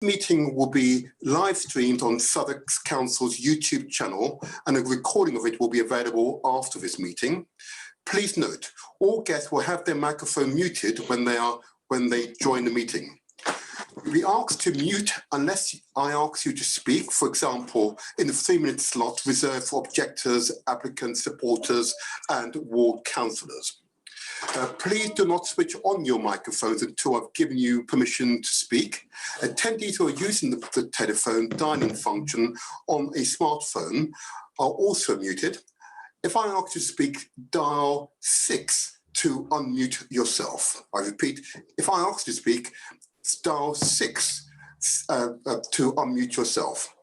Meeting will be live streamed on Southwark Council's YouTube channel, and a recording of it will be available after this meeting. Please note, all guests will have their microphone muted when they join the meeting. You'll be asked to mute unless I ask you to speak, for example, in the 3-minute slot reserved for objectors, applicants, supporters, and ward councillors. Please do not switch on your microphones until I've given you permission to speak. Attendees who are using the telephone dialing function on a smartphone are also muted. If I ask you to speak, dial 6 to unmute yourself. I repeat, if I ask you to speak, dial 6 to unmute yourself.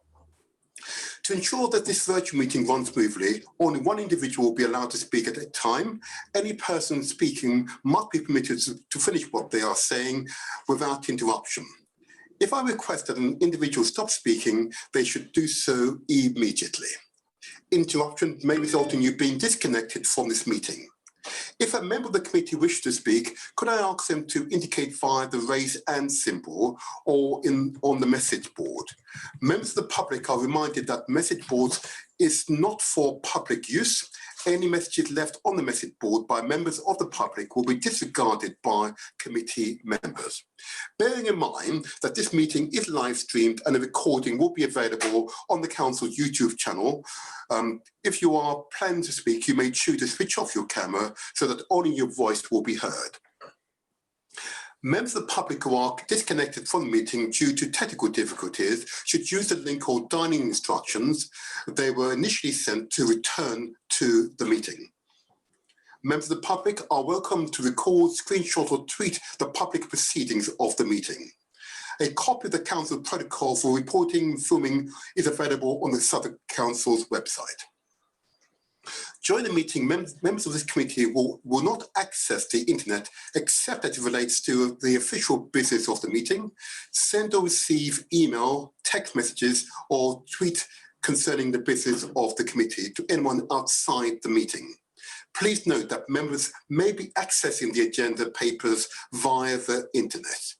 To ensure that this virtual meeting runs smoothly, only one individual will be allowed to speak at a time. Any person speaking must be permitted to finish what they are saying without interruption. If I request that an individual stop speaking, they should do so immediately. Interruption may result in you being disconnected from this meeting. If a member of the committee wishes to speak, could I ask them to indicate via the raise hand symbol or on the message board? Members of the public are reminded that message boards is not for public use. Any messages left on the message board by members of the public will be disregarded by committee members. Bearing in mind that this meeting is live streamed and a recording will be available on the Council's YouTube channel, if you are planning to speak, you may choose to switch off your camera so that only your voice will be heard. Members of the public who are disconnected from the meeting due to technical difficulties should use the link or dialing instructions they were initially sent to return to the meeting. Members of the public are welcome to record, screenshot or tweet the public proceedings of the meeting. A copy of the Council protocol for reporting and filming is available on the Southwark Council's website. During the meeting, members of this committee will not access the internet except as it relates to the official business of the meeting, send or receive email, text messages, or tweet concerning the business of the committee to anyone outside the meeting. Please note that members may be accessing the agenda papers via the internet.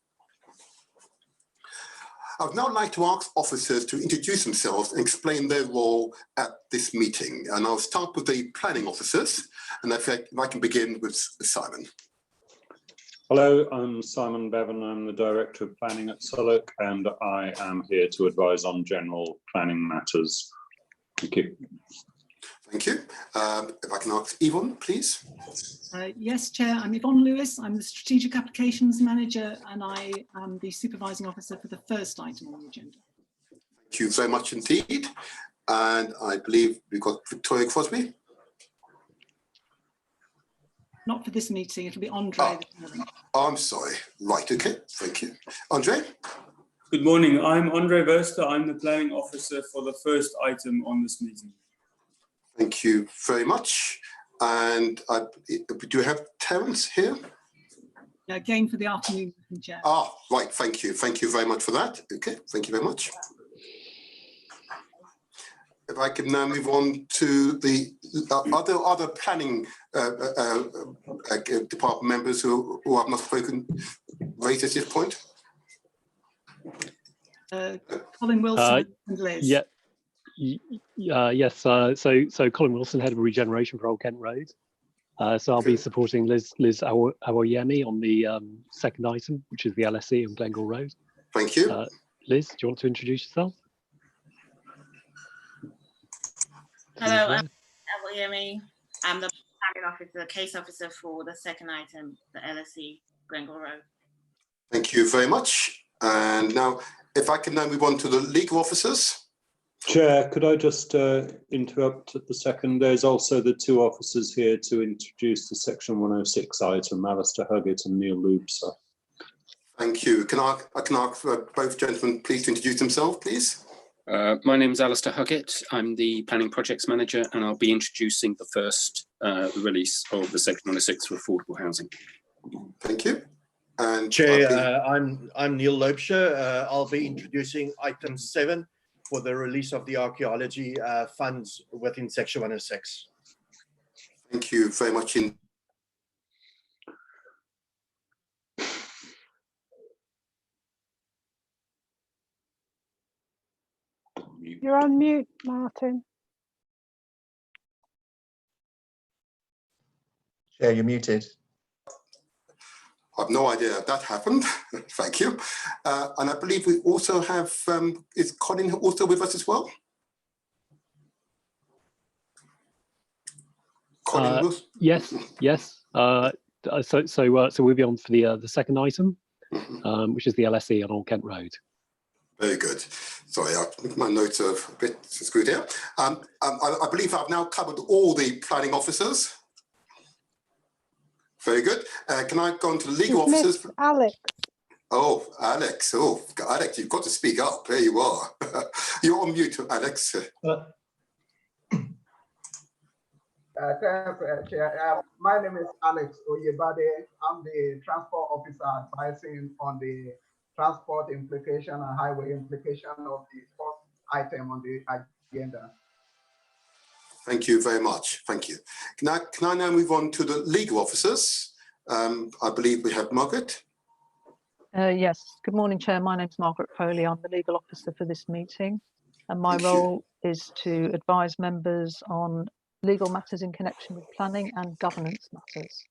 I would now like to ask officers to introduce themselves and explain their role at this meeting. And I'll start with the planning officers, and if I can begin with Simon. Hello, I'm Simon Bevan. I'm the Director of Planning at Southwark, and I am here to advise on general planning matters. Thank you. Thank you. If I can ask Yvonne, please. Yes, Chair, I'm Yvonne Lewis. I'm the Strategic Applications Manager, and I am the Supervising Officer for the first item on the agenda. Thank you very much indeed. And I believe we've got Victoria Crosby. Not for this meeting, it'll be Andre. I'm sorry. Right, okay, thank you. Andre? Good morning, I'm Andre Verster. I'm the Planning Officer for the first item on this meeting. Thank you very much. And do we have Terence here? Yeah, again for the afternoon, Chair. Ah, right, thank you. Thank you very much for that. Okay, thank you very much. If I can now move on to the other planning department members who have not spoken, raised at this point. Colin Wilson and Liz. Yeah. Yes, so Colin Wilson, Head of Regeneration for Old Kent Road. So I'll be supporting Liz Awoyemi on the second item, which is the LSE on Glengall Road. Thank you. Liz, do you want to introduce yourself? Hello, I'm Awoyemi. I'm the planning officer, case officer for the second item, the LSE Glengall Road. Thank you very much. And now, if I can now move on to the legal officers. Chair, could I just interrupt at the second? There's also the two officers here to introduce the Section 106 item, Alistair Huggett and Neil Loubser. Thank you. Can I ask both gentlemen please to introduce themselves, please? My name is Alistair Huggett. I'm the Planning Projects Manager, and I'll be introducing the first release of the Section 106 for affordable housing. Thank you. And Chair, I'm Neil Loubser. I'll be introducing item 7 for the release of the archaeology funds within Section 106. Thank you very much indeed. you. You're on mute, Martin. Chair, you're muted. I've no idea how that happened. Thank you. And I believe we also have, is Colin also with us as well? Colin, yes. So we'll be on for the second item, which is the LSE on Old Kent Road. Very good. Sorry, my notes are a bit screwed here. I believe I've now covered all the planning officers. Very good. Can I go on to the legal officers? Alex. Oh, Alex. Oh, Alex, you've got to speak up. There you are. You're on mute, Alex. My name is Alex Oyebade. I'm the transport officer advising on the transport implication and highway implication of the fourth item on the agenda. Thank you very much. Thank you. Can I now move on to the legal officers? I believe we have Margaret. Yes. Good morning, Chair. My name's Margaret Foley. I'm the legal officer for this meeting, and my role is to advise members on legal matters in connection with planning and governance matters.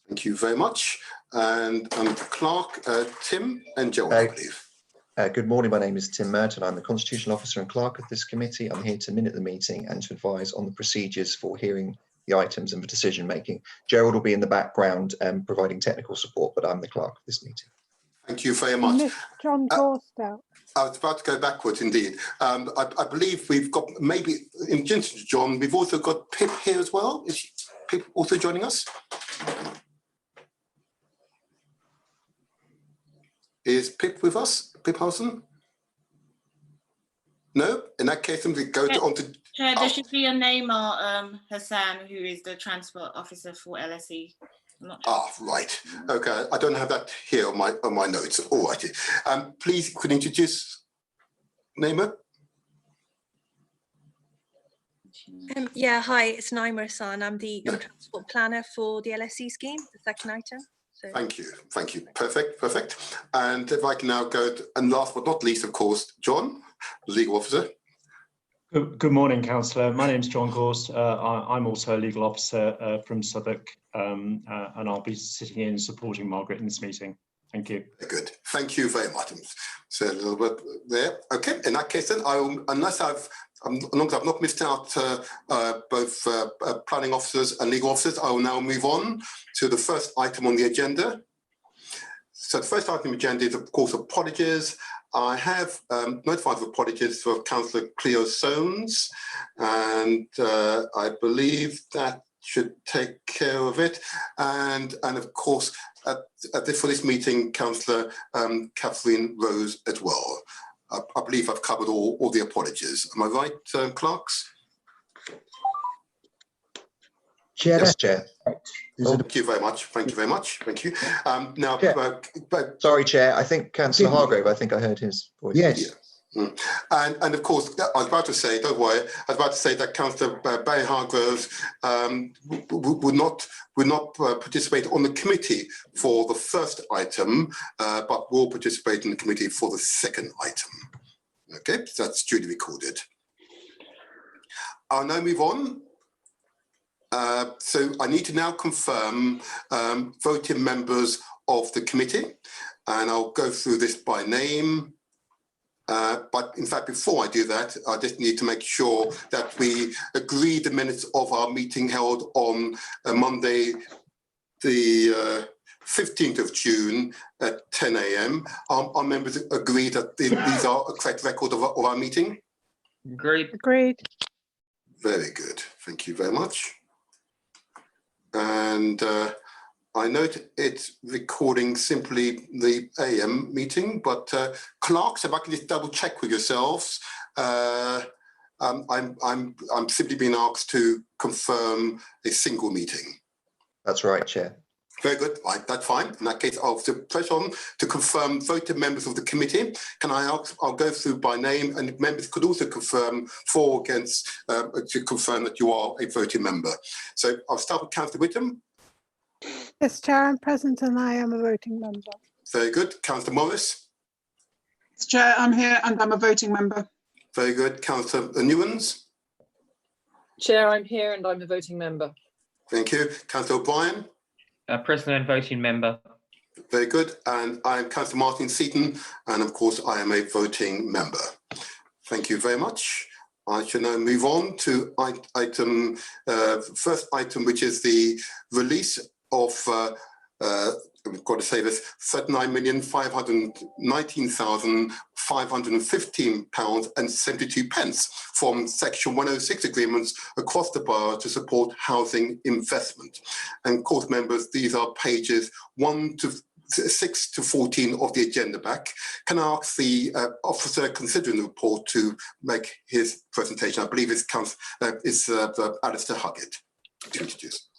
Thank you very much. And the clerk, Tim and Joel, I believe. Good morning. My name is Tim Merton. I'm the constitutional officer and clerk of this committee. I'm here to minute the meeting and to advise on the procedures for hearing the items and for decision making. Gerald will be in the background providing technical support, but I'm the clerk of this meeting. Thank you very much. John Gorst out. I was about to go backwards indeed. I believe we've got, maybe in addition to John, we've also got Pip here as well. Is Pip also joining us? Is Pip with us? Pip Howson? No? In that case, we go on to... Chair, there should be a name or Hassan, who is the transport officer for LSE. Right. Okay. I don't have that here on my notes. All righty. Please, could you introduce Naima? Yeah, hi, it's Naima Hassan. I'm the transport planner for the LSE scheme, the second item. So. Thank you. Thank you. Perfect. And if I can now go to, and last but not least, of course, John, legal officer. Good morning, Councillor. My name is John Gorst. I'm also a legal officer from Southwark, and I'll be sitting in supporting Margaret in this meeting. Thank you. Good. Thank you very much. So a little bit there. Okay. In that case, then, unless as long as I've not missed out both planning officers and legal officers, I will now move on to the first item on the agenda. So the first item on the agenda is, of course, apologies. I have notified of apologies for Councillor Cleo Soanes, and I believe that should take care of it. And of course, for this meeting, Councillor Catherine Rose as well. I believe I've covered all the apologies. Am I right, clerks? Chair, yes, Chair. Thank you very much. Thank you very much. Thank you. Now, sorry, Chair. I think Councillor Hargrave. I think I heard his voice. Yes. Yeah. And of course, I was about to say, don't worry. I was about to say that Councillor Barry Hargrave would not participate on the committee for the first item, but will participate in the committee for the second item. Okay, so that's duly recorded. I'll now move on. So I need to now confirm voting members of the committee, and I'll go through this by name. But in fact, before I do that, I just need to make sure that we agree the minutes of our meeting held on Monday, the 15th of June at 10 a.m. Our members agree that these are a correct record of our meeting? Agreed. Very good. Thank you very much. And I note it's recording simply the AM meeting, but clerks, if I can just double check with yourselves, I'm simply being asked to confirm a single meeting. That's right, Chair. Very good. Right, that's fine. In that case, I'll press on to confirm voted members of the committee. Can I ask? I'll go through by name, and members could also confirm for or against to confirm that you are a voting member. So I'll start with Councillor Whittam. Yes, Chair, I'm present and I am a voting member. Very good. Councillor Morris. Chair, I'm here and I'm a voting member. Very good. Councillor Newlands. Chair, I'm here and I'm a voting member. Thank you. Councillor O'Brien. President and voting member. Very good. And I'm Councillor Martin Seaton, and of course I am a voting member. Thank you very much. I shall now move on to first item, which is the release of we've got to say this, £39,519,515.72 from Section 106 agreements across the borough to support housing investment. And of course, members, these are pages 6 to 14 of the agenda back. Can I ask the officer considering the report to make his presentation? I believe it's Alistair Huggett to introduce.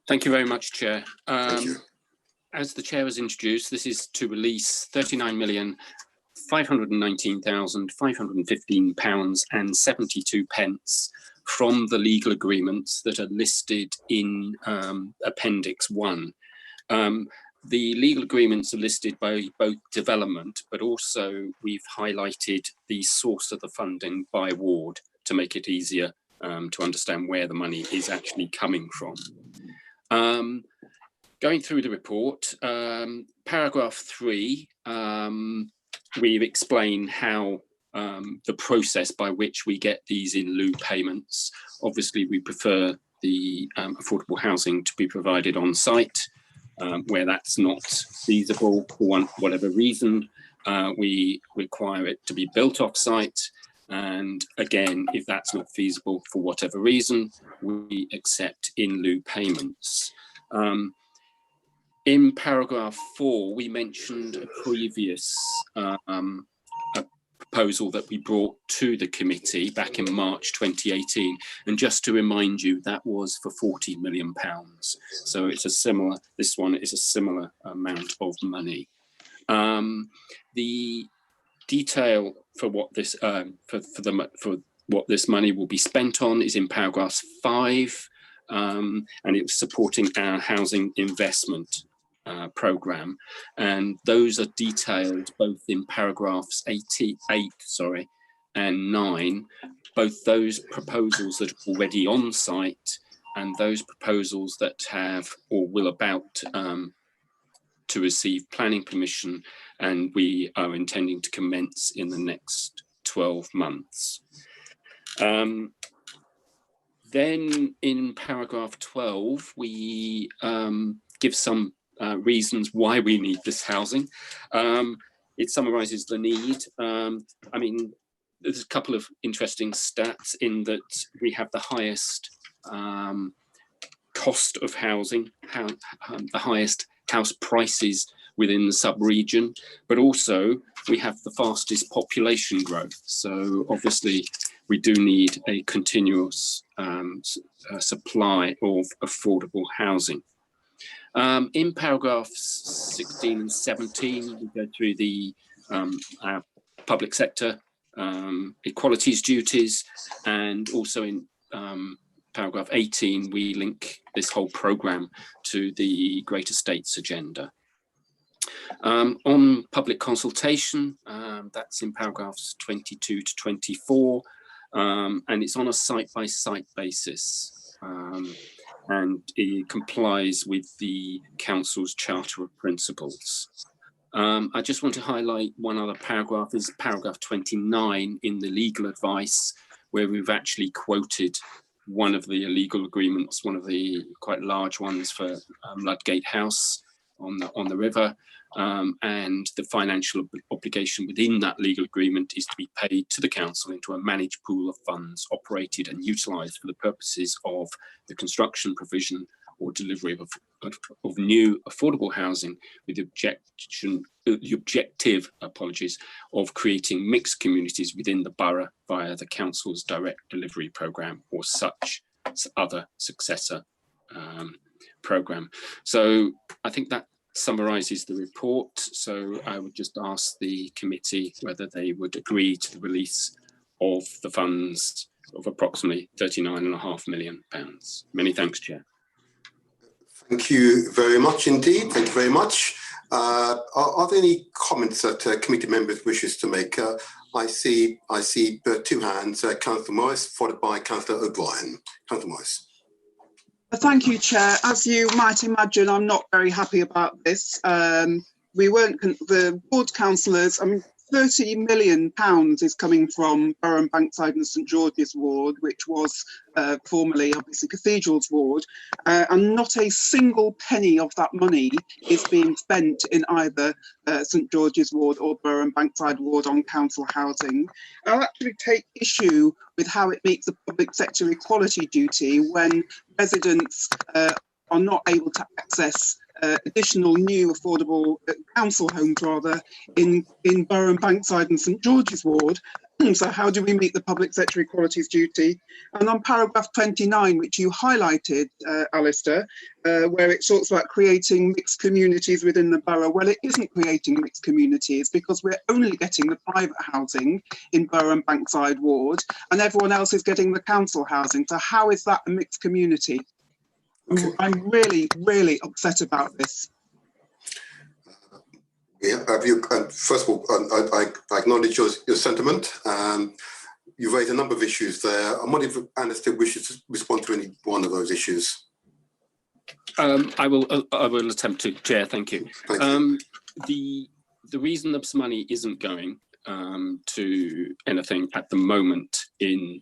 Thank you very much, Chair. Thank you. As the Chair has introduced, this is to release £39,519,515.72 from the legal agreements that are listed in Appendix 1. The legal agreements are listed by both development, but also we've highlighted the source of the funding by ward to make it easier to understand where the money is actually coming from. Going through the report, paragraph 3, we've explained how the process by which we get these in lieu payments. Obviously, we prefer the affordable housing to be provided on site. Where that's not feasible for whatever reason, we require it to be built off site. And again, if that's not feasible for whatever reason, we accept in lieu payments. In paragraph 4, we mentioned a previous proposal that we brought to the committee back in March 2018. And just to remind you, that was for £40 million. So it's a similar, this one is a similar amount of money. The detail for what this for what this money will be spent on is in paragraph 5, and it's supporting our housing investment programme, and those are detailed both in paragraphs 8 and 9, both those proposals that are already on site and those proposals that have or will about to receive planning permission, and we are intending to commence in the next 12 months. Then in paragraph 12, we give some reasons why we need this housing. It summarises the need. I mean, there's a couple of interesting stats in that we have the highest cost of housing, the highest house prices within the sub-region, but also we have the fastest population growth. So obviously we do need a continuous supply of affordable housing. In paragraphs 16 and 17, we go through the our public sector equalities duties, and also in paragraph 18, we link this whole programme to the Great Estates agenda. On public consultation, that's in paragraphs 22 to 24, and it's on a site-by-site basis, and it complies with the Council's Charter of Principles. I just want to highlight one other paragraph, is paragraph 29 in the legal advice, where we've actually quoted one of the legal agreements, one of the quite large ones for Ludgate House on the river, and the financial obligation within that legal agreement is to be paid to the council into a managed pool of funds operated and utilised for the purposes of the construction, provision or delivery of new affordable housing, with the objective of creating mixed communities within the borough via the council's direct delivery programme or such other successor programme. So I think that summarises the report. So I would just ask the committee whether they would agree to the release of the funds of approximately £39.5 million. Many thanks, Chair. Thank you very much indeed. Thank you very much. Are there any comments that committee members wishes to make? I see two hands, Councillor Morris, followed by Councillor O'Brien. Councillor Morris. Thank you, Chair. As you might imagine, I'm not very happy about this. The ward councillors, I mean, £30 million is coming from Borough and Bankside and St George's ward, which was formerly obviously Cathedral's ward, and not a single penny of that money is being spent in either St George's ward or Borough and Bankside ward on council housing. I'll actually take issue with how it meets the public sector equality duty when residents are not able to access additional new affordable council homes rather in Borough and Bankside and St George's ward. So how do we meet the public sector equalities duty? And on paragraph 29, which you highlighted, Alistair, where it talks about creating mixed communities within the borough. Well, it isn't creating mixed communities because we're only getting the private housing in Borough and Bankside ward and everyone else is getting the council housing. So how is that a mixed community? Okay. I'm really, really upset about this. Yeah, first of all, I acknowledge your sentiment. You raised a number of issues there. I'm wondering if Alistair wishes to respond to any one of those issues. I will attempt to, Chair. Thank you. Thank you. The reason this money isn't going to anything at the moment in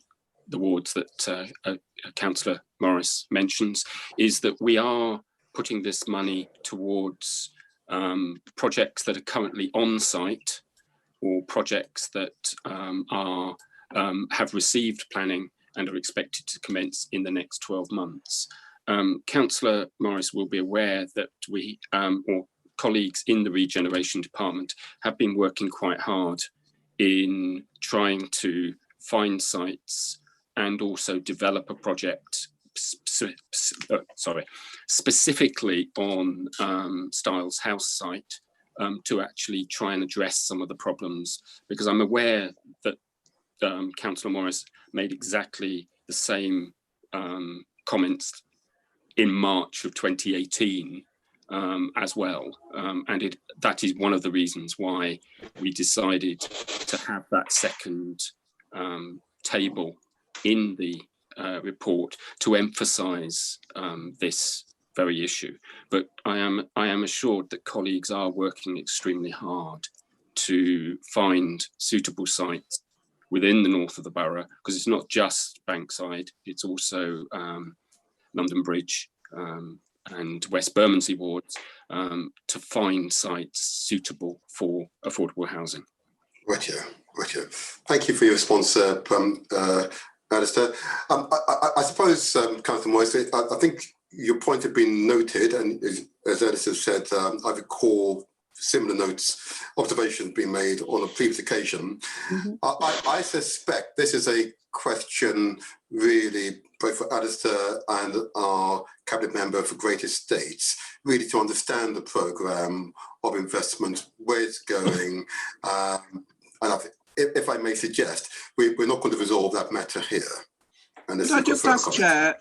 the wards that Councillor Morris mentions is that we are putting this money towards projects that are currently on site or projects that have received planning and are expected to commence in the next 12 months. Councillor Morris will be aware that we, or colleagues in the regeneration department, have been working quite hard in trying to find sites and also develop a project specifically on Styles House site to actually try and address some of the problems, because I'm aware that Councillor Morris made exactly the same comments in March of 2018 as well, and that is one of the reasons why we decided to have that second table in the report to emphasise this very issue. But I am assured that colleagues are working extremely hard to find suitable sites within the north of the borough, because it's not just Bankside, it's also London Bridge and West Bermondsey wards, to find sites suitable for affordable housing. Right here. Thank you for your response, Alistair. I suppose, Councillor Morris, I think your point had been noted, and as Alistair said, I recall similar observations being made on a previous occasion. Mm-hmm. I suspect this is a question really both for Alistair and our cabinet member for Great Estates, really to understand the programme of investment, where it's going, and if I may suggest, we're not going to resolve that matter here. Could I just ask, Chair,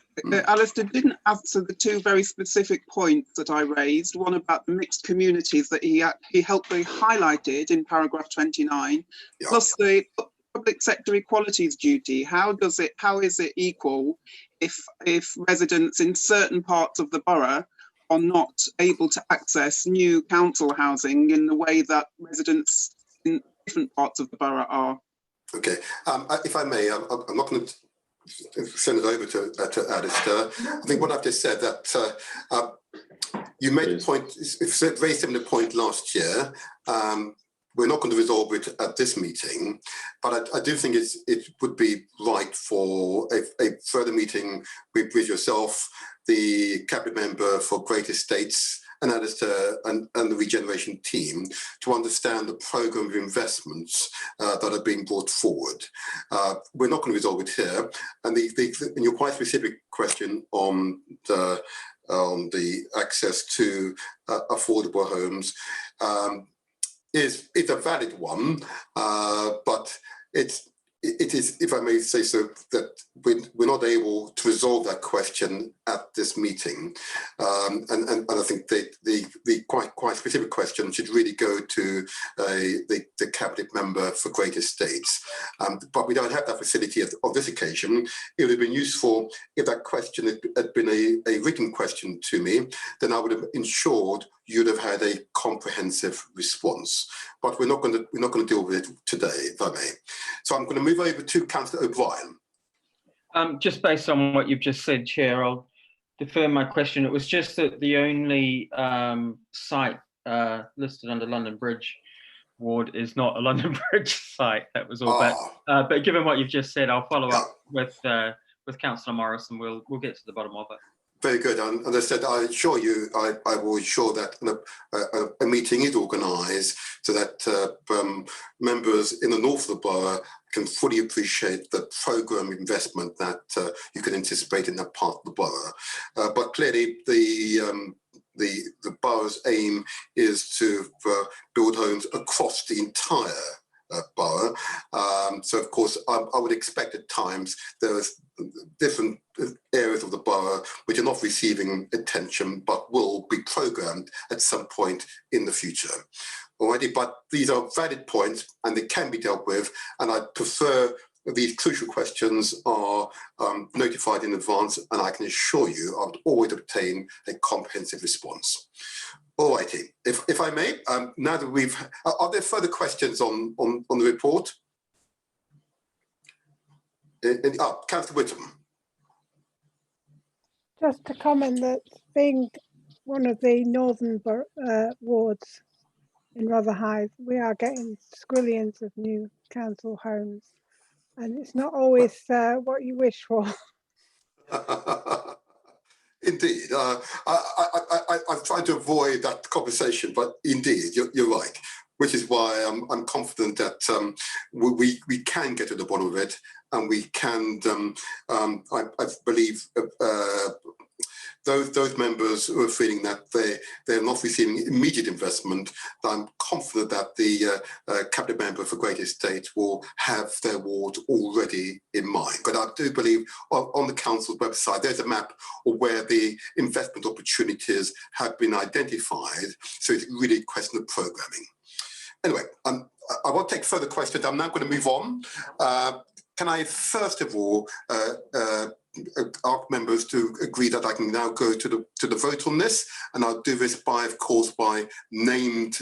Alistair didn't answer the two very specific points that I raised, one about the mixed communities that he helpfully highlighted in paragraph 29, yeah, plus the public sector equalities duty. How is it equal if residents in certain parts of the borough are not able to access new council housing in the way that residents in different parts of the borough are? Okay, if I may, I'm not going to send it over to Alistair. I think what I've just said, that you made a point, it's a very similar point last year. We're not going to resolve it at this meeting, but I do think it would be right for a further meeting with yourself, the cabinet member for Great Estates, and Alistair and the regeneration team, to understand the programme of investments that are being brought forward. We're not going to resolve it here. And your quite specific question on the access to affordable homes is a valid one, but it's it is, if I may say so, that we're not able to resolve that question at this meeting, and I think the quite specific question should really go to the cabinet member for Great Estates. But we don't have that facility on this occasion. It would have been useful if that question had been a written question to me. Then I would have ensured you'd have had a comprehensive response. But we're not going to deal with it today, if I may. So I'm going to move over to Councillor O'Brien. Just based on what you've just said, Chair, I'll defer my question. It was just that the only site listed under London Bridge ward is not a London Bridge site. That was all. But given what you've just said, I'll follow up with Councillor Morris, and we'll get to the bottom of it. Very good. And as I said, I assure you, I will ensure that a meeting is organised so that members in the north of the borough can fully appreciate the programme investment that you can anticipate in that part of the borough. But clearly, the borough's aim is to build homes across the entire borough. So, of course, I would expect at times there's different areas of the borough which are not receiving attention but will be programmed at some point in the future. Alrighty, but these are valid points and they can be dealt with, and I prefer these crucial questions are notified in advance, and I can assure you I would always obtain a comprehensive response. Alrighty, if I may, now that are there further questions on the report? Councillor Whittam. Just to comment that being one of the northern wards in Rotherhithe, we are getting squillions of new council homes, and it's not always what you wish for. Indeed, I've tried to avoid that conversation, but indeed, you're right. Which is why I'm confident that we can get to the bottom of it, and we can. I believe those members who are feeling that they're not receiving immediate investment, I'm confident that the cabinet member for Great Estate will have their ward already in mind. But I do believe on the council's website there's a map of where the investment opportunities have been identified. So it's really a question of programming. Anyway, I won't take further questions. I'm now going to move on. Can I first of all ask members to agree that I can now go to the vote on this, and I'll do this by naming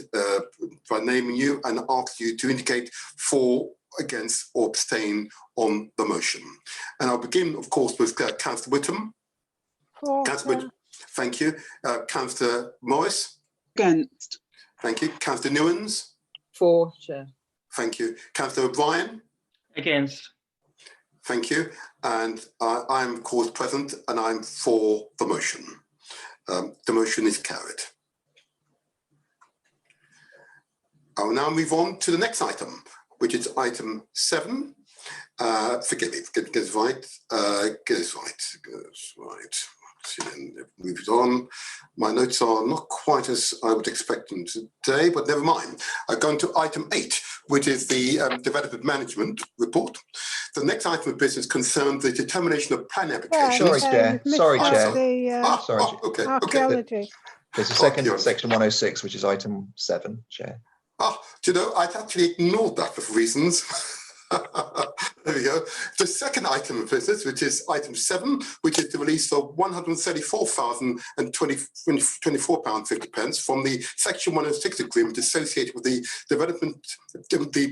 you and ask you to indicate for, against, or abstain on the motion. And I'll begin, of course, with Councillor Whittam. Councillor Whittam, thank you. Councillor Morris. Against. Thank you. Councillor Newens. For, Chair. Thank you. Councillor O'Brien. Against. Thank you. And I'm, of course, present, and I'm for the motion. The motion is carried. I will now move on to the next item, which is item 7. Forgive me, get this right. Move it on. My notes are not quite as I would expect them today, but never mind. I go on to item 8, which is the development management report. The next item of business concerns the determination of plan applications. Sorry, Chair. Okay. Archaeology. There's a second section 106, which is item 7, Chair. Do you know, I'd actually ignored that for reasons. There we go. The second item of business, which is item 7, which is the release of £134,024.50 from the Section 106 agreement associated with the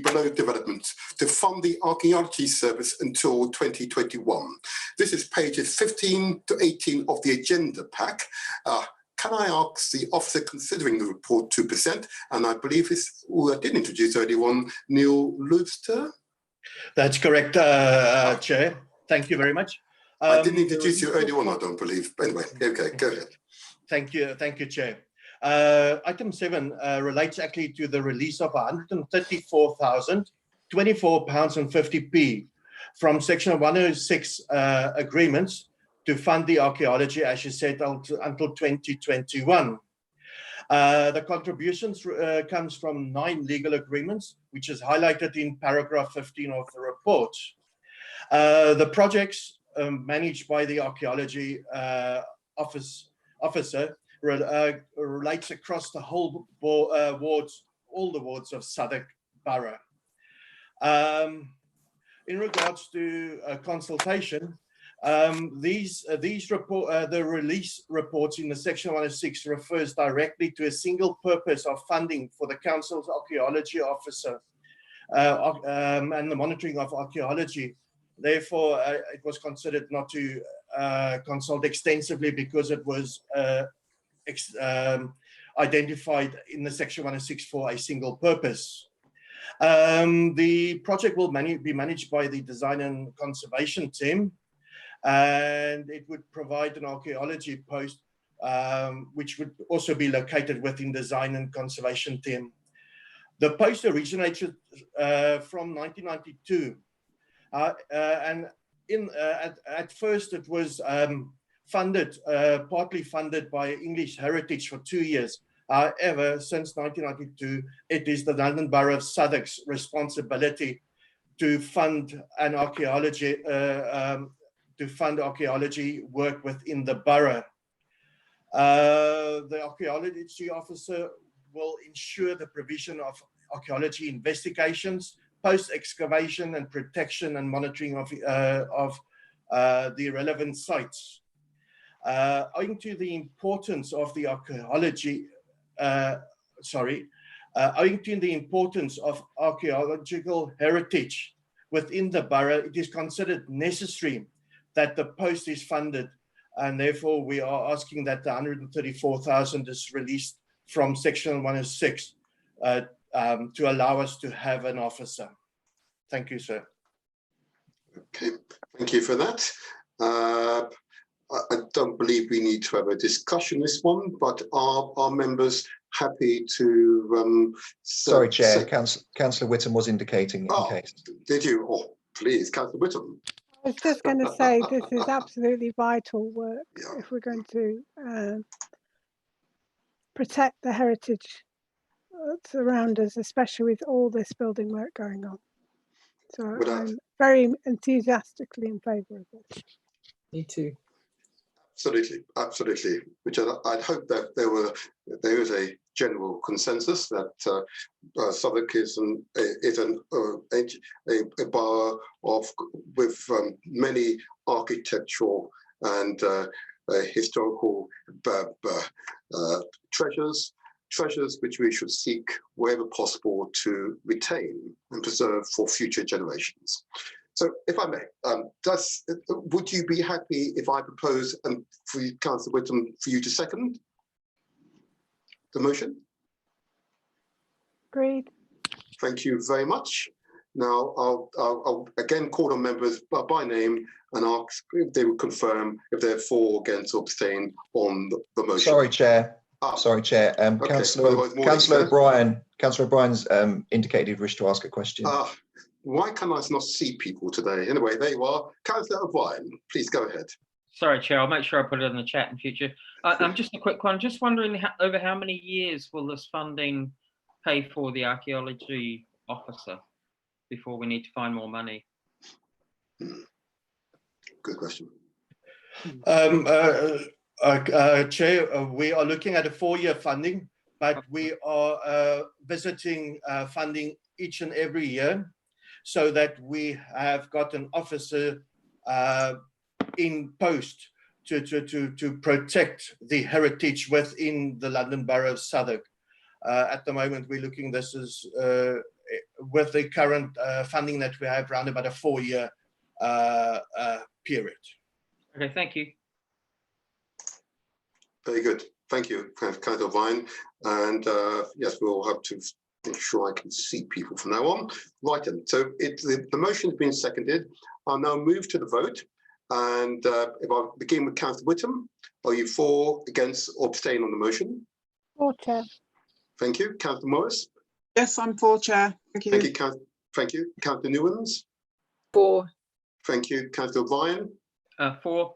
below development to fund the archaeology service until 2021. This is pages 15 to 18 of the agenda pack. Can I ask the officer considering the report to present? And I believe it's who I did introduce earlier on, Neil Lobster. That's correct, Chair. Thank you very much. I didn't introduce you earlier on, I don't believe. But anyway, okay, go ahead. Thank you, Chair. Item 7 relates actually to the release of £134,024.50 from Section 106 agreements to fund the archaeology, as you said, until 2021. The contributions comes from 9 legal agreements, which is highlighted in paragraph 15 of the report. The projects managed by the archaeology officer relates across the whole wards, all the wards of Southwark Borough. In regards to consultation, the release reports in the section 106 refers directly to a single purpose of funding for the council's archaeology officer and the monitoring of archaeology. Therefore, it was considered not to consult extensively because it was identified in the section 106 for a single purpose. The project will be managed by the design and conservation team, and it would provide an archaeology post, which would also be located within design and conservation team. The post originated from 1992, and at first it was funded, partly funded by English Heritage for 2 years. However, since 1992, it is the London Borough of Southwark's responsibility to fund an archaeology work within the borough. The archaeology officer will ensure the provision of archaeology investigations, post-excavation and protection and monitoring of the relevant sites. Owing to the importance of the archaeological heritage within the borough, it is considered necessary that the post is funded, and therefore we are asking that the 134,000 is released from section 106 to allow us to have an officer. Thank you, sir. Okay, thank you for that. I don't believe we need to have a discussion this one, but are members happy to? Sorry, Chair. Councillor Whittam was indicating in case. Did you? Oh, please, Councillor Whittam. I was just going to say this is absolutely vital work if we're going to protect the heritage that's around us, especially with all this building work going on. So I'm very enthusiastically in favour of this. Me too. Absolutely, absolutely. Which I'd hope that there is a general consensus that Southwark is a borough with many architectural and historical treasures which we should seek wherever possible to retain and preserve for future generations. So, if I may, would you be happy if I propose, and for you, Councillor Whittam, for you to second the motion? Agreed. Thank you very much. Now, I'll again call on members by name and ask if they would confirm if they're for, against, or abstain on the motion. Sorry, Chair. Sorry, Chair. Okay. Councillor O'Brien's indicated wish to ask a question. Why can I not see people today? Anyway, there you are. Councillor O'Brien, please go ahead. Sorry, Chair, I'll make sure I put it in the chat in future. Just a quick one. Just wondering over how many years will this funding pay for the archaeology officer before we need to find more money? Good question. Chair, we are looking at a 4-year funding, but we are visiting funding each and every year, so that we have got an officer in post to protect the heritage within the London Borough of Southwark. At the moment, we're looking, this is with the current funding that we have, around about a 4-year period. Okay, thank you. Very good. Thank you, Councillor O'Brien. And yes, we'll have to make sure I can see people from now on. Right, then. So the motion has been seconded. I'll now move to the vote. And if I begin with Councillor Whittam, are you for, against, or abstain on the motion? For, Chair. Thank you. Councillor Morris? Yes, I'm for, Chair. Thank you. Thank you. Councillor Newlands? For. Thank you. Councillor O'Brien? For.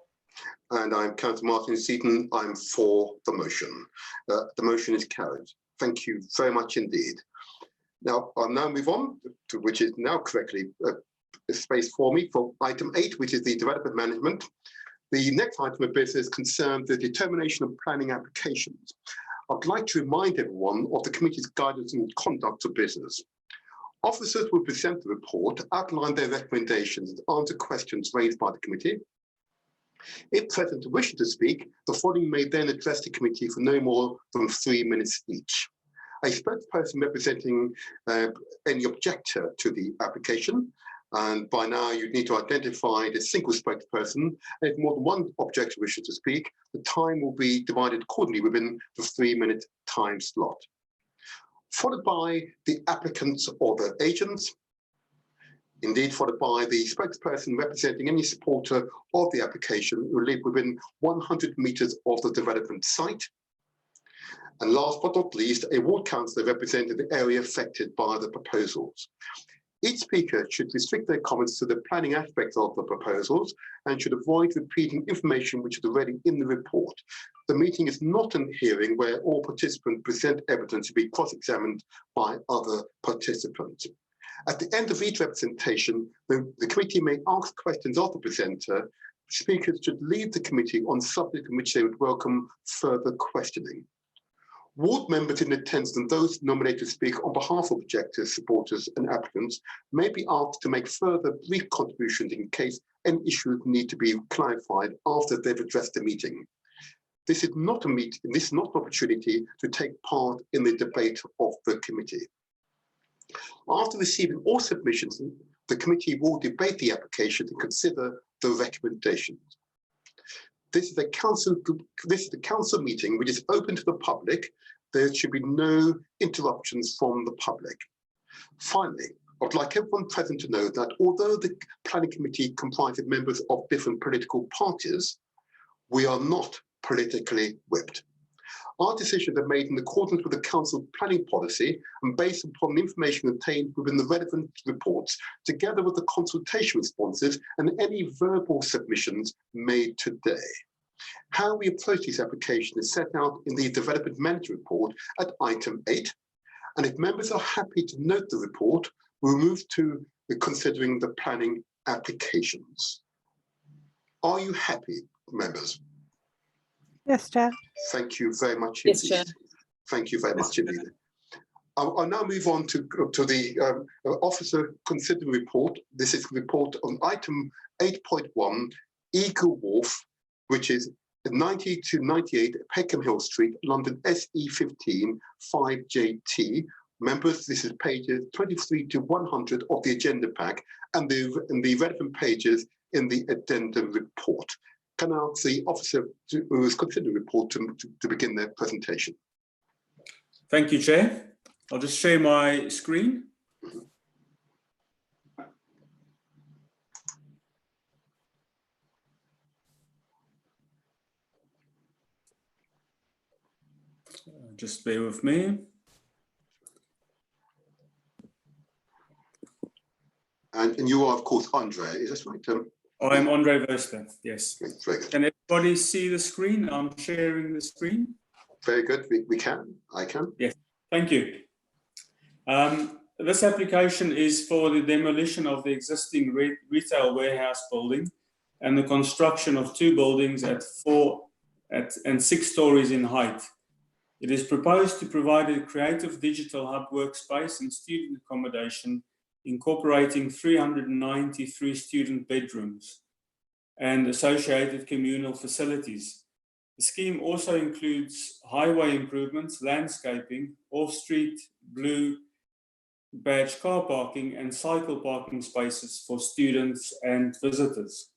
And I'm Councillor Martin Seaton. I'm for the motion. The motion is carried. Thank you very much indeed. Now, I'll now move on to which is now correctly space for me for item 8, which is the development management. The next item of business concerns the determination of planning applications. I'd like to remind everyone of the committee's guidance and conduct of business. Officers will present the report, outline their recommendations, and answer questions raised by the committee. If present and wishing to speak, the following may then address the committee for no more than 3 minutes each. A spokesperson representing any objector to the application, and by now you need to identify the single spokesperson. If more than one objector wishes to speak, the time will be divided accordingly within the 3-minute time slot. Followed by the applicants or their agents, indeed followed by the spokesperson representing any supporter of the application who live within 100 metres of the development site. And last but not least, a ward councillor representing the area affected by the proposals. Each speaker should restrict their comments to the planning aspects of the proposals and should avoid repeating information which is already in the report. The meeting is not a hearing where all participants present evidence to be cross-examined by other participants. At the end of each representation, the committee may ask questions of the presenter. Speakers should leave the committee on subjects in which they would welcome further questioning. Ward members in attendance and those nominated to speak on behalf of objectors, supporters and applicants may be asked to make further brief contributions in case any issues need to be clarified after they've addressed the meeting. This is not a meeting, this is not an opportunity to take part in the debate of the committee. After receiving all submissions, the committee will debate the application and consider the recommendations. This is the council meeting which is open to the public. There should be no interruptions from the public. Finally, I'd like everyone present to know that although the planning committee comprises members of different political parties, we are not politically whipped. Our decisions are made in accordance with the council planning policy and based upon the information contained within the relevant reports, together with the consultation responses and any verbal submissions made today. How we approach this application is set out in the development management report at item 8. And if members are happy to note the report, we'll move to considering the planning applications. Are you happy, members? Yes, Chair. Thank you very much Yes, indeed. Chair. Thank you very much indeed. I'll now move on to the officer considering report. This is the report on item 8.1, Eagle Wharf, which is 90 to 98 Peckham Hill Street, London SE15 5JT. Members, this is pages 23 to 100 of the agenda pack and the relevant pages in the addendum report. Can I ask the officer who is considering the report to begin their presentation? Thank you, Chair. I'll just share my screen. Just bear with me. And you are, of course, Andre, is this right? I'm Andre Verster, yes. Okay, very good. Can everybody see the screen? I'm sharing the screen. Very good, we can, I can. Yes, thank you. This application is for the demolition of the existing retail warehouse building and the construction of 2 buildings at 4 and 6 stories in height. It is proposed to provide a creative digital hub workspace and student accommodation incorporating 393 student bedrooms and associated communal facilities. The scheme also includes highway improvements, landscaping, off-street blue badge car parking and cycle parking spaces for students and visitors.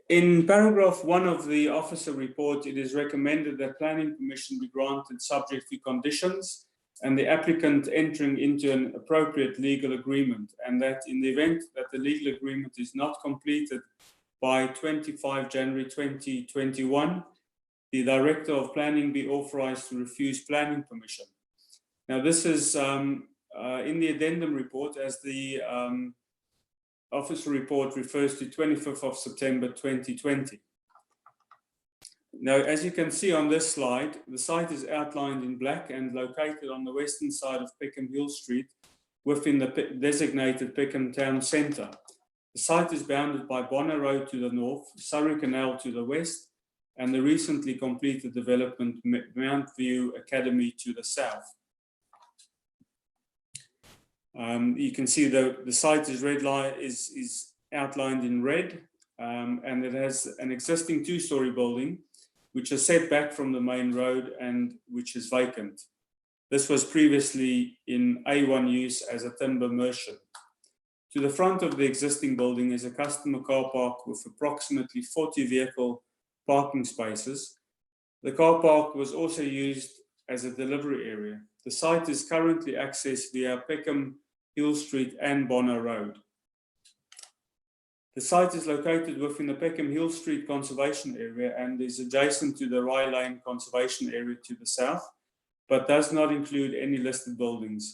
In paragraph 1 of the officer report, it is recommended that planning permission be granted subject to conditions and the applicant entering into an appropriate legal agreement, and that in the event that the legal agreement is not completed by 25 January 2021, the Director of Planning be authorized to refuse planning permission. Now this is in the addendum report as the officer report refers to 25th of September 2020. Now, as you can see on this slide, the site is outlined in black and located on the western side of Peckham Hill Street within the designated Peckham Town Centre. The site is bounded by Bonner Road to the north, Surrey Canal to the west, and the recently completed development Mount View Academy to the south. You can see the site is outlined in red, and it has an existing two-storey building which is set back from the main road and which is vacant. This was previously in A1 use as a timber merchant. To the front of the existing building is a customer car park with approximately 40 vehicle parking spaces. The car park was also used as a delivery area. The site is currently accessed via Peckham Hill Street and Bonner Road. The site is located within the Peckham Hill Street Conservation Area and is adjacent to the Rye Lane Conservation Area to the south, but does not include any listed buildings.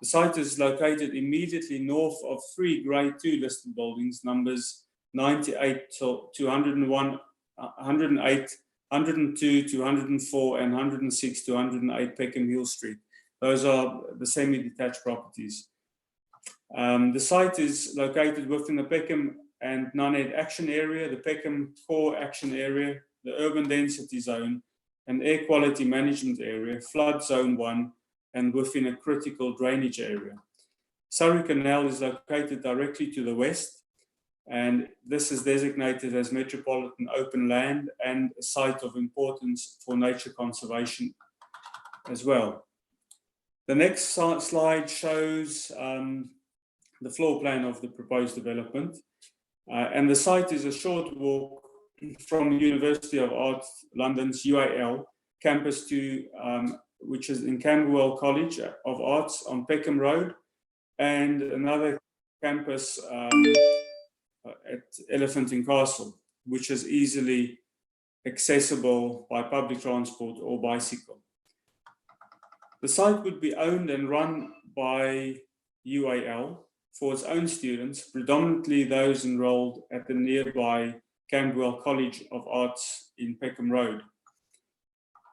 The site is located immediately north of 3 Grade 2 listed buildings, numbers 98 to 101, 108, 102 to 104, and 106 to 108 Peckham Hill Street. Those are the semi-detached properties. The site is located within the Peckham and Nunhead Action Area, the Peckham Core Action Area, the Urban Density Zone, an Air Quality Management Area, Flood Zone 1, and within a critical drainage area. Surrey Canal is located directly to the west, and this is designated as Metropolitan Open Land and a site of importance for nature conservation as well. The next slide shows the floor plan of the proposed development. And the site is a short walk from University of Arts London's UAL campus to, which is in Camberwell College of Arts on Peckham Road, and another campus at Elephant and Castle, which is easily accessible by public transport or bicycle. The site would be owned and run by UAL for its own students, predominantly those enrolled at the nearby Camberwell College of Arts in Peckham Road.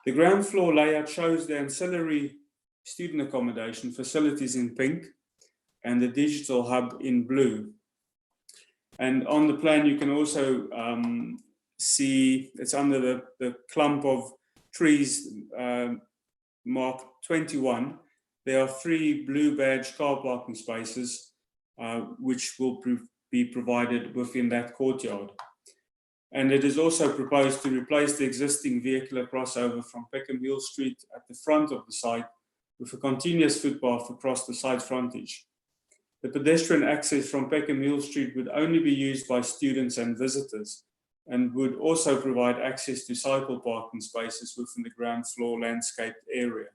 The ground floor layout shows the ancillary student accommodation facilities in pink and the digital hub in blue. And on the plan, you can also see it's under the clump of trees marked 21. There are 3 blue badge car parking spaces which will be provided within that courtyard. And it is also proposed to replace the existing vehicular crossover from Peckham Hill Street at the front of the site with a continuous footpath across the site frontage. The pedestrian access from Peckham Hill Street would only be used by students and visitors, and would also provide access to cycle parking spaces within the ground floor landscaped area.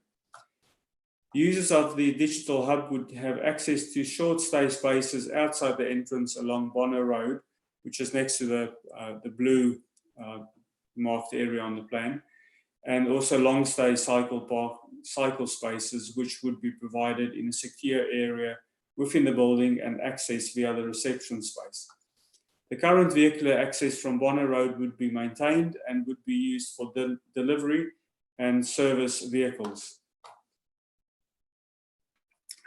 Users of the digital hub would have access to short stay spaces outside the entrance along Bonner Road, which is next to the blue marked area on the plan, and also long stay cycle spaces, which would be provided in a secure area within the building and access via the reception space. The current vehicular access from Bonner Road would be maintained and would be used for delivery and service vehicles.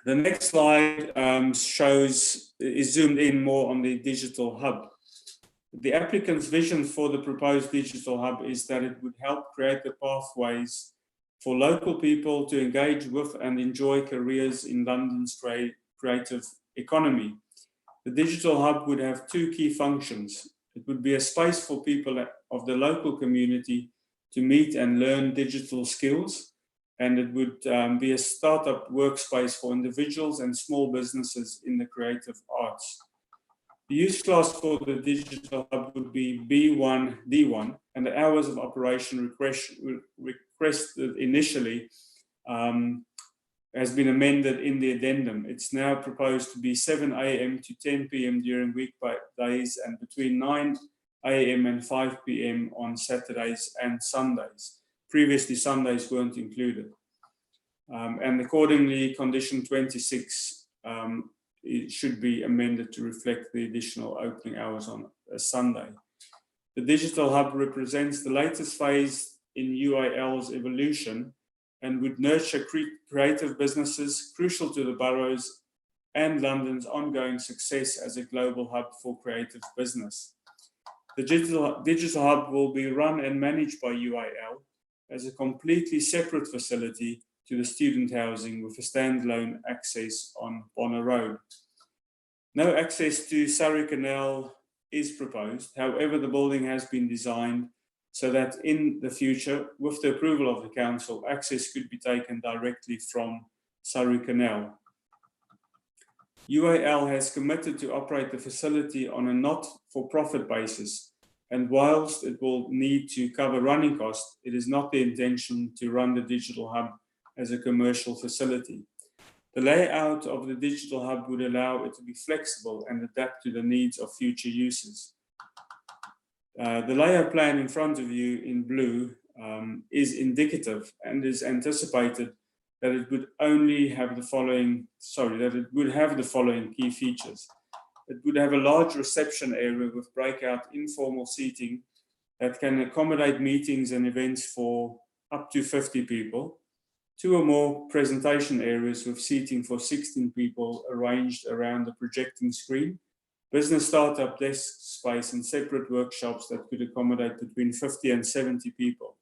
The next slide is zoomed in more on the digital hub. The applicant's vision for the proposed digital hub is that it would help create the pathways for local people to engage with and enjoy careers in London's creative economy. The digital hub would have 2 key functions. It would be a space for people of the local community to meet and learn digital skills, and it would be a startup workspace for individuals and small businesses in the creative arts. The use class for the digital hub would be B1, D1, and the hours of operation requested initially has been amended in the addendum. It's now proposed to be 7 a.m. to 10 p.m. during weekdays and between 9 a.m. and 5 p.m. on Saturdays and Sundays. Previously, Sundays weren't included. And accordingly, condition 26 it should be amended to reflect the additional opening hours on a Sunday. The digital hub represents the latest phase in UAL's evolution and would nurture creative businesses crucial to the borough's and London's ongoing success as a global hub for creative business. The digital hub will be run and managed by UAL as a completely separate facility to the student housing with a standalone access on Bonner Road. No access to Surrey Canal is proposed. However, the building has been designed so that in the future, with the approval of the council, access could be taken directly from Surrey Canal. UAL has committed to operate the facility on a not-for-profit basis, and whilst it will need to cover running costs, it is not the intention to run the digital hub as a commercial facility. The layout of the digital hub would allow it to be flexible and adapt to the needs of future users. The layout plan in front of you in blue is indicative and is anticipated that it would have the following key features. It would have a large reception area with breakout informal seating that can accommodate meetings and events for up to 50 people. 2 or more presentation areas with seating for 16 people arranged around the projecting screen, business startup desk space and separate workshops that could accommodate between 50 and 70 people.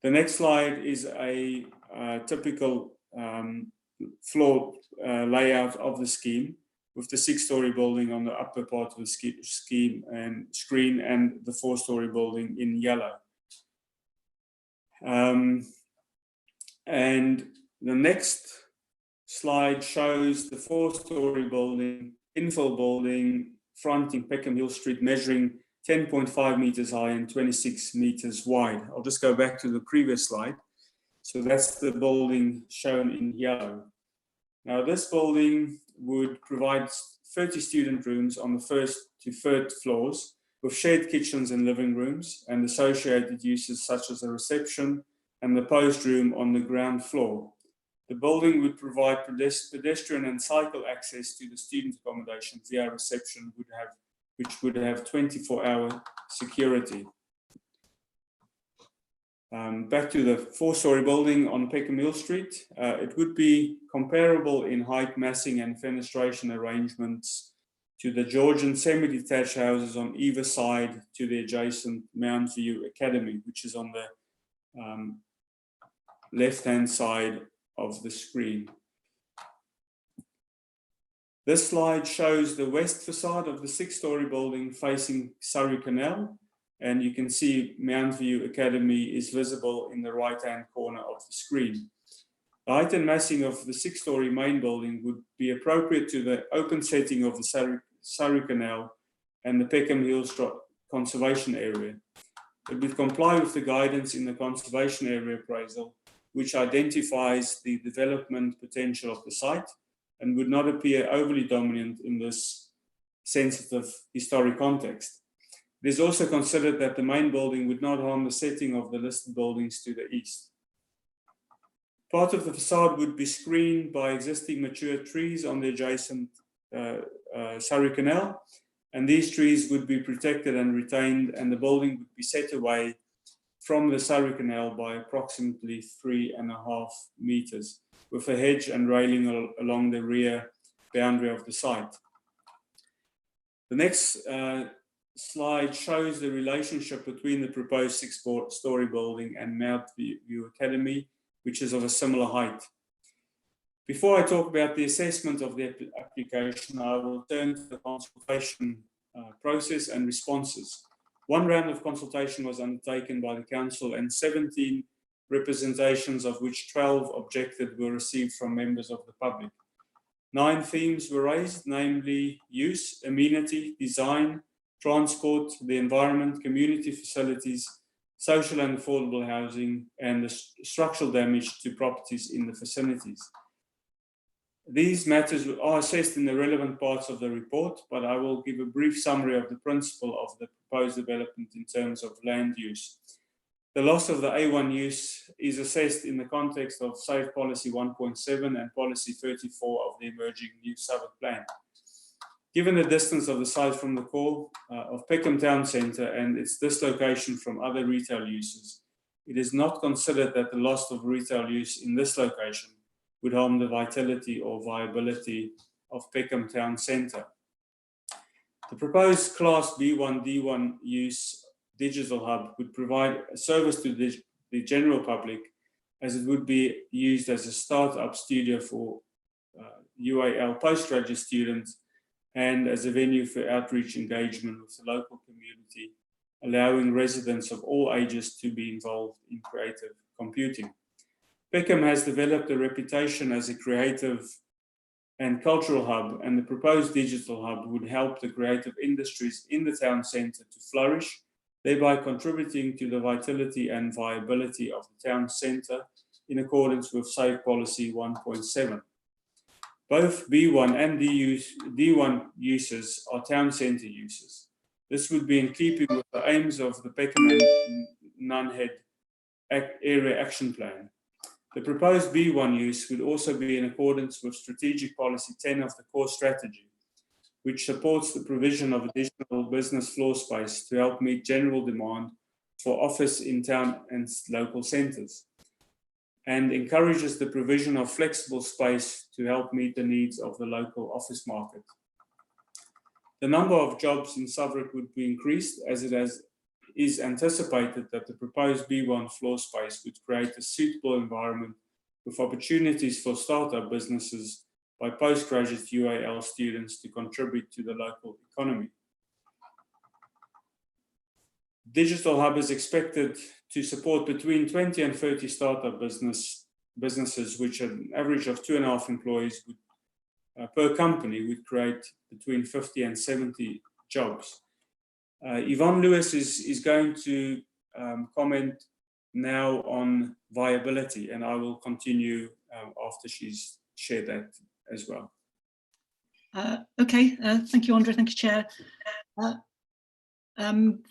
The next slide is a typical floor layout of the scheme with the 6-story building on the upper part of the scheme and screen and the 4-story building in yellow. And the next slide shows the 4-story building, infill building, fronting Peckham Hill Street, measuring 10.5 meters high and 26 meters wide. I'll just go back to the previous slide. So that's the building shown in yellow. Now this building would provide 30 student rooms on the 1st to 3rd floors with shared kitchens and living rooms and associated uses such as a reception and the post room on the ground floor. The building would provide pedestrian and cycle access to the student accommodation via reception, which would have 24-hour security. Back to the 4-story building on Peckham Hill Street. It would be comparable in height, massing and fenestration arrangements to the Georgian semi-detached houses on either side to the adjacent Mount View Academy, which is on the left-hand side of the screen. This slide shows the west facade of the 6-story building facing Surrey Canal, and you can see Mount View Academy is visible in the right-hand corner of the screen. The height and massing of the 6-story main building would be appropriate to the open setting of the Surrey Canal and the Peckham Hill conservation area. It would comply with the guidance in the conservation area appraisal, which identifies the development potential of the site and would not appear overly dominant in this sensitive historic context. It is also considered that the main building would not harm the setting of the listed buildings to the east. Part of the facade would be screened by existing mature trees on the adjacent Surrey Canal, and these trees would be protected and retained, and the building would be set away from the Surrey Canal by approximately 3.5 meters, with a hedge and railing along the rear boundary of the site. The next slide shows the relationship between the proposed 6-story building and Mount View Academy, which is of a similar height. Before I talk about the assessment of the application, I will turn to the consultation process and responses. One round of consultation was undertaken by the council and 17 representations, of which 12 objected, were received from members of the public. 9 themes were raised, namely use, amenity, design, transport, the environment, community facilities, social and affordable housing, and the structural damage to properties in the vicinities. These matters are assessed in the relevant parts of the report, but I will give a brief summary of the principle of the proposed development in terms of land use. The loss of the A1 use is assessed in the context of Safe Policy 1.7 and Policy 34 of the emerging New Southwark Plan. Given the distance of the site from the core of Peckham Town Centre and its dislocation from other retail uses, it is not considered that the loss of retail use in this location would harm the vitality or viability of Peckham Town Centre. The proposed Class B1 D1 use digital hub would provide a service to the general public, as it would be used as a start-up studio for UAL postgraduate students and as a venue for outreach engagement with the local community, allowing residents of all ages to be involved in creative computing. Peckham has developed a reputation as a creative and cultural hub, and the proposed digital hub would help the creative industries in the town centre to flourish, thereby contributing to the vitality and viability of the town centre in accordance with Safe Policy 1.7. Both B1 and D1 uses are town centre uses. This would be in keeping with the aims of the Peckham and Nunhead Area Action Plan. The proposed B1 use would also be in accordance with Strategic Policy 10 of the core strategy, which supports the provision of additional business floor space to help meet general demand for office in town and local centres, and encourages the provision of flexible space to help meet the needs of the local office market. The number of jobs in Southwark would be increased, as it is anticipated that the proposed B1 floor space would create a suitable environment with opportunities for startup businesses by postgraduate UAL students to contribute to the local economy. Digital Hub is expected to support between 20 and 30 startup businesses, which an average of 2.5 employees would, per company would create between 50 and 70 jobs. Yvonne Lewis is going to comment now on viability, and I will continue after she's shared that as well. Okay, thank you, Andre. Thank you, Chair.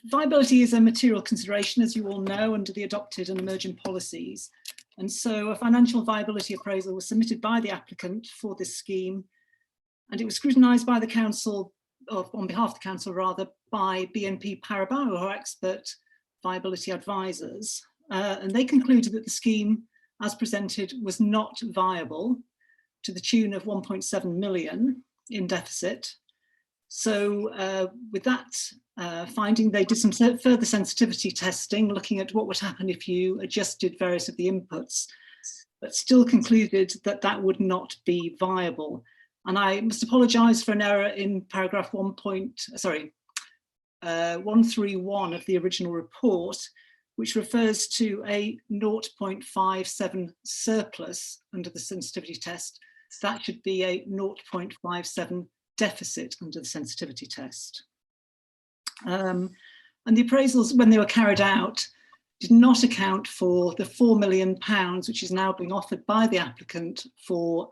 Viability is a material consideration, as you all know, under the adopted and emerging policies. And so a financial viability appraisal was submitted by the applicant for this scheme, and it was scrutinised by the council, or on behalf of the council rather, by BNP Paribas, who are expert viability advisors. And they concluded that the scheme, as presented, was not viable to the tune of 1.7 million in deficit. So with that finding, they did some further sensitivity testing, looking at what would happen if you adjusted various of the inputs, but still concluded that that would not be viable. And I must apologise for an error in paragraph 131 of the original report, which refers to a 0.57 surplus under the sensitivity test. That should be a 0.57 deficit under the sensitivity test. And the appraisals, when they were carried out, did not account for the £4 million, which is now being offered by the applicant for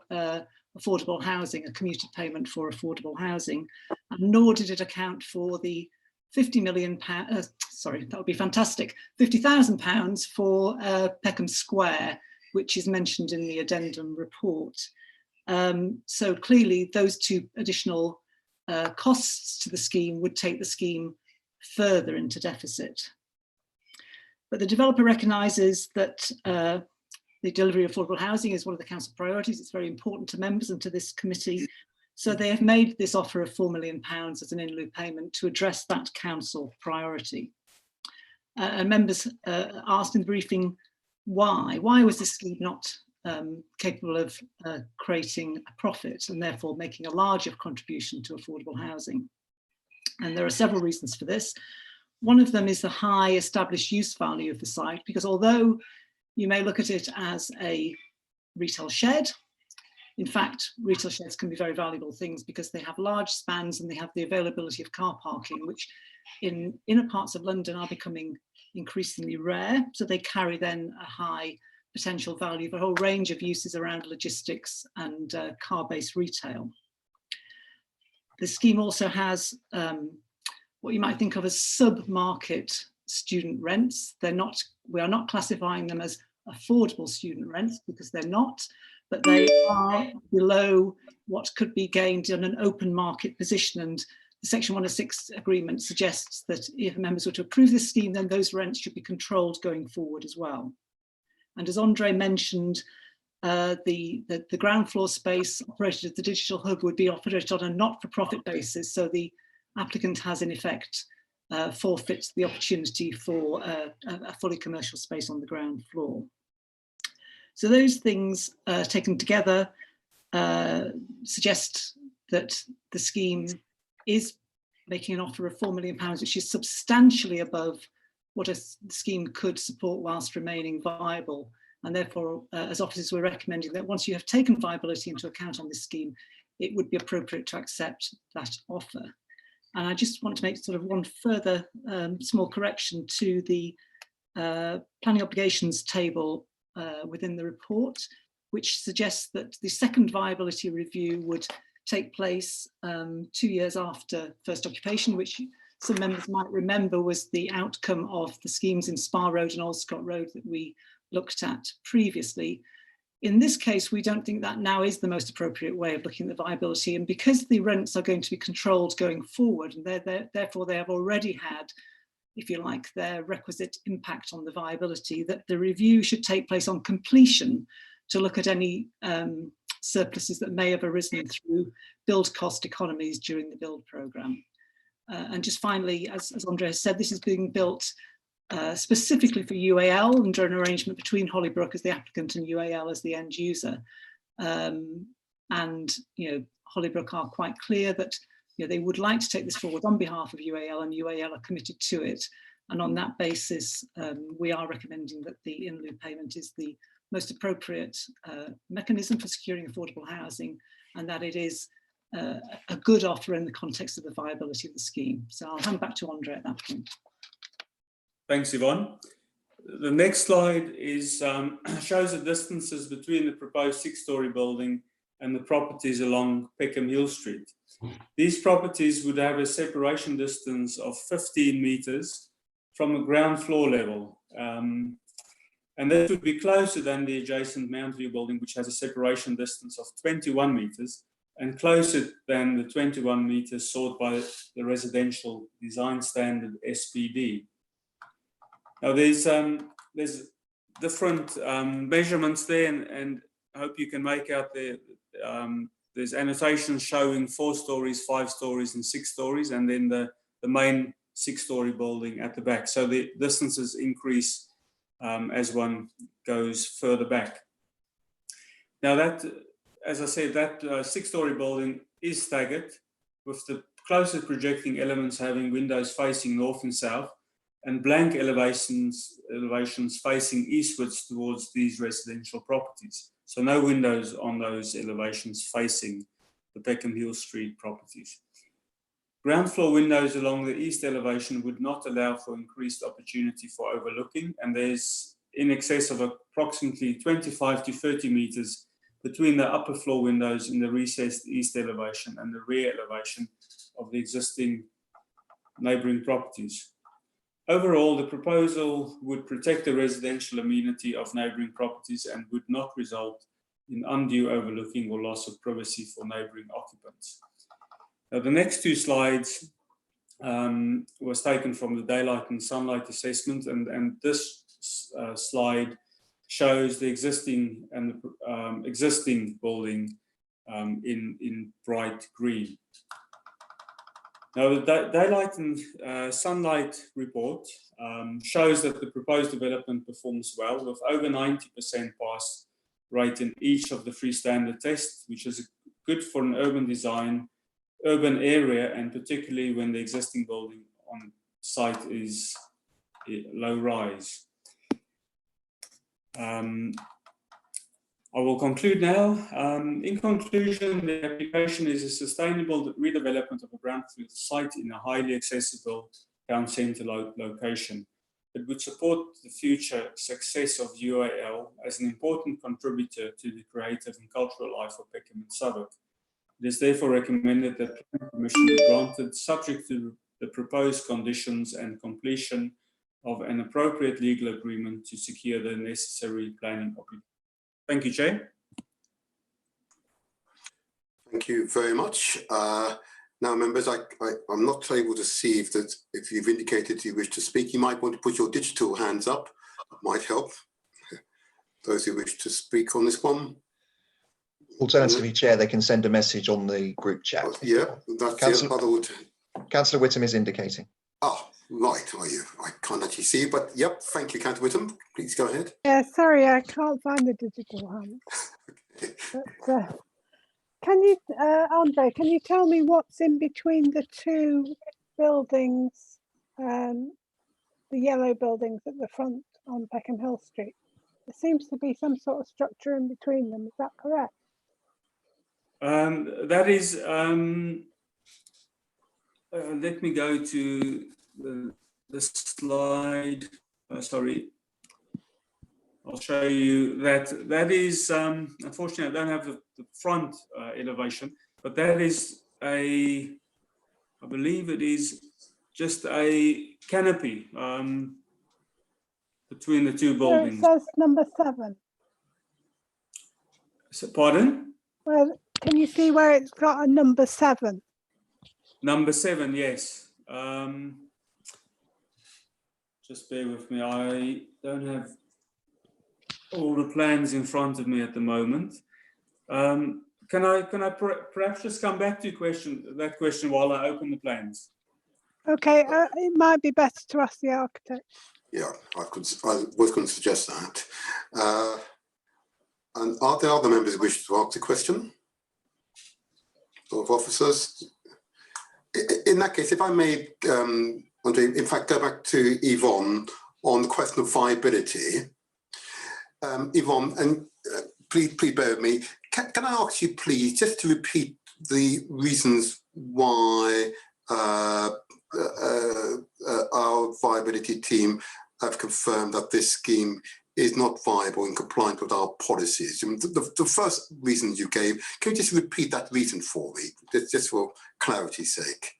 affordable housing, a commuted payment for affordable housing, and nor did it account for the £50 million, sorry, that would be fantastic, £50,000 for Peckham Square, which is mentioned in the addendum report. So clearly those two additional costs to the scheme would take the scheme further into deficit. But the developer recognises that the delivery of affordable housing is one of the council priorities. It's very important to members and to this committee. So they have made this offer of £4 million as an in lieu payment to address that council priority. And members asked in the briefing why was this scheme not capable of creating a profit and therefore making a larger contribution to affordable housing. And there are several reasons for this. One of them is the high established use value of the site, because although you may look at it as a retail shed, in fact, retail sheds can be very valuable things because they have large spans and they have the availability of car parking, which in inner parts of London are becoming increasingly rare. So they carry then a high potential value for a whole range of uses around logistics and car-based retail. The scheme also has what you might think of as sub-market student rents. We are not classifying them as affordable student rents because they're not, but they are below what could be gained in an open market position. And the Section 106 agreement suggests that if members were to approve this scheme, then those rents should be controlled going forward as well. And as Andre mentioned, the ground floor space operated at the Digital Hub would be operated on a not-for-profit basis. So the applicant has in effect forfeits the opportunity for a fully commercial space on the ground floor. So those things taken together suggest that the scheme is making an offer of £4 million, which is substantially above what a scheme could support whilst remaining viable. And therefore, as officers, we're recommending that once you have taken viability into account on this scheme, it would be appropriate to accept that offer. And I just want to make sort of one further small correction to the planning obligations table within the report, which suggests that the second viability review would take place 2 years after first occupation, which some members might remember was the outcome of the schemes in Spa Road and Alscott Road that we looked at previously. In this case, we don't think that now is the most appropriate way of looking at the viability, and because the rents are going to be controlled going forward, and therefore they have already had, if you like, their requisite impact on the viability, that the review should take place on completion to look at any surpluses that may have arisen through build cost economies during the build programme. And just finally, as Andre has said, this is being built specifically for UAL under an arrangement between Hollybrook as the applicant and UAL as the end user. And Hollybrook are quite clear that they would like to take this forward on behalf of UAL, and UAL are committed to it. And on that basis, we are recommending that the in lieu payment is the most appropriate mechanism for securing affordable housing, and that it is a good offer in the context of the viability of the scheme. So I'll hand back to Andre at that point. Thanks, Yvonne. The next slide is shows the distances between the proposed 6-storey building and the properties along Peckham Hill Street. These properties would have a separation distance of 15 metres from the ground floor level. And that would be closer than the adjacent Mount View building, which has a separation distance of 21 metres, and closer than the 21 metres sought by the Residential Design Standard SPD. Now there's different measurements there, and I hope you can make out there's annotations showing 4 stories, 5 stories, and 6 stories, and then the main 6-storey building at the back. So the distances increase as one goes further back. Now that, as I said, that 6-storey building is staggered, with the closest projecting elements having windows facing north and south, and blank elevations facing eastwards towards these residential properties. So no windows on those elevations facing the Peckham Hill Street properties. Ground floor windows along the east elevation would not allow for increased opportunity for overlooking, and there's in excess of approximately 25 to 30 metres between the upper floor windows in the recessed east elevation and the rear elevation of the existing neighbouring properties. Overall, the proposal would protect the residential amenity of neighbouring properties and would not result in undue overlooking or loss of privacy for neighbouring occupants. Now, the next 2 slides was taken from the daylight and sunlight assessment, and this slide shows the existing and the existing building in bright green. Now, the daylight and sunlight report shows that the proposed development performs well, with over 90% pass rate in each of the 3 standard tests, which is good for an urban area, and particularly when the existing building on site is low rise. I will conclude now. In conclusion, the application is a sustainable redevelopment of a brownfield site in a highly accessible town centre location. It would support the future success of UAL as an important contributor to the creative and cultural life of Peckham and Southwark. It is therefore recommended that planning permission be granted, subject to the proposed conditions and completion of an appropriate legal agreement to secure the necessary planning opportunity. Thank you, Chair. Thank you very much. Now, members, I'm not able to see if you've indicated you wish to speak. You might want to put your digital hands up. That might help. Those who wish to speak on this one. Alternatively, Chair, they can send a message on the group chat. Yeah, that's the other. Councillor Whittam is indicating. Ah, right, are you? I can't actually see, but yep, thank you, Councillor Whittam. Please go ahead. Yeah, sorry, I can't find the digital hand. But, can you, Andre, can you tell me what's in between the two buildings, the yellow buildings at the front on Peckham Hill Street? There seems to be some sort of structure in between them, is that correct? That is, let me go to the slide, sorry. I'll show you that. That is, unfortunately, I don't have the front elevation, but that is I believe it is just a canopy between the two buildings. It says number 7. So, pardon? Well, can you see where it's got a number 7? Number 7, yes. Just bear with me. I don't have all the plans in front of me at the moment. Can I perhaps just come back to that question while I open the plans? Okay, it might be better to ask the architect. Yeah, I was going to suggest that. And are there other members who wish to ask a question? Of officers? In that case, if I may, Andre, in fact, go back to Yvonne on the question of viability. Yvonne, and please bear with me. Can I ask you, please, just to repeat the reasons why our viability team have confirmed that this scheme is not viable and compliant with our policies? I mean, the first reason you gave, can you just repeat that reason for me, just for clarity's sake?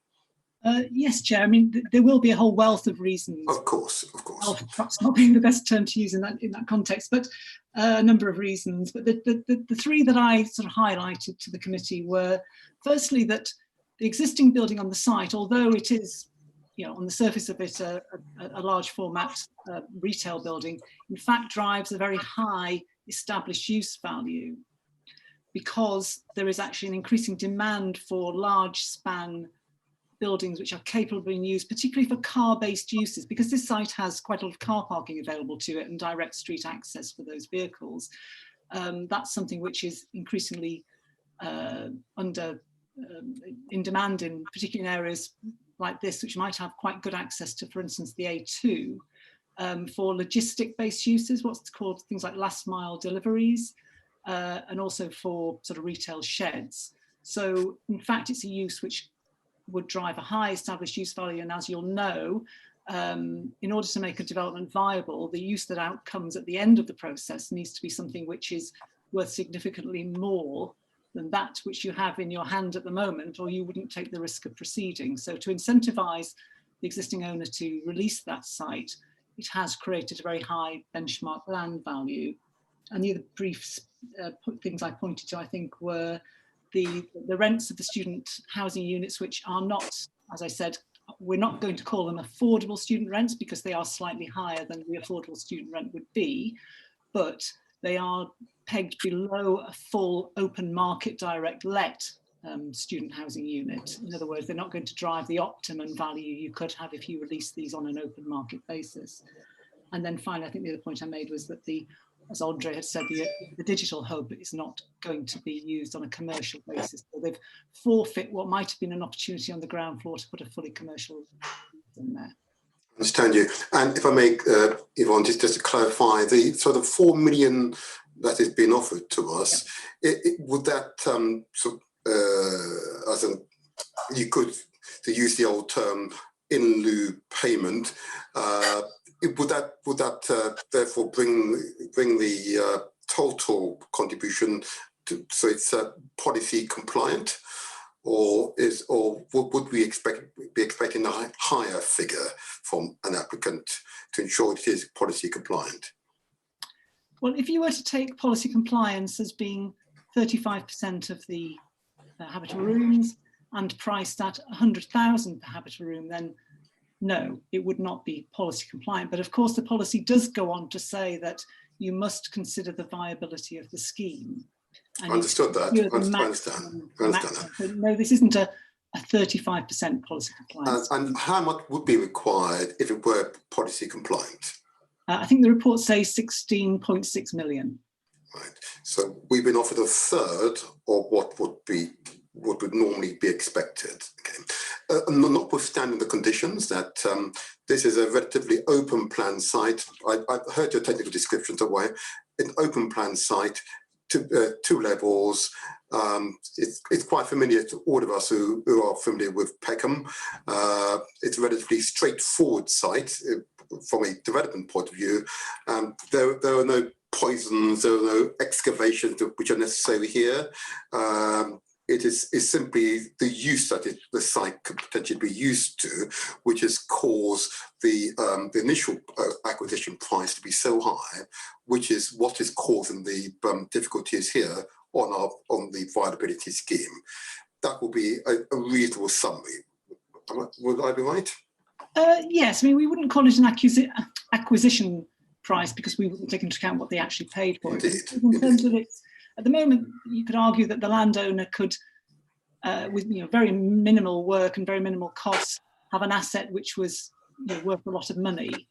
Yes, Chair. I mean, there will be a whole wealth of reasons. Of course, of course. Well, perhaps not being the best term to use in that context, but a number of reasons. But the three that I sort of highlighted to the committee were, firstly, that the existing building on the site, although it is, you know, on the surface of it a large format retail building, in fact drives a very high established use value, because there is actually an increasing demand for large span buildings which are capable of being used, particularly for car-based uses, because this site has quite a lot of car parking available to it and direct street access for those vehicles. That's something which is increasingly in demand, in particular in areas like this, which might have quite good access to, for instance, the A2, for logistic-based uses, what's called things like last mile deliveries, and also for sort of retail sheds. So in fact, it's a use which would drive a high established use value. And as you'll know, in order to make a development viable, the use that outcomes at the end of the process needs to be something which is worth significantly more than that which you have in your hand at the moment, or you wouldn't take the risk of proceeding. So to incentivize the existing owner to release that site, it has created a very high benchmark land value. And the other brief things I pointed to, I think, were the rents of the student housing units, which are not, as I said, we're not going to call them affordable student rents because they are slightly higher than the affordable student rent would be, but they are pegged below a full open market direct let student housing unit. In other words, they're not going to drive the optimum value you could have if you release these on an open market basis. And then finally, I think the other point I made was that as Andre had said, the digital hub is not going to be used on a commercial basis. So they've forfeit what might have been an opportunity on the ground floor to put a fully commercial in there. Understand you. And if I may, Yvonne, just to clarify, the sort of 4 million that has been offered to us, would that you could, to use the old term, in lieu payment, would that therefore bring the total contribution to, so it's policy compliant, or would we be expecting a higher figure from an applicant to ensure it is policy compliant? Well, if you were to take policy compliance as being 35% of the habitable rooms and priced at 100,000 per habitable room, then no, it would not be policy compliant. But of course, the policy does go on to say that you must consider the viability of the scheme. And Understood that. I understand that. So no, this isn't a 35% policy compliance. And how much would be required if it were policy compliant? I think the report says 16.6 million. Right. So we've been offered a third of what would normally be expected. Okay. Notwithstanding the conditions that this is a relatively open plan site. I've heard your technical descriptions of why an open plan site, two levels. It's quite familiar to all of us who are familiar with Peckham. It's a relatively straightforward site from a development point of view. There are no poisons, there are no excavations which are necessary here. It is simply the use that the site could potentially be used to, which has caused the initial acquisition price to be so high, which is what is causing the difficulties here on the viability scheme. That will be a reasonable summary. Would I be right? Yes, I mean, we wouldn't call it an acquisition price because we wouldn't take into account what they actually paid for it. In terms of its, at the moment, you could argue that the landowner could, with very minimal work and very minimal costs, have an asset which was worth a lot of money.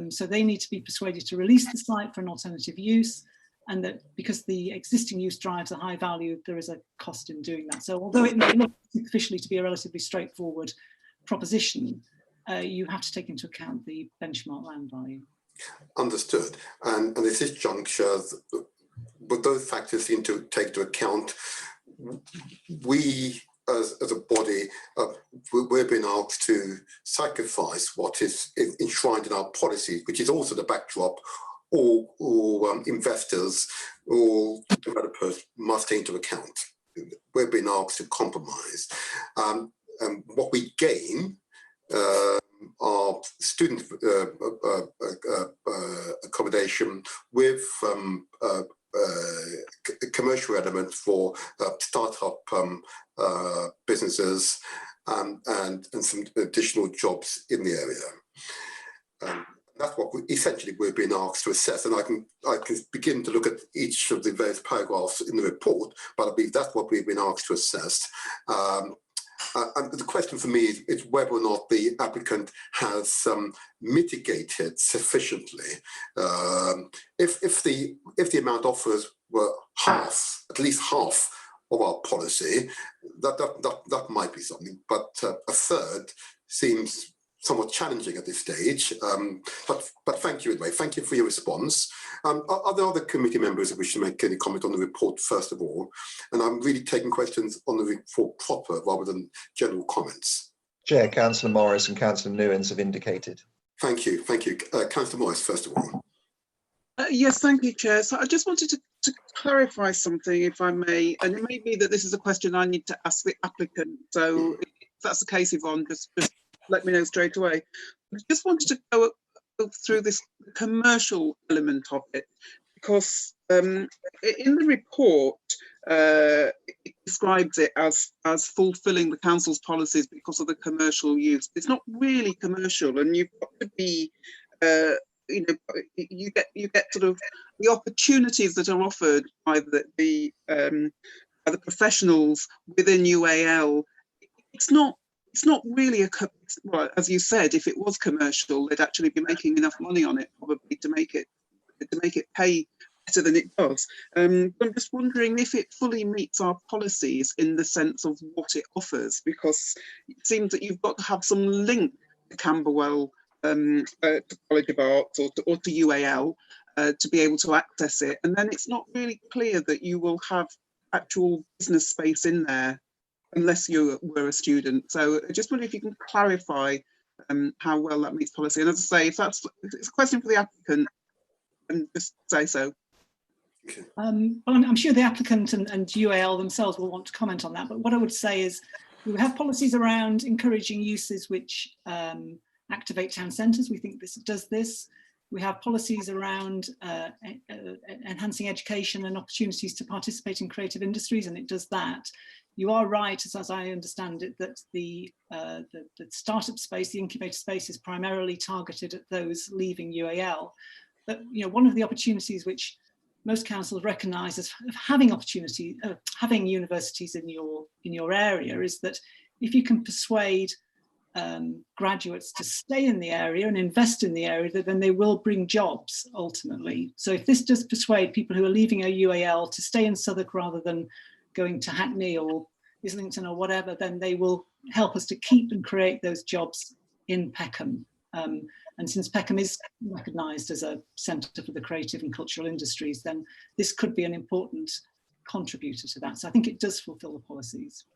So they need to be persuaded to release the site for an alternative use, and that because the existing use drives a high value, there is a cost in doing that. So although it may look superficially to be a relatively straightforward proposition, you have to take into account the benchmark land value. Understood. And at this juncture, with those factors to take into account, we as a body, we've been asked to sacrifice what is enshrined in our policy, which is also the backdrop all investors or developers must take into account. We've been asked to compromise. And what we gain are student accommodation with commercial element for startup businesses and some additional jobs in the area. That's what essentially we've been asked to assess, and I can begin to look at each of the various paragraphs in the report, but I believe that's what we've been asked to assess. And the question for me is whether or not the applicant has mitigated sufficiently. If the amount offered were half, at least half of our policy, that might be something, but a third seems somewhat challenging at this stage, but thank you anyway. Thank you for your response. Are there other committee members who wish to make any comment on the report first of all? And I'm really taking questions on the report proper rather than general comments. Chair, Councillor Morris and Councillor Newens have indicated. Thank you. Councillor Morris, first of all. Yes, thank you, Chair. So I just wanted to clarify something, if I may, and it may be that this is a question I need to ask the applicant. So if that's the case, Yvonne, just let me know straight away. I just wanted to go through this commercial element of it, because in the report, it describes it as fulfilling the council's policies because of the commercial use. It's not really commercial, and you've got to be, you get sort of the opportunities that are offered by the professionals within UAL. It's not really well, as you said, if it was commercial, they'd actually be making enough money on it probably to make it pay better than it does. I'm just wondering if it fully meets our policies in the sense of what it offers, because it seems that you've got to have some link to Camberwell College of Arts or to UAL to be able to access it, and then it's not really clear that you will have actual business space in there unless you were a student. So I just wonder if you can clarify how well that meets policy. And as I say, if it's a question for the applicant, then just say so. Well, I'm sure the applicant and UAL themselves will want to comment on that. But what I would say is we have policies around encouraging uses which activate town centres. We think this does this. We have policies around enhancing education and opportunities to participate in creative industries, and it does that. You are right, as I understand it, that the startup space, the incubator space, is primarily targeted at those leaving UAL. But one of the opportunities which most councils recognise as having having universities in your area is that if you can persuade graduates to stay in the area and invest in the area, then they will bring jobs ultimately. So if this does persuade people who are leaving a UAL to stay in Southwark rather than going to Hackney or Islington or whatever, then they will help us to keep and create those jobs in Peckham. And since Peckham is recognised as a centre for the creative and cultural industries, then this could be an important contributor to that. So I think it does fulfil the policies.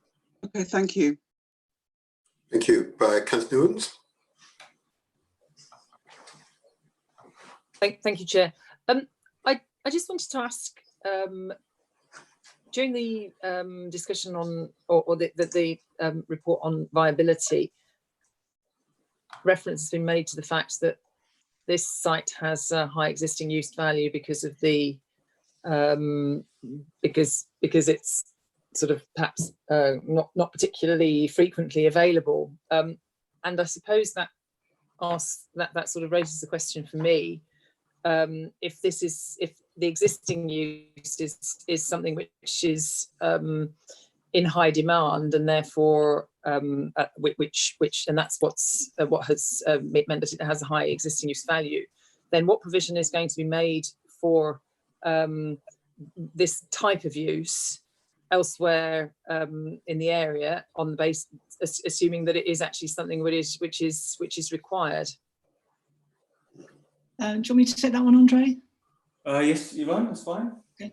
Okay, thank you. Thank you. Councillor Newlands. Thank you, Chair. I just wanted to ask, during the discussion on, or the report on viability, reference has been made to the fact that this site has a high existing use value because of the because it's sort of perhaps not particularly frequently available, and I suppose that sort of raises the question for me, if the existing use is something which is in high demand, and therefore which and that's what has meant that it has a high existing use value, then what provision is going to be made for this type of use elsewhere in the area, on the basis, assuming that it is actually something which is required? Do you want me to take that one, Andre? Yes, Yvonne, that's fine. Okay.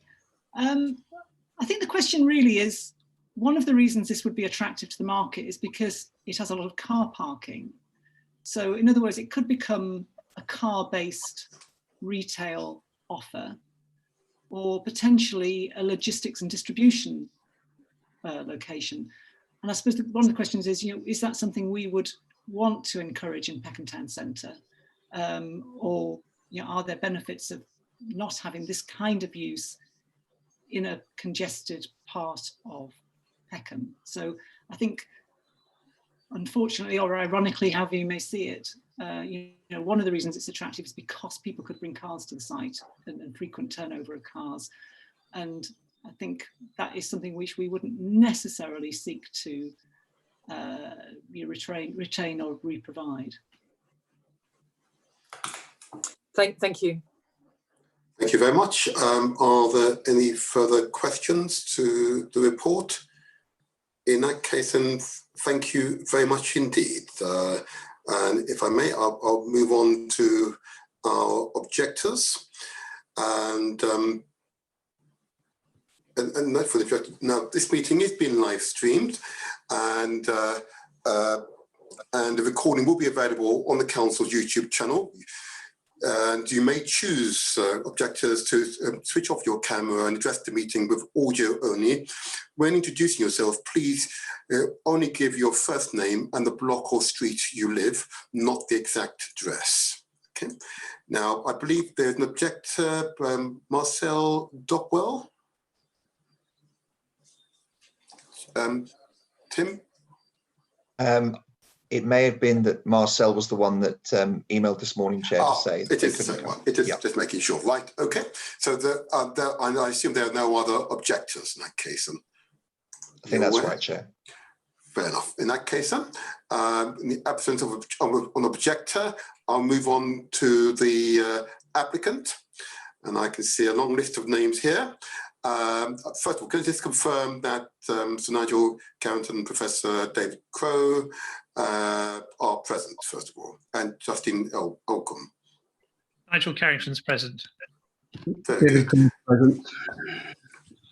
I think the question really is, one of the reasons this would be attractive to the market is because it has a lot of car parking. So in other words, it could become a car-based retail offer, or potentially a logistics and distribution location. And I suppose one of the questions is, is that something we would want to encourage in Peckham Town Centre? Or are there benefits of not having this kind of use in a congested part of Peckham? So I think, unfortunately or ironically, however you may see it, one of the reasons it's attractive is because people could bring cars to the site and frequent turnover of cars. And I think that is something which we wouldn't necessarily seek to retain or re-provide. Thank you. Thank you very much. Are there any further questions to the report? In that case, then thank you very much indeed. And if I may, I'll move on to our objectors. And note for the objector, now this meeting is being live streamed, and the recording will be available on the council's YouTube channel. And you may choose, objectors, to switch off your camera and address the meeting with audio only. When introducing yourself, please only give your first name and the block or street you live, not the exact address. Okay. Now, I believe there's an objector, Marcel Dockwell. Tim? It may have been that Marcel was the one that emailed this morning, Chair, to say that it is the same one. It is, just making sure. Right, okay. So I assume there are no other objectors in that case. And I think that's right, Chair. Fair enough. In that case, then, in the absence of an objector, I'll move on to the applicant. And I can see a long list of names here. First of all, can I just confirm that Sir Nigel Carrington and Professor David Crowe are present, first of all, and Justin Olcombe. Nigel Carrington's present. Very good. Present.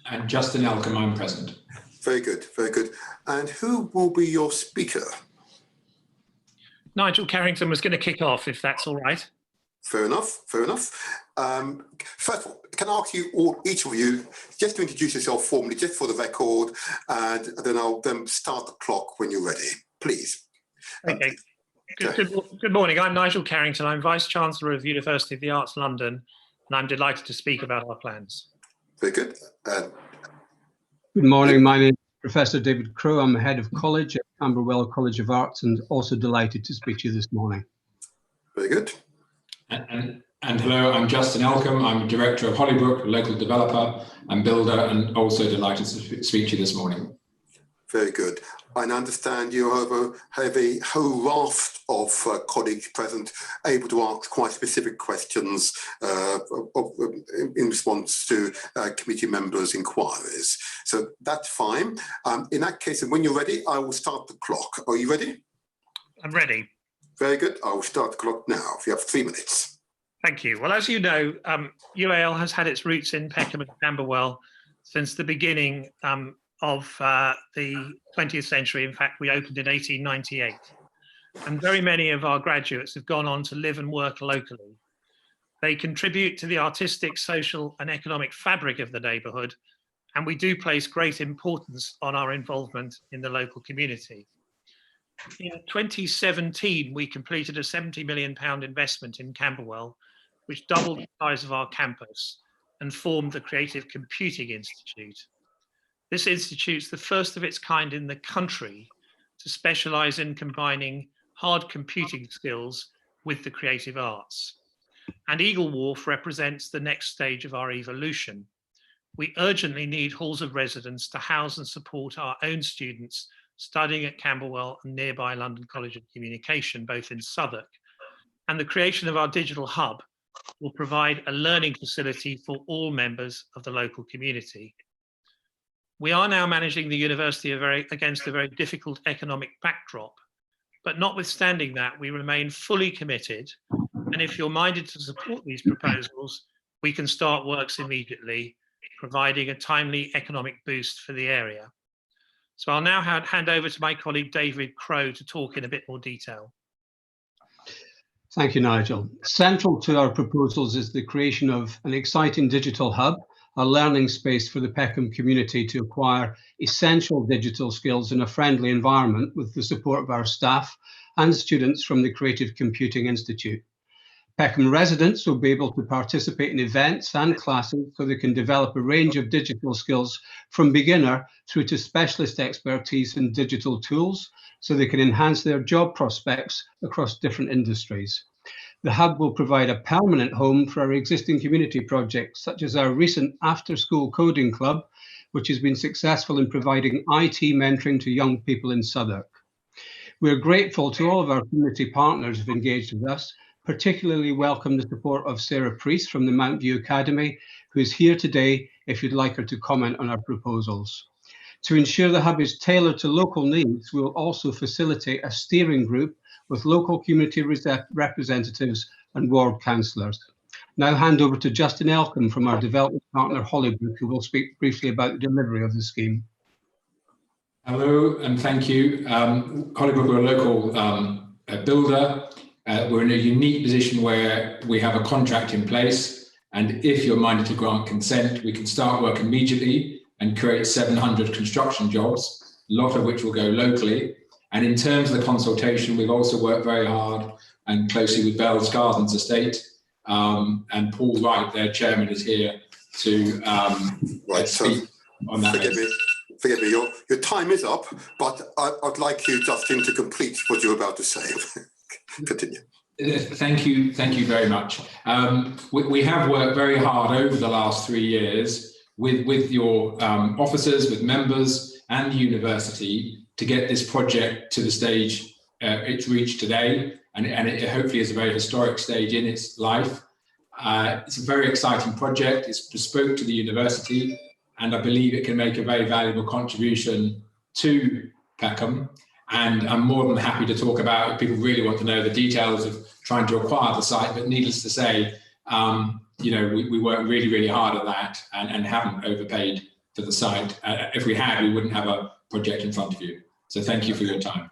And Justin Elcombe, I'm present. Very good, very good. And who will be your speaker? Nigel Carrington was going to kick off, if that's all right. Fair enough, fair enough. First of all, can I ask you all, each of you, just to introduce yourself formally, just for the record, and then I'll start the clock when you're ready, please. Okay. Good morning. I'm Nigel Carrington. I'm Vice Chancellor of University of the Arts London, and I'm delighted to speak about our plans. Very good. Good morning. My name is Professor David Crowe. I'm the head of college at Camberwell College of Arts, and also delighted to speak to you this morning. Very good. And hello, I'm Justin Elcombe. I'm Director of Hollybrook, local developer and builder, and also delighted to speak to you this morning. Very good. I understand you have a whole raft of colleagues present, able to ask quite specific questions in response to committee members' inquiries. So that's fine. In that case, when you're ready, I will start the clock. Are you ready? I'm ready. Very good. I will start the clock now. If you have 3 minutes. Thank you. Well, as you know, UAL has had its roots in Peckham and Camberwell since the beginning of the 20th century. In fact, we opened in 1898. And very many of our graduates have gone on to live and work locally. They contribute to the artistic, social and economic fabric of the neighbourhood, and we do place great importance on our involvement in the local community. In 2017, we completed a £70 million investment in Camberwell, which doubled the size of our campus and formed the Creative Computing Institute. This institute's the first of its kind in the country to specialise in combining hard computing skills with the creative arts. And Eagle Wharf represents the next stage of our evolution. We urgently need halls of residence to house and support our own students studying at Camberwell and nearby London College of Communication, both in Southwark. And the creation of our digital hub will provide a learning facility for all members of the local community. We are now managing the university against a very difficult economic backdrop, but notwithstanding that, we remain fully committed. And if you're minded to support these proposals, we can start works immediately, providing a timely economic boost for the area. So I'll now hand over to my colleague David Crowe to talk in a bit more detail. Thank you, Nigel. Central to our proposals is the creation of an exciting digital hub, a learning space for the Peckham community to acquire essential digital skills in a friendly environment with the support of our staff and students from the Creative Computing Institute. Peckham residents will be able to participate in events and classes so they can develop a range of digital skills from beginner through to specialist expertise in digital tools so they can enhance their job prospects across different industries. The hub will provide a permanent home for our existing community projects, such as our recent after-school coding club, which has been successful in providing IT mentoring to young people in Southwark. We're grateful to all of our community partners who've engaged with us, particularly welcome the support of Sarah Priest from the Mount View Academy, who's here today if you'd like her to comment on our proposals. To ensure the hub is tailored to local needs, we'll also facilitate a steering group with local community representatives and ward councillors. Now hand over to Justin Elcombe from our development partner Hollybrook, who will speak briefly about the delivery of the scheme. Hello and thank you. Hollybrook, we're a local builder. We're in a unique position where we have a contract in place, and if you're minded to grant consent, we can start work immediately and create 700 construction jobs, a lot of which will go locally. And in terms of the consultation, we've also worked very hard and closely with Bell's Gardens Estate, and Paul Wright, their chairman, is here to speak on that. Forgive me, your time is up, but I'd like you, Justin, to complete what you're about to say. Continue. Thank you very much. We have worked very hard over the last 3 years with your officers, with members and the university to get this project to the stage it's reached today, and it hopefully is a very historic stage in its life. It's a very exciting project. It's bespoke to the university, and I believe it can make a very valuable contribution to Peckham. And I'm more than happy to talk about, if people really want to know the details of trying to acquire the site, but needless to say, we worked really, really hard at that and haven't overpaid for the site. If we had, we wouldn't have a project in front of you. So thank you for your time.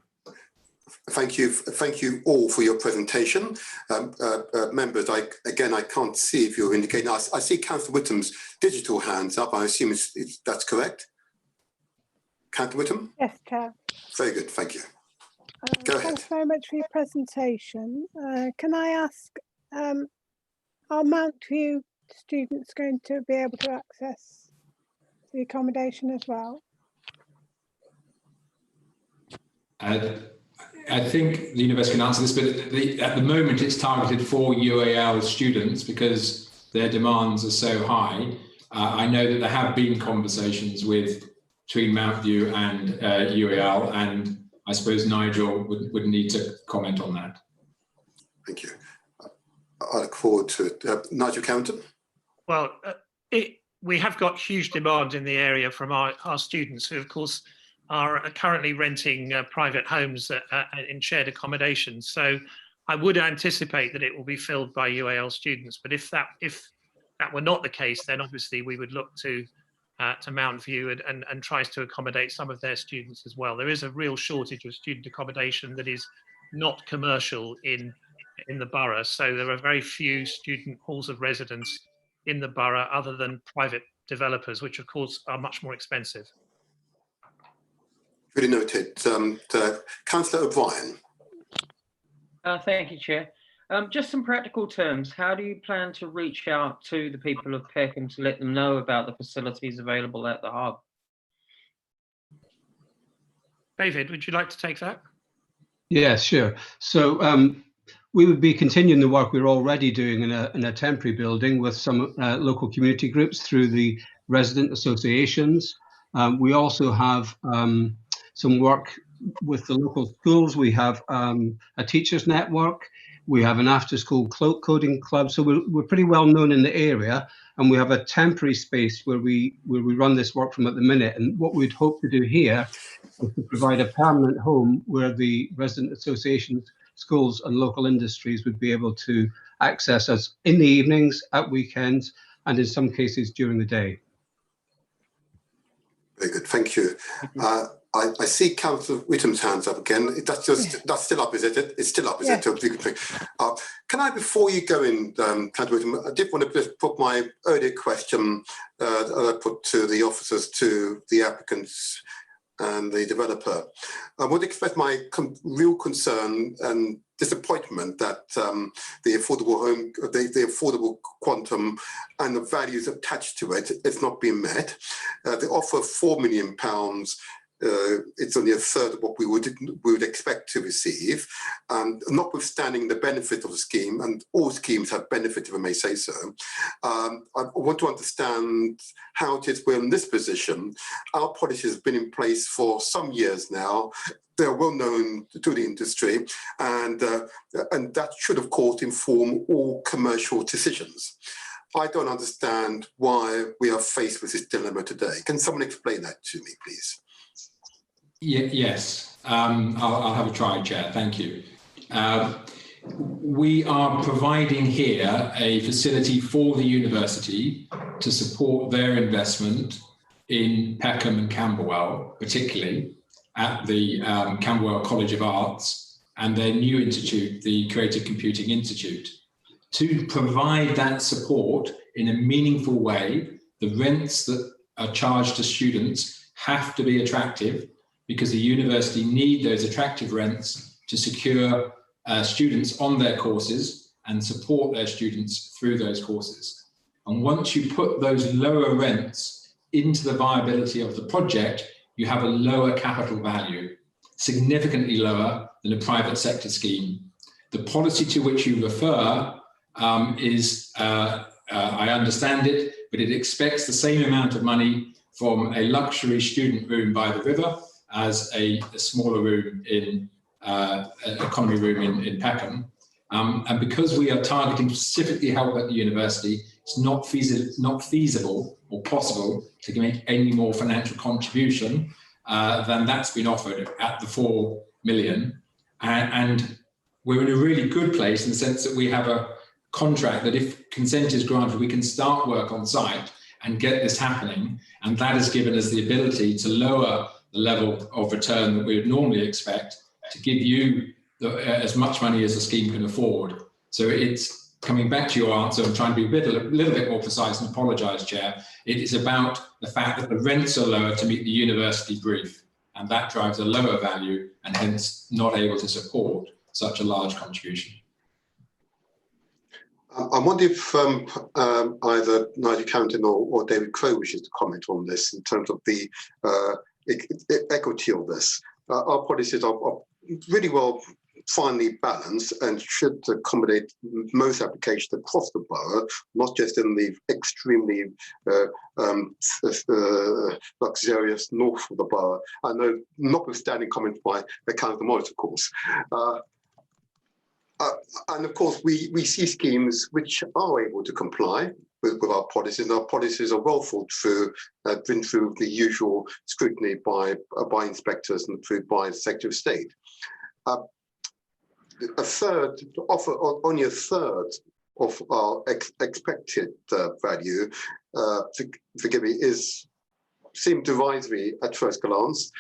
Thank you all for your presentation. Members, I can't see if you're indicating. I see Councillor Whittam's digital hands up. I assume that's correct. Councillor Whittam? Yes, Chair. Very good, thank you. Go ahead. Thanks very much for your presentation. Can I ask, are Mount View students going to be able to access the accommodation as well? I think the university can answer this, but at the moment it's targeted for UAL students because their demands are so high. I know that there have been conversations between Mount View and UAL, and I suppose Nigel would need to comment on that. Thank you. I look forward to it. Nigel Counton? Well, we have got huge demand in the area from our students who, of course, are currently renting private homes in shared accommodation. So I would anticipate that it will be filled by UAL students. But if that were not the case, then obviously we would look to Mount View and tries to accommodate some of their students as well. There is a real shortage of student accommodation that is not commercial in the borough. So there are very few student halls of residence in the borough other than private developers, which of course are much more expensive. Really noted. Councillor O'Brien. Thank you, Chair. Just some practical terms. How do you plan to reach out to the people of Peckham to let them know about the facilities available at the hub? David, would you like to take that? Yes, sure. So we would be continuing the work we're already doing in a temporary building with some local community groups through the resident associations. We also have some work with the local schools. We have a teachers network. We have an after-school coding club. So we're pretty well known in the area, and we have a temporary space where we run this work from at the minute. And what we'd hope to do here is to provide a permanent home where the resident associations, schools and local industries would be able to access us in the evenings, at weekends, and in some cases during the day. Very good, thank you. I see Councillor Whittam's hands up again. That's still up, is it? It's still up, is it? Can I, before you go in, Councillor Whittam, I did want to just put my earlier question that I put to the officers, to the applicants and the developer. I would express my real concern and disappointment that the affordable quantum and the values attached to it is not being met. The offer of £4 million, it's only a third of what we would expect to receive, and notwithstanding the benefit of the scheme, and all schemes have benefit, if I may say so. I want to understand how it is we're in this position. Our policy has been in place for some years now. They're well known to the industry, and that should, of course, inform all commercial decisions. I don't understand why we are faced with this dilemma today. Can someone explain that to me, please? Yes, I'll have a try, Chair. Thank you. We are providing here a facility for the university to support their investment in Peckham and Camberwell, particularly at the Camberwell College of Arts and their new institute, the Creative Computing Institute. To provide that support in a meaningful way, the rents that are charged to students have to be attractive, because the university need those attractive rents to secure students on their courses and support their students through those courses. And once you put those lower rents into the viability of the project, you have a lower capital value, significantly lower than a private sector scheme. The policy to which you refer is, I understand it, but it expects the same amount of money from a luxury student room by the river as a smaller room in economy room in Peckham. And because we are targeting specifically help at the university, it's not feasible or possible to make any more financial contribution than that's been offered at the 4 million. And we're in a really good place in the sense that we have a contract that if consent is granted, we can start work on site and get this happening. And that has given us the ability to lower the level of return that we would normally expect to give you as much money as the scheme can afford. So it's coming back to your answer. I'm trying to be a little bit more precise and apologise, Chair. It is about the fact that the rents are lower to meet the university brief, and that drives a lower value and hence not able to support such a large contribution. I wonder if either Nigel Carrington or David Crowe wishes to comment on this in terms of the equity of this. Our policies are really well finely balanced and should accommodate most applications across the borough, not just in the extremely luxurious north of the borough. I know, notwithstanding comments by the Council Morris, of course. And of course, we see schemes which are able to comply with our policies, and our policies are well thought through, been through the usual scrutiny by inspectors and through by the Secretary of State. Only a third of our expected value, forgive me, seemed derisory at first glance,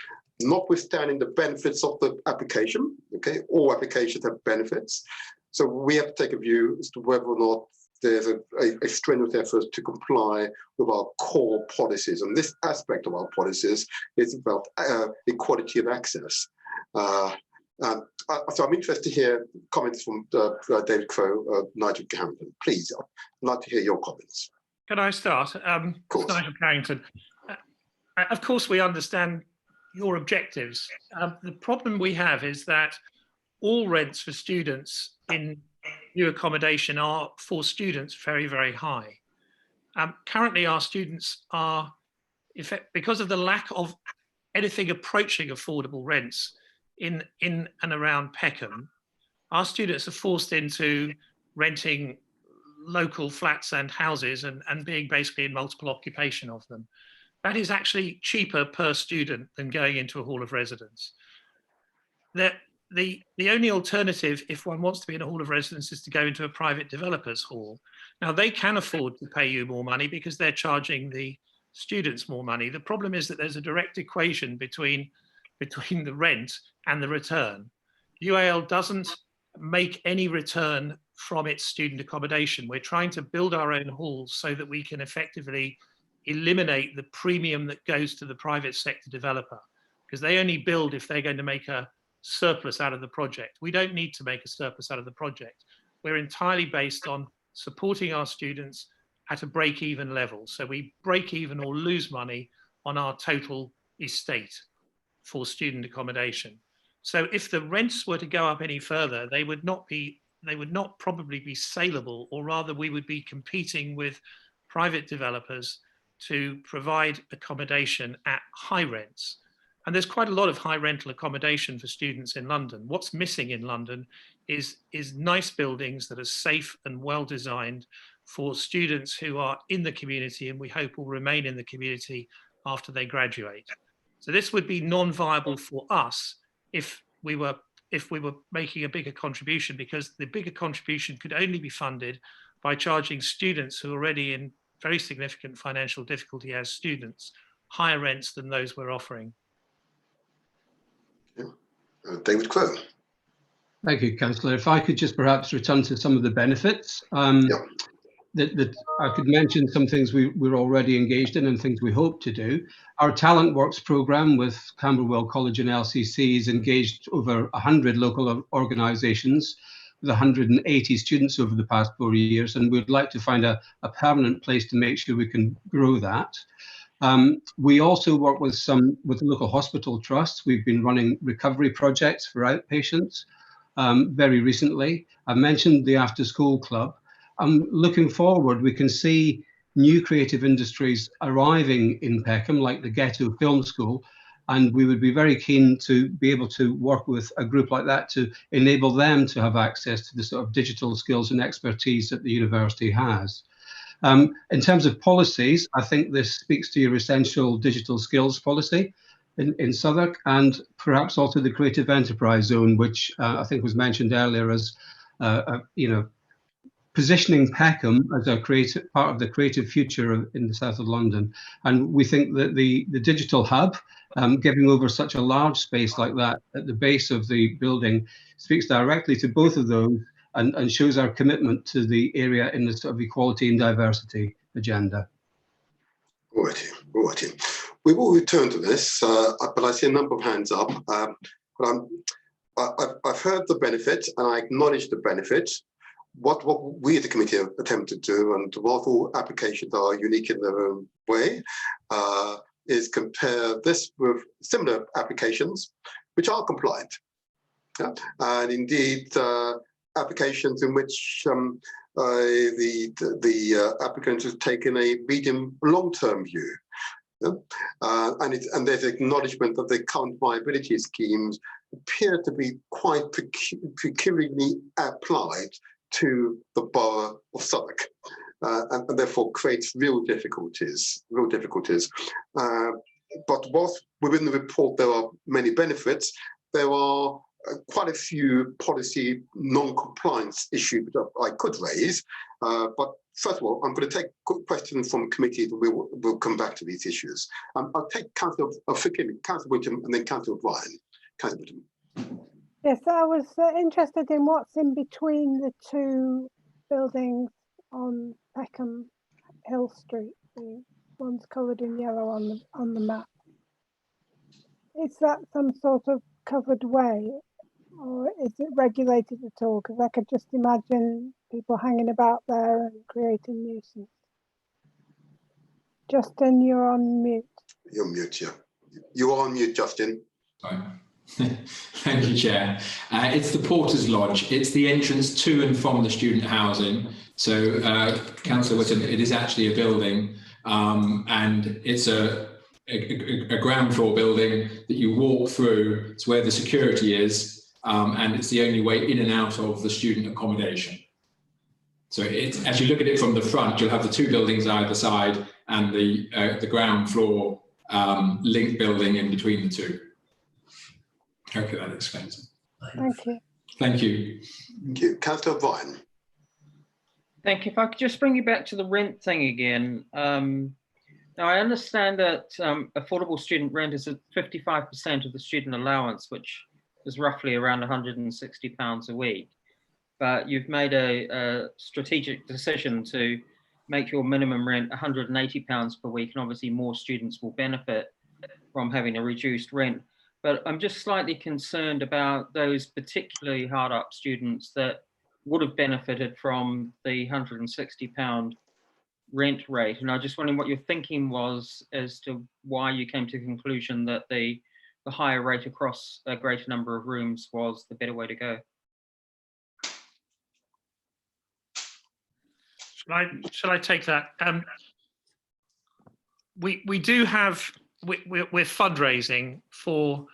notwithstanding the benefits of the application. Okay, all applications have benefits, so we have to take a view as to whether or not there's a strenuous effort to comply with our core policies, and this aspect of our policies is about equality of access. So I'm interested to hear comments from David Crowe, Nigel Carrington. Please, I'd like to hear your comments. Can I start? Nigel Carrington. Of course, we understand your objectives. The problem we have is that all rents for students in new accommodation are, for students, very, very high. Currently, our students are, because of the lack of anything approaching affordable rents in and around Peckham, our students are forced into renting local flats and houses and being basically in multiple occupation of them. That is actually cheaper per student than going into a hall of residence. The only alternative, if one wants to be in a hall of residence, is to go into a private developer's hall. Now, they can afford to pay you more money because they're charging the students more money. The problem is that there's a direct equation between the rent and the return. UAL doesn't make any return from its student accommodation. We're trying to build our own halls so that we can effectively eliminate the premium that goes to the private sector developer, because they only build if they're going to make a surplus out of the project. We don't need to make a surplus out of the project. We're entirely based on supporting our students at a break-even level. So we break even or lose money on our total estate for student accommodation. So if the rents were to go up any further, they would not probably be saleable, or rather we would be competing with private developers to provide accommodation at high rents. And there's quite a lot of high rental accommodation for students in London. What's missing in London is nice buildings that are safe and well designed for students who are in the community and we hope will remain in the community after they graduate. So this would be non-viable for us if we were making a bigger contribution, because the bigger contribution could only be funded by charging students who are already in very significant financial difficulty as students higher rents than those we're offering. David Crowe. Thank you, Councillor. If I could just perhaps return to some of the benefits. That I could mention some things we're already engaged in and things we hope to do. Our Talent Works programme with Camberwell College and LCC is engaged over 100 local organisations with 180 students over the past 4 years, and we'd like to find a permanent place to make sure we can grow that. We also work with local hospital trusts. We've been running recovery projects for outpatients very recently. I mentioned the After School Club. Looking forward, we can see new creative industries arriving in Peckham, like the Ghetto Film School, and we would be very keen to be able to work with a group like that to enable them to have access to the sort of digital skills and expertise that the university has. In terms of policies, I think this speaks to your essential digital skills policy in Southwark, and perhaps also the Creative Enterprise Zone, which I think was mentioned earlier as positioning Peckham as a creative part of the creative future in the south of London. And we think that the digital hub, giving over such a large space like that at the base of the building, speaks directly to both of those and shows our commitment to the area in the sort of equality and diversity agenda. Righty. We will return to this, but I see a number of hands up. I've heard the benefit and I acknowledge the benefit. What we as the committee have attempted to do, and whilst all applications are unique in their own way, is compare this with similar applications which are compliant. Yeah? And indeed, applications in which the applicant has taken a medium long-term view. Yeah? And there's acknowledgement that the current viability schemes appear to be quite peculiarly applied to the borough of Southwark, and therefore creates real difficulties. But whilst within the report there are many benefits, there are quite a few policy non-compliance issues that I could raise. But first of all, I'm going to take questions from committee that we'll come back to these issues. I'll take Councillor Whittam and then Councillor O'Brien. Councillor Whittam. Yes, I was interested in what's in between the two buildings on Peckham Hill Street. The one's coloured in yellow on the map. Is that some sort of covered way, or is it regulated at all? Because I could just imagine people hanging about there and creating nuisance. Justin, you're on mute. You're mute, yeah. You are on mute, Justin. Sorry. Thank you, Chair. It's the Porter's Lodge. It's the entrance to and from the student housing. So, Councillor Whittam, it is actually a building, and it's a ground floor building that you walk through. It's where the security is, and it's the only way in and out of the student accommodation. So, as you look at it from the front, you'll have the two buildings either side and the ground floor link building in between the two. Hopefully that explains it. Thank you. Thank you. Thank you. Councillor O'Brien. Thank you. If I could just bring you back to the rent thing again. Now, I understand that affordable student rent is at 55% of the student allowance, which is roughly around £160 a week. But you've made a strategic decision to make your minimum rent £180 per week, and obviously more students will benefit from having a reduced rent. But I'm just slightly concerned about those particularly hard up students that would have benefited from the £160 rent rate. And I just wondering what your thinking was as to why you came to the conclusion that the higher rate across a greater number of rooms was the better way to go. Shall I take that? We do have, we're fundraising for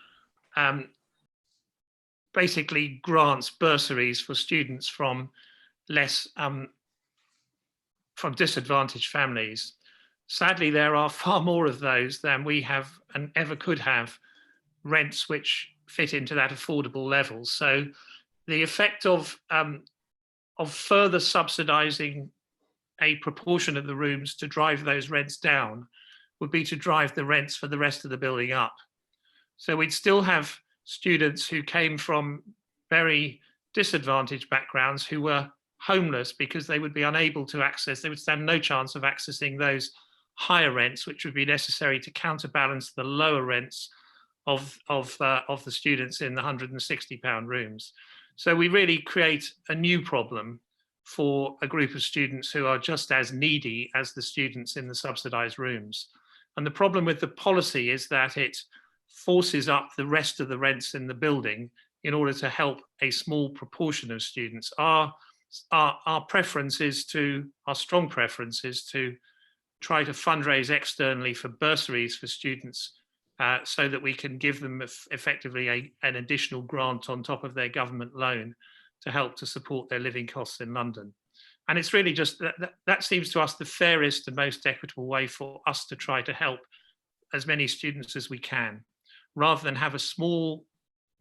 basically grants, bursaries for students from from disadvantaged families. Sadly, there are far more of those than we have and ever could have rents which fit into that affordable level. So the effect of further subsidising a proportion of the rooms to drive those rents down would be to drive the rents for the rest of the building up. So we'd still have students who came from very disadvantaged backgrounds who were homeless because they would be unable to access, they would stand no chance of accessing those higher rents, which would be necessary to counterbalance the lower rents of the students in the £160 rooms. So we really create a new problem for a group of students who are just as needy as the students in the subsidised rooms. And the problem with the policy is that it forces up the rest of the rents in the building in order to help a small proportion of students. Our preference is to, our strong preference is to try to fundraise externally for bursaries for students so that we can give them effectively an additional grant on top of their government loan to help to support their living costs in London. And it's really just that seems to us the fairest and most equitable way for us to try to help as many students as we can, rather than have a small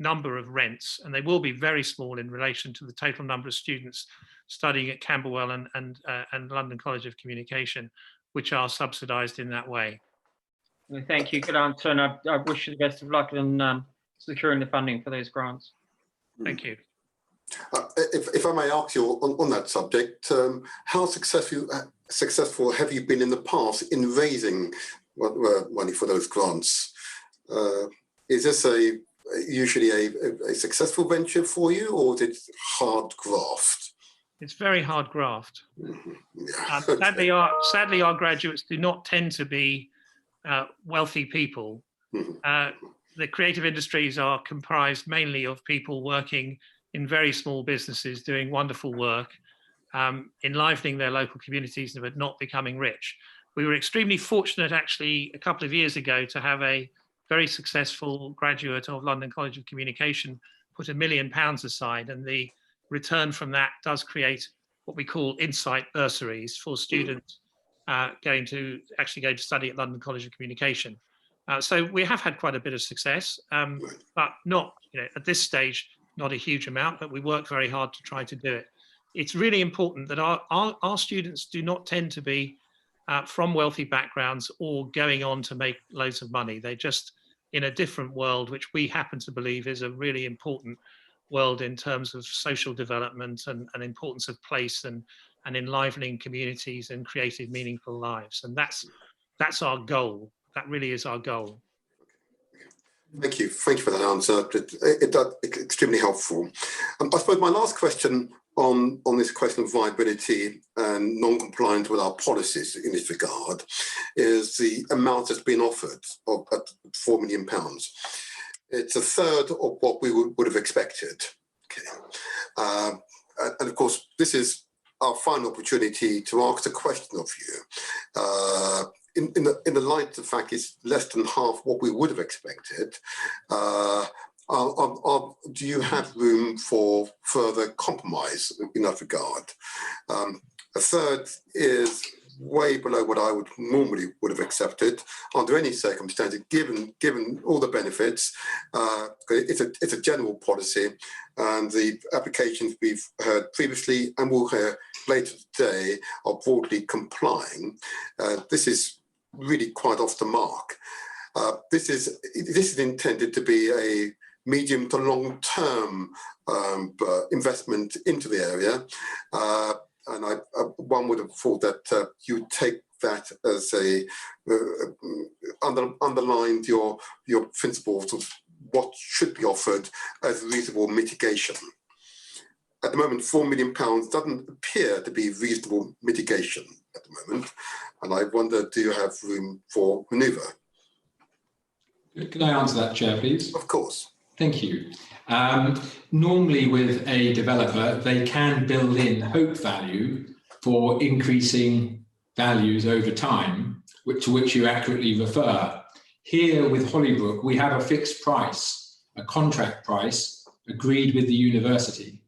number of rents, and they will be very small in relation to the total number of students studying at Camberwell and London College of Communication, which are subsidised in that way. Thank you. Good answer, and I wish you the best of luck in securing the funding for those grants. Thank you. If I may ask you on that subject, how successful have you been in the past in raising money for those grants? Is this usually a successful venture for you, or is it hard graft? It's very hard graft. Sadly, our graduates do not tend to be wealthy people. The creative industries are comprised mainly of people working in very small businesses, doing wonderful work, enlivening their local communities, but not becoming rich. We were extremely fortunate, actually, a couple of years ago to have a very successful graduate of London College of Communication put £1 million aside, and the return from that does create what we call insight bursaries for students going to study at London College of Communication. So we have had quite a bit of success, but not, at this stage, not a huge amount, but we work very hard to try to do it. It's really important that our students do not tend to be from wealthy backgrounds or going on to make loads of money. They're just in a different world, which we happen to believe is a really important world in terms of social development and importance of place and enlivening communities and creative, meaningful lives. And that's our goal. That really is our goal. Thank you for that answer. It's extremely helpful. I suppose my last question on this question of viability and non-compliance with our policies in this regard is the amount that's been offered at £4 million. It's a third of what we would have expected. Okay. And of course, this is our final opportunity to ask a question of you. In the light of the fact it's less than half what we would have expected, do you have room for further compromise in that regard? A third is way below what I would have accepted under any circumstances, given all the benefits. It's a general policy, and the applications we've heard previously and will hear later today are broadly complying. This is really quite off the mark. This is intended to be a medium to long-term investment into the area, and one would have thought that you would take that as underlined your principles of what should be offered as reasonable mitigation. At the moment, £4 million doesn't appear to be reasonable mitigation at the moment, and I wonder, do you have room for manoeuvre? Can I answer that, Chair, please? Of course. Thank you. Normally with a developer, they can build in hope value for increasing values over time, to which you accurately refer. Here with Hollybrook, we have a fixed price, a contract price agreed with the university.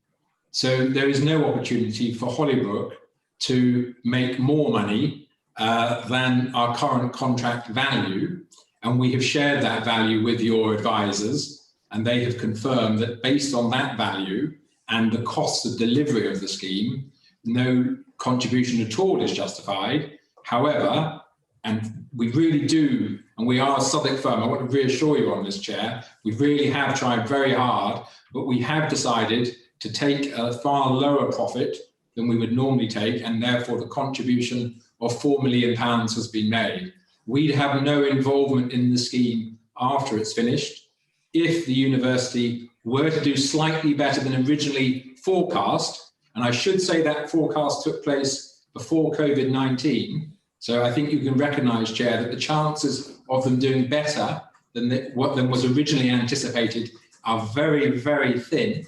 So there is no opportunity for Hollybrook to make more money than our current contract value. And we have shared that value with your advisors, and they have confirmed that based on that value and the cost of delivery of the scheme, no contribution at all is justified. However, and we really do, and we are a Southwark firm, I want to reassure you on this, Chair, we really have tried very hard, but we have decided to take a far lower profit than we would normally take, and therefore the contribution of £4 million has been made. We'd have no involvement in the scheme after it's finished. If the university were to do slightly better than originally forecast, and I should say that forecast took place before COVID-19, so I think you can recognise, Chair, that the chances of them doing better than what was originally anticipated are very, very thin.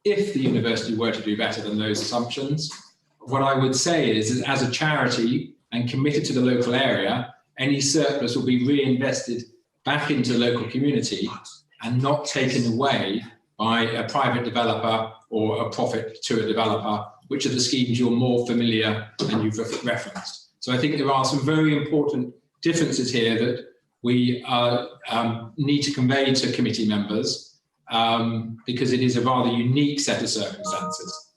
If the university were to do better than those assumptions, what I would say is, as a charity and committed to the local area, any surplus will be reinvested back into the local community and not taken away by a private developer or a profit to a developer, which are the schemes you're more familiar and you've referenced. So I think there are some very important differences here that we need to convey to committee members. because it is a rather unique set of circumstances.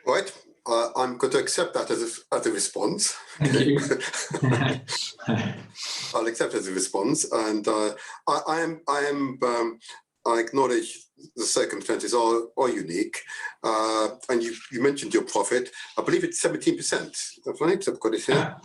Right. I'm going to accept that as a response. Thank you. I'll accept it as a response, and I acknowledge the circumstances are unique. And you mentioned your profit. I believe it's 17%. That's right. I've got it here.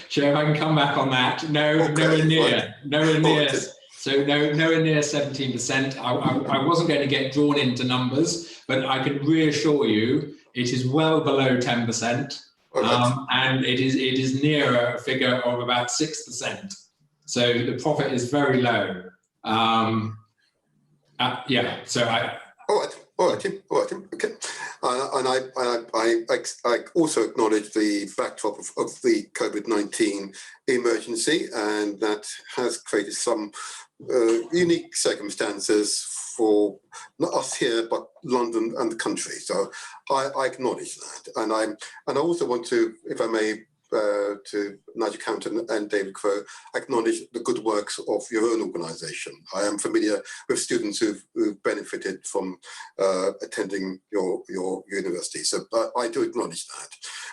Chair, I can come back on that. No, Okay, nowhere near. right. Nowhere near. Right. So nowhere near 17%. I wasn't going to get drawn into numbers, but I can reassure you it is well below 10%, and it is near a figure of about 6%. So the profit is very low. Yeah. So All right, Tim. Okay. And I also acknowledge the backdrop of the COVID-19 emergency, and that has created some unique circumstances for not us here, but London and the country. So I acknowledge that, and I also want to, if I may, to Nigel Campton and David Crow, acknowledge the good works of your own organisation. I am familiar with students who've benefited from attending your university, so I do acknowledge that.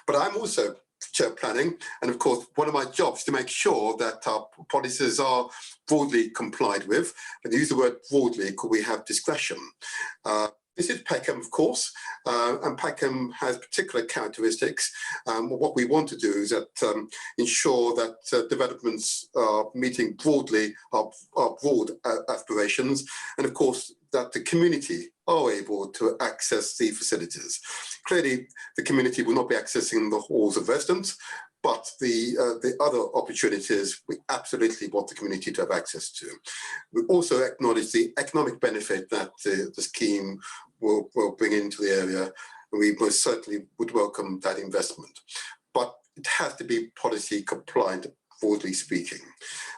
But I'm also chair of planning, and of course one of my jobs is to make sure that our policies are broadly complied with, and use the word broadly because we have discretion. This is Peckham, of course, and Peckham has particular characteristics. What we want to do is ensure that developments are meeting broadly our broad aspirations, and of course that the community are able to access the facilities. Clearly, the community will not be accessing the halls of residence, but the other opportunities we absolutely want the community to have access to. We also acknowledge the economic benefit that the scheme will bring into the area, and we most certainly would welcome that investment. But it has to be policy compliant, broadly speaking.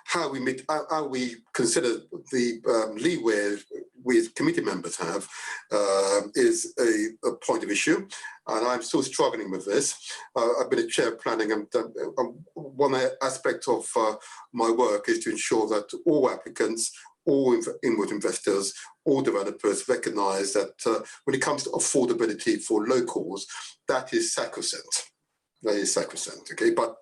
How we consider the leeway we as committee members have is a point of issue, and I'm still struggling with this. I've been a chair of planning, and one aspect of my work is to ensure that all applicants, all inward investors, all developers recognise that when it comes to affordability for locals, that is sacrosanct. That is sacrosanct, okay? But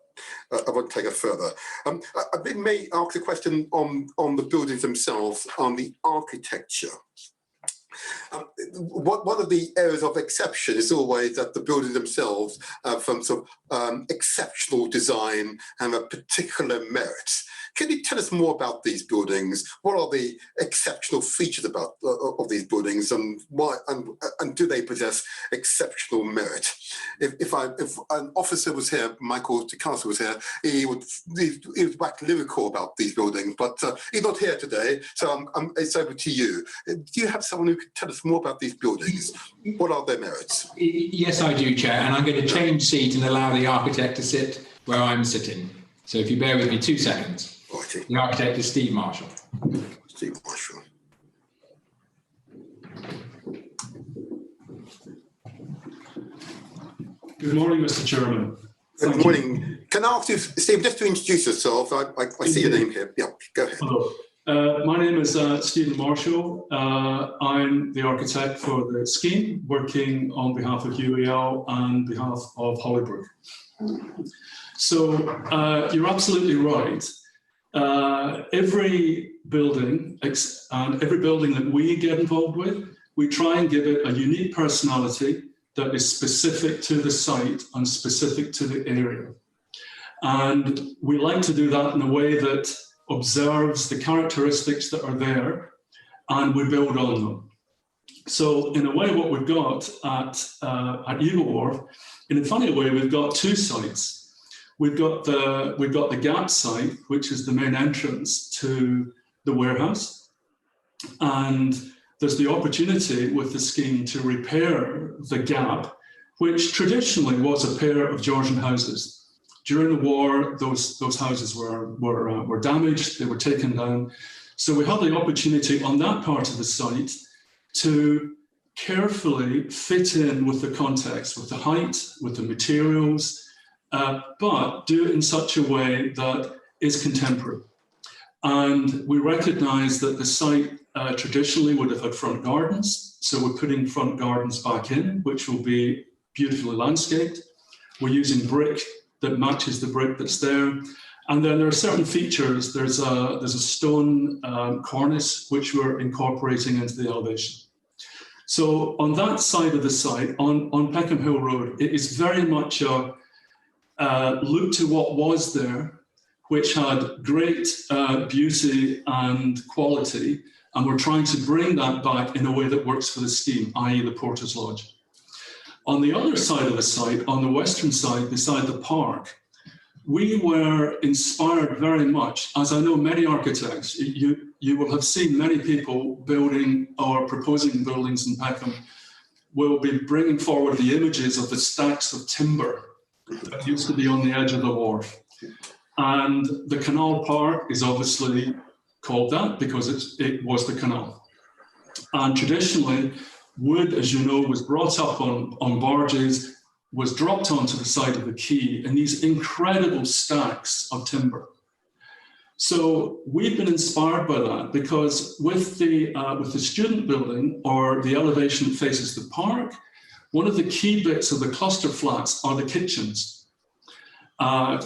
I won't take it further. I may ask a question on the buildings themselves, on the architecture. One of the areas of exception is always that the buildings themselves have some sort of exceptional design and a particular merit. Can you tell us more about these buildings? What are the exceptional features about of these buildings, and why? And do they possess exceptional merit? If an officer was here, Michael Tecasa was here, he would wax lyrical about these buildings, but he's not here today, so it's over to you. Do you have someone who could tell us more about these buildings? What are their merits? Yes, I do, Chair, and I'm going to change seat and allow the architect to sit where I'm sitting. So if you bear with me 2 seconds. Righty. The architect is Steve Marshall. Steve Marshall. Good morning, Mr. Chairman. Good morning. Can I ask you, Steve, just to introduce yourself? I see your name here. Yeah, go ahead. Hello. My name is Stephen Marshall. I'm the architect for the scheme, working on behalf of UAL and behalf of Hollybrook. So you're absolutely right. Every building and every building that we get involved with, we try and give it a unique personality that is specific to the site and specific to the area. And we like to do that in a way that observes the characteristics that are there, and we build on them. So in a way, what we've got at Eagle Wharf, in a funny way, we've got 2 sites. We've got the Gap site, which is the main entrance to the warehouse, and there's the opportunity with the scheme to repair the Gap, which traditionally was a pair of Georgian houses. During the war, those houses were damaged, they were taken down. So we had the opportunity on that part of the site to carefully fit in with the context, with the height, with the materials, but do it in such a way that is contemporary. And we recognise that the site traditionally would have had front gardens. So we're putting front gardens back in, which will be beautifully landscaped. We're using brick that matches the brick that's there. And then there are certain features. There's a stone cornice, which we're incorporating into the elevation. So on that side of the site, on Peckham Hill Road, it is very much a look to what was there, which had great beauty and quality. And we're trying to bring that back in a way that works for the scheme, i.e. the Porter's Lodge. On the other side of the site, on the western side, beside the park, we were inspired very much, as I know many architects, you will have seen many people building or proposing buildings in Peckham will be bringing forward the images of the stacks of timber that used to be on the edge of the wharf. And the canal park is obviously called that because it was the canal. And traditionally, wood, as you know, was brought up on barges, was dropped onto the side of the quay in these incredible stacks of timber. So we've been inspired by that because with the student building or the elevation that faces the park, one of the key bits of the cluster flats are the kitchens.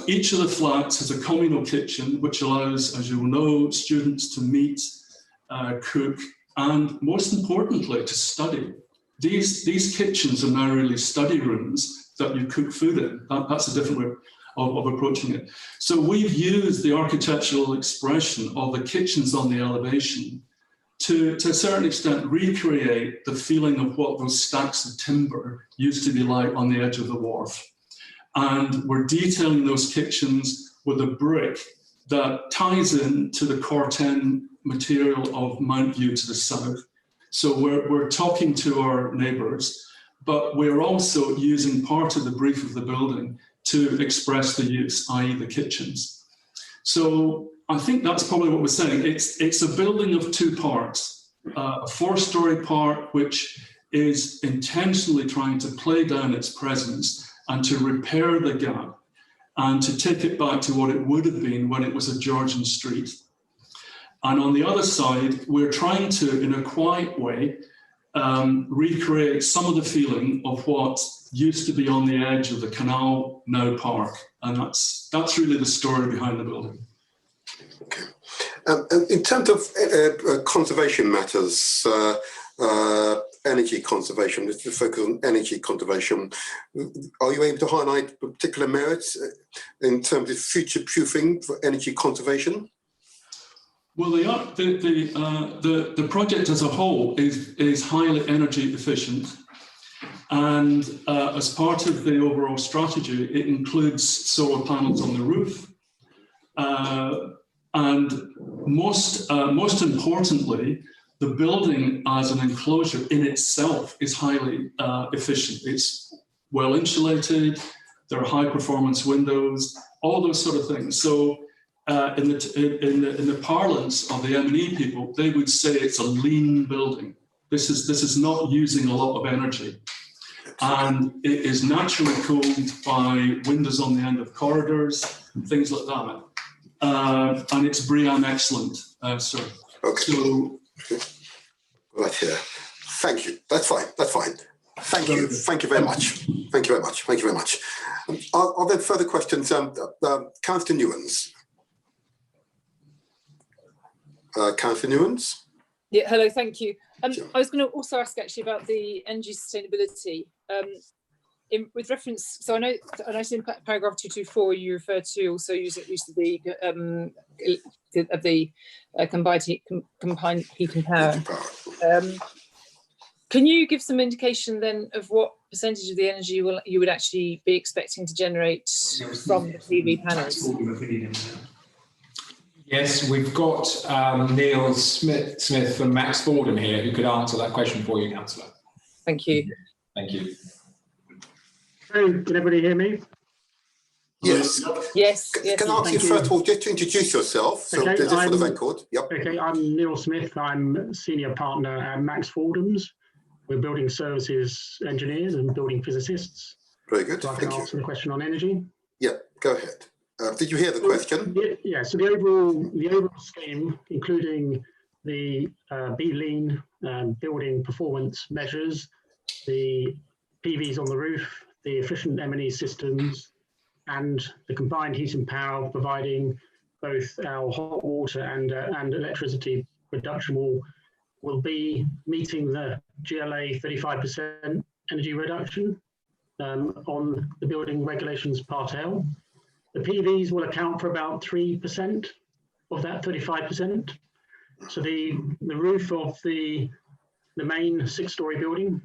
Each of the flats has a communal kitchen, which allows, as you will know, students to meet, cook, and most importantly, to study. These kitchens are now really study rooms that you cook food in. That's a different way of approaching it. So we've used the architectural expression of the kitchens on the elevation to a certain extent recreate the feeling of what those stacks of timber used to be like on the edge of the wharf. And we're detailing those kitchens with a brick that ties in to the Corten material of Mount View to the south. So we're talking to our neighbours, but we're also using part of the brief of the building to express the use, i.e. the kitchens. So I think that's probably what we're saying. It's a building of two parts, a four-storey part, which is intentionally trying to play down its presence and to repair the gap and to take it back to what it would have been when it was a Georgian street. And on the other side, we're trying to, in a quiet way, recreate some of the feeling of what used to be on the edge of the canal, now park. And that's really the story behind the building. Okay. In terms of conservation matters, energy conservation, let's focus on energy conservation. Are you able to highlight particular merits in terms of future-proofing for energy conservation? Well, the project as a whole is highly energy efficient. And as part of the overall strategy, it includes solar panels on the roof. And most importantly, the building as an enclosure in itself is highly efficient. It's well insulated, there are high performance windows, all those sort of things. So in the parlance of the M&E people, they would say it's a lean building. This is not using a lot of energy. And it is naturally cooled by windows on the end of corridors, things like that. And it's BREEAM excellent, sir. Okay. So, right here. Thank you. That's fine. That's fine. Thank you. Thank you very much. Thank you very much. Thank you very much. Are there further questions? Councillor Newens. Councillor Newens. Yeah, hello, thank you. I was going to also ask actually about the energy sustainability. With reference, so I know in paragraph 224 you refer to also use of the combined heat and power. Can you give some indication then of what percentage of the energy you would actually be expecting to generate from the PV panels? Yes, we've got Neil Smith from Max Fordham here who could answer that question for you, Councillor. Thank you. Thank you. Hey, can everybody hear me? Yes. Yes. Can I ask you first of all just to introduce yourself? So Okay, just for the record. Yep. Okay, I'm Neil Smith. I'm senior partner at Max Fordham's. We're building services engineers and building physicists. Very good. So I can answer the question on energy. Yeah, go ahead. Did you hear the question? Yeah, so the overall scheme, including the B-Lean building performance measures, the PVs on the roof, the efficient M&E systems, and the combined heat and power, providing both our hot water and electricity production will be meeting the GLA 35% energy reduction on the building regulations Part L. The PVs will account for about 3% of that 35%. So the roof of the main 6-story building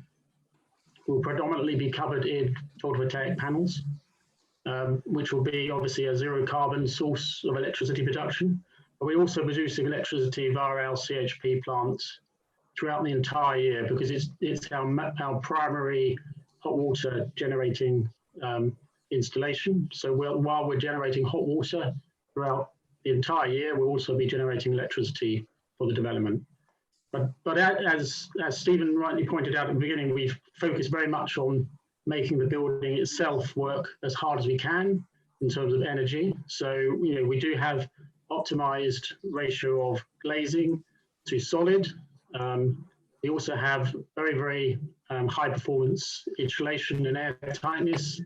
will predominantly be covered in photovoltaic panels, which will be obviously a zero carbon source of electricity production. But we're also producing electricity via our CHP plants throughout the entire year, because it's our primary hot water generating installation. So while we're generating hot water throughout the entire year, we'll also be generating electricity for the development. But as Stephen rightly pointed out at the beginning, we've focused very much on making the building itself work as hard as we can in terms of energy. So, we do have optimized ratio of glazing to solid. We also have very, very high performance insulation and air tightness.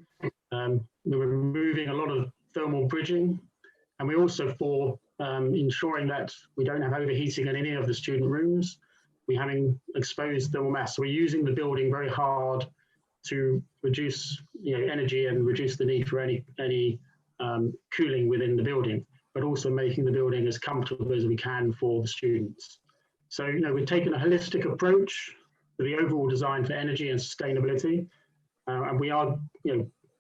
We're removing a lot of thermal bridging, and we also, for ensuring that we don't have overheating in any of the student rooms, we're having exposed thermal mass. So we're using the building very hard to reduce energy and reduce the need for any cooling within the building, but also making the building as comfortable as we can for the students. So we've taken a holistic approach to the overall design for energy and sustainability, and we are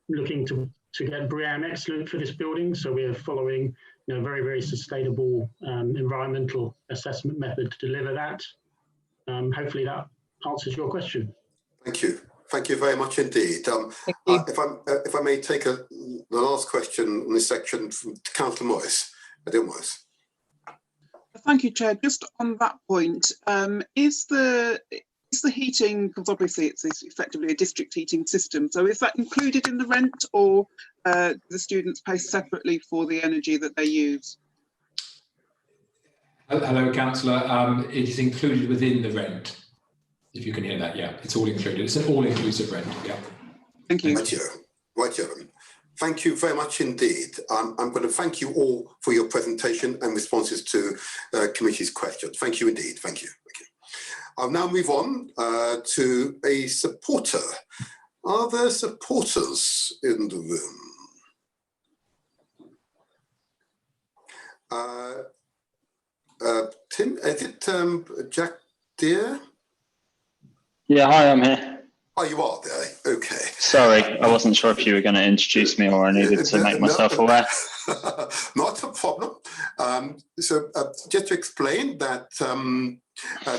looking to get BREEAM Excellent for this building. So we are following very, very sustainable environmental assessment method to deliver that. Hopefully that answers your question. Thank you. Thank you very much indeed. If I may take the last question in this section from Councillor Morris. Morris. Thank you, Chair. Just on that point, is the heating, because obviously it's effectively a district heating system, so is that included in the rent, or the students pay separately for the energy that they use? Hello, Councillor. It is included within the rent. If you can hear that, yeah, it's all included. It's an all-inclusive rent, yeah. Thank you. Right, thank you very much indeed. I'm going to thank you all for your presentation and responses to committee's questions. Thank you indeed. Thank you. I'll now move on to a supporter. Are there supporters in the room? Tim, is it Jack Deere? Yeah, hi, I'm here. Oh, you are there. Okay. Sorry, I wasn't sure if you were going to introduce me or I needed to make myself aware. Not a problem. So just to explain that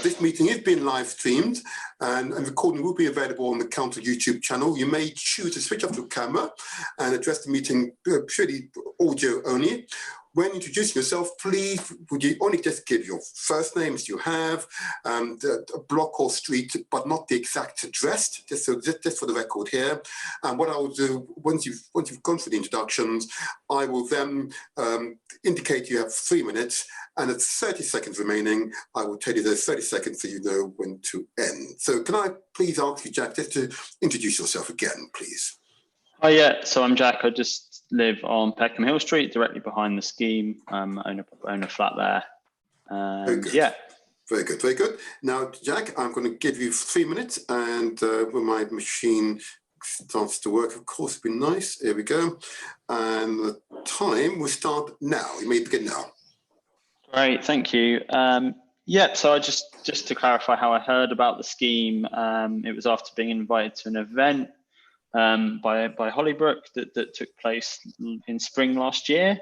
this meeting is being live streamed, and recording will be available on the Council YouTube channel. You may choose to switch off your camera and address the meeting purely audio only. When introducing yourself, please, would you only just give your first name as you have, a block or street, but not the exact address, just for the record here. And what I will do, once you've gone through the introductions, I will then indicate you have 3 minutes, and at 30 seconds remaining, I will tell you there's 30 seconds so you know when to end. So can I please ask you, Jack, just to introduce yourself again, please? Oh yeah, so I'm Jack. I just live on Peckham Hill Street, directly behind the scheme. Own a flat there. Very good. Yeah. Very good, very good. Now, Jack, I'm going to give you 3 minutes, and when my machine starts to work, of course, it'd be nice. Here we go. And the time will start now. You may begin now. Great, thank you. Yeah, so I just to clarify how I heard about the scheme, it was after being invited to an event by Hollybrook that took place in spring last year,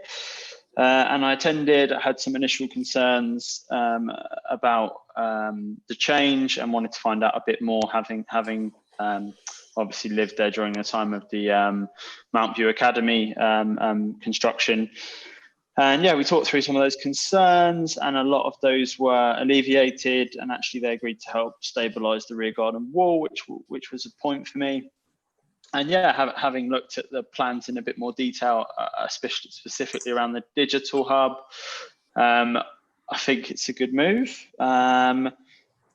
and I attended. I had some initial concerns about the change and wanted to find out a bit more, having obviously lived there during the time of the Mount View Academy construction. And yeah, we talked through some of those concerns, and a lot of those were alleviated, and actually they agreed to help stabilise the rear garden wall, which was a point for me. And yeah, having looked at the plans in a bit more detail, especially specifically around the digital hub, I think it's a good move.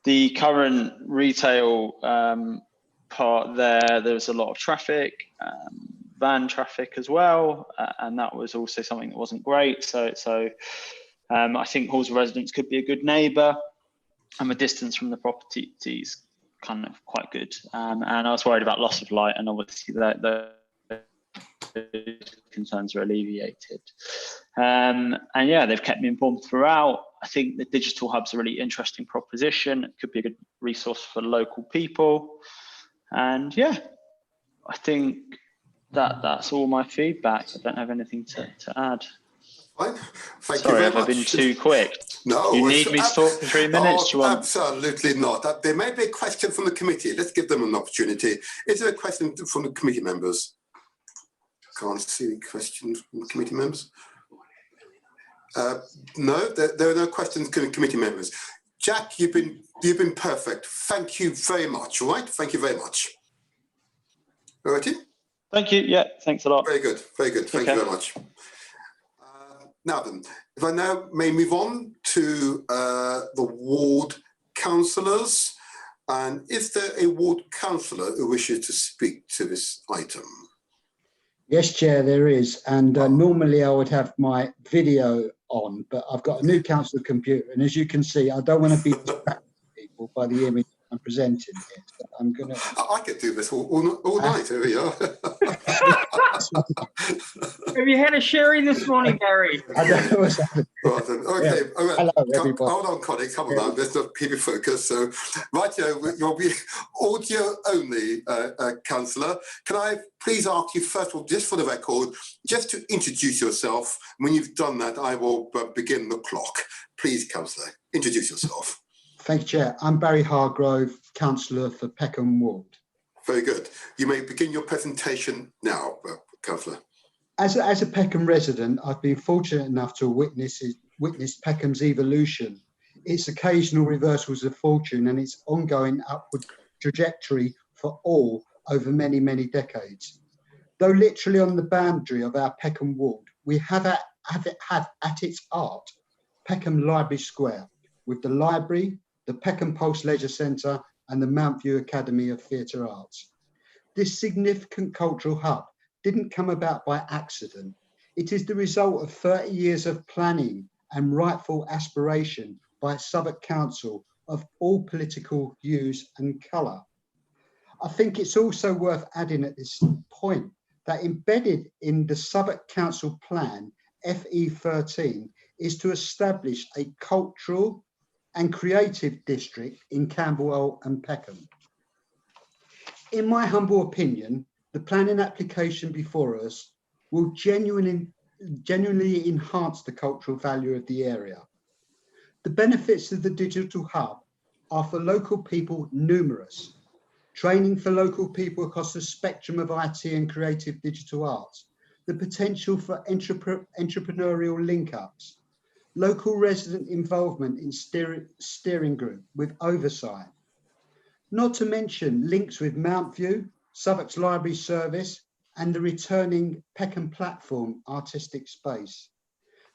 The current retail part there's a lot of traffic, van traffic as well, and that was also something that wasn't great. So I think Halls residents could be a good neighbour, and the distance from the property is kind of quite good. And I was worried about loss of light, and obviously the concerns are alleviated. And yeah, they've kept me informed throughout. I think the digital hub's a really interesting proposition. It could be a good resource for local people. And yeah, I think that's all my feedback. I don't have anything to add. Fine. Thank Sorry, you have very I been much. too quick? No. You need me to talk for 3 minutes? Do you want? Absolutely not. There may be a question from the committee. Let's give them an opportunity. Is there a question from the committee members? Can't see any questions from the committee members. No, there are no questions from committee members. Jack, you've been perfect. Thank you very much. All right, thank you very much. All righty. Thank you. Yeah, thanks a lot. Very good. Very good. Thank you very much. Now then, if I now may move on to the ward councillors, and is there a ward councillor who wishes to speak to this item? Yes, Chair, there is. And normally I would have my video on, but I've got a new councillor computer. And as you can see, I don't want to be distracting people by the image I'm presenting here. So I'm going to... I could do this all night. Here we are. Have you had a sherry this morning, Gary? I don't know what's happening. Right, then. Okay. Yeah. All right. Hello, everybody. Hold on, Connie. Come on now. Let's not keep it focused. So, right, you'll be audio only, councillor. Can I please ask you, first of all, just for the record, just to introduce yourself. When you've done that, I will begin the clock. Please, councillor, introduce yourself. Thank you, Chair. I'm Barry Hargrove, councillor for Peckham Ward. Very good. You may begin your presentation now, councillor. As a Peckham resident, I've been fortunate enough to witness Peckham's evolution, its occasional reversals of fortune and its ongoing upward trajectory for all over many, many decades. Though literally on the boundary of our Peckham Ward, we have at its heart Peckham Library Square, with the library, the Peckham Pulse Leisure Centre and the Mountview Academy of Theatre Arts. This significant cultural hub didn't come about by accident. It is the result of 30 years of planning and rightful aspiration by Southwark Council of all political hues and colour. I think it's also worth adding at this point that embedded in the Southwark Council plan, FE13, is to establish a cultural and creative district in Camberwell and Peckham. In my humble opinion, the planning application before us will genuinely enhance the cultural value of the area. The benefits of the digital hub are for local people numerous. Training for local people across the spectrum of IT and creative digital arts, the potential for entrepreneurial link-ups, local resident involvement in steering group with oversight, not to mention links with Mountview, Southwark's Library Service and the returning Peckham Platform artistic space.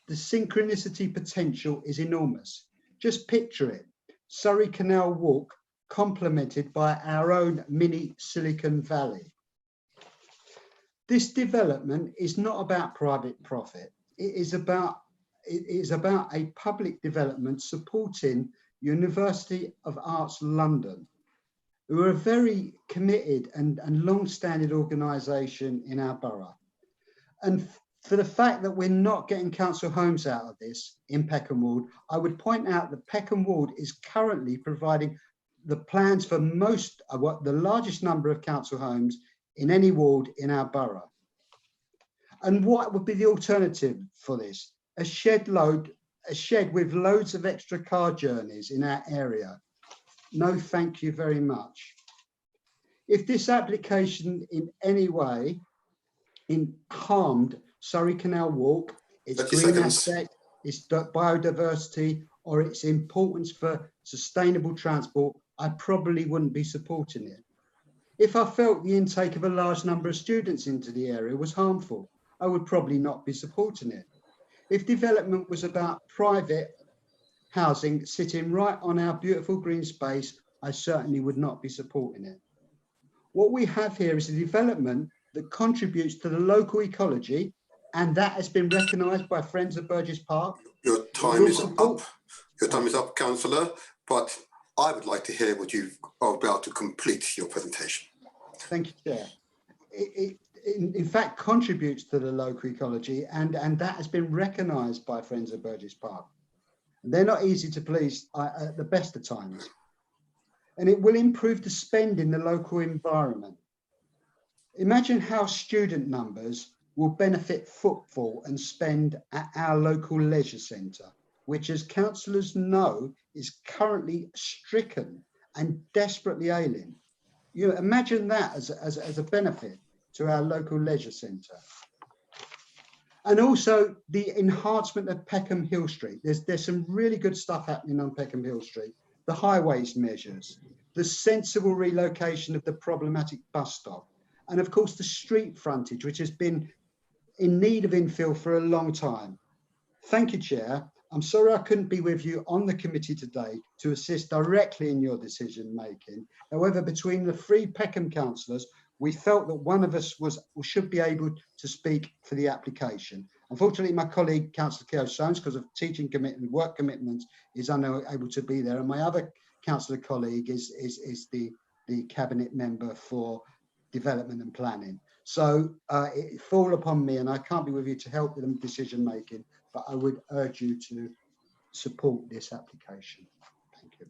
The synchronicity potential is enormous. Just picture it, Surrey Canal Walk complemented by our own mini Silicon Valley. This development is not about private profit. It is about a public development supporting University of Arts London, who are a very committed and long-standing organisation in our borough. And for the fact that we're not getting council homes out of this in Peckham Ward, I would point out that Peckham Ward is currently providing the plans for the largest number of council homes in any ward in our borough. And what would be the alternative for this? A shed with loads of extra car journeys in our area. No, thank you very much. If this application in any way harmed Surrey Canal Walk, its green aspect, its biodiversity, or its importance for sustainable transport, I probably wouldn't be supporting it. If I felt the intake of a large number of students into the area was harmful, I would probably not be supporting it. If development was about private housing sitting right on our beautiful green space, I certainly would not be supporting it. What we have here is a development that contributes to the local ecology, and that has been recognised by Friends of Burgess Park. Your time is up. Your time is up, Councillor, but I would like to hear what you are about to complete your presentation. Thank you, Chair. It in fact contributes to the local ecology, and that has been recognised by Friends of Burgess Park. They're not easy to please at the best of times. And it will improve the spend in the local environment. Imagine how student numbers will benefit footfall and spend at our local leisure centre, which, as councillors know, is currently stricken and desperately ailing. You know, imagine that as a benefit to our local leisure centre. And also the enhancement of Peckham Hill Street. There's some really good stuff happening on Peckham Hill Street. The highways measures, the sensible relocation of the problematic bus stop, and of course the street frontage, which has been in need of infill for a long time. Thank you, Chair. I'm sorry I couldn't be with you on the committee today to assist directly in your decision making. However, between the three Peckham councillors, we felt that one of us should be able to speak for the application. Unfortunately, my colleague, Councillor Keogh Soames, because of teaching commitment, work commitments, is unable to be there. And my other councillor colleague is the cabinet member for development and planning. So it fall upon me, and I can't be with you to help with the decision making, but I would urge you to support this application. Thank you.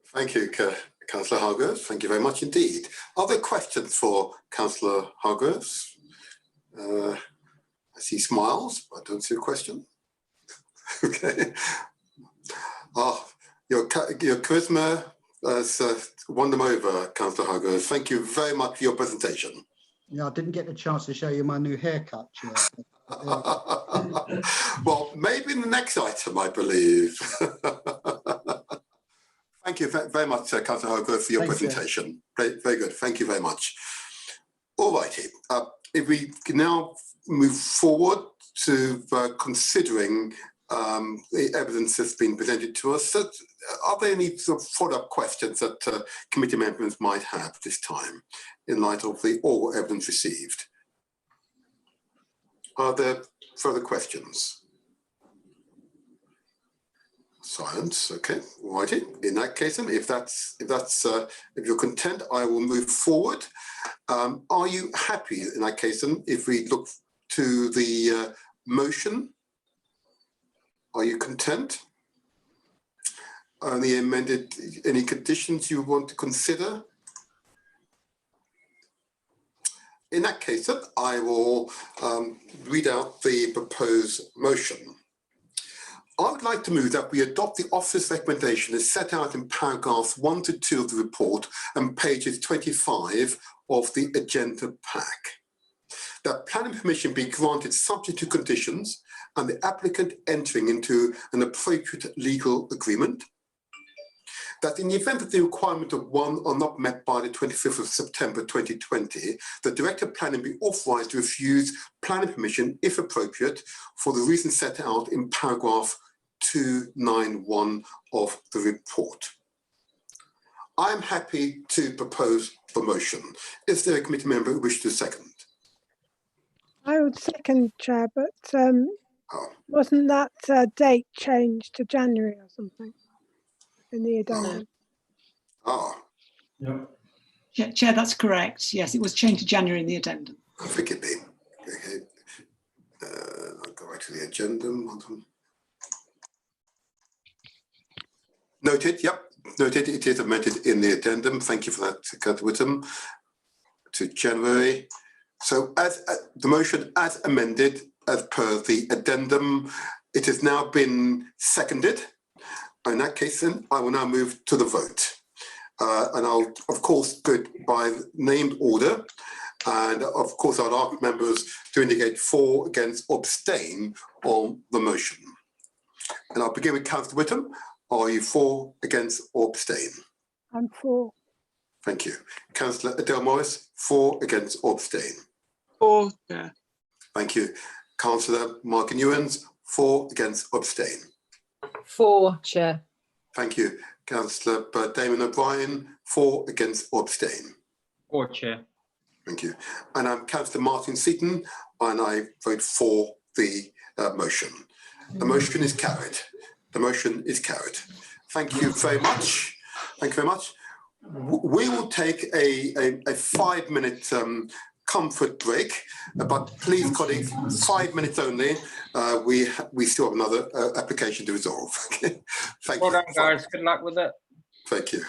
Thank you, Councillor Hargreaves. Thank you very much indeed. Are there questions for Councillor Hargreaves? I see smiles, but I don't see a question. Okay. Your charisma has won them over, Councillor Hargreaves. Thank you very much for your presentation. Yeah, I didn't get the chance to show you my new haircut, Chair. Well, maybe in the next item, I believe. Thank you very much, Councillor Hargreaves, for your presentation. Very good. Thank you very much. All righty. If we can now move forward to considering the evidence that's been presented to us, are there any sort of follow-up questions that committee members might have this time in light of the all evidence received? Are there further questions? Silence. Okay. All righty. In that case, then, if you're content, I will move forward. Are you happy in that case, then, if we look to the motion? Are you content? Any amended, any conditions you want to consider? In that case, then, I will read out the proposed motion. I would like to move that we adopt the office recommendation as set out in paragraphs 1 to 2 of the report and pages 25 of the agenda pack. That planning permission be granted subject to conditions and the applicant entering into an appropriate legal agreement. That in the event that the requirement of one are not met by the 25th of September 2020, the Director of Planning be authorised to refuse planning permission, if appropriate, for the reasons set out in paragraph 291 of the report. I am happy to propose the motion. Is there a committee member who wishes to second? I would second, Chair, but wasn't that date changed to January or something in the addendum? Yeah. Chair, that's correct. Yes, it was changed to January in the addendum. I think it be. Okay. I'll go back to the addendum. Noted, yep, noted. It is amended in the addendum. Thank you for that, Councillor Whittam, to January. So as the motion as amended as per the addendum, it has now been seconded. In that case, then, I will now move to the vote. And I'll, of course, go by named order. And of course, I'll ask members to indicate for, against, or abstain on the motion. And I'll begin with Councillor Whittam. Are you for, against, or abstain? I'm for. Thank you. Councillor Adele Morris, for, against, or abstain. For, yeah. Thank you. Councillor Mark Newens, for, against, or abstain. For, Chair. Thank you. Councillor Damon O'Brien, for, against, or abstain. For, Chair. Thank you. And I'm Councillor Martin Seaton, and I vote for the motion. The motion is carried. The motion is carried. Thank you very much. Thank you very much. We will take a 5-minute comfort break, but please, colleagues, 5 minutes only. We still have another application to resolve. Thank you. Well done, guys. Good luck with it. Thank you.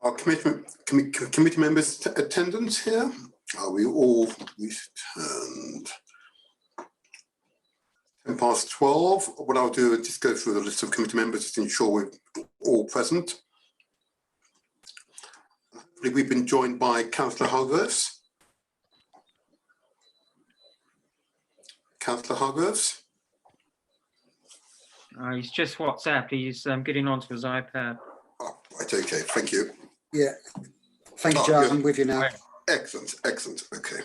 Our committee members' attendance here. Are we all returned? 12:10. What I'll do is just go through the list of committee members just to ensure we're all present. We've been joined by Councillor Hargreaves. Councillor Hargreaves. He's just WhatsApp. He's getting onto his iPad. Oh, right, okay, thank you. Yeah, thank you, Giles. I'm with you now. Excellent, excellent. Okay.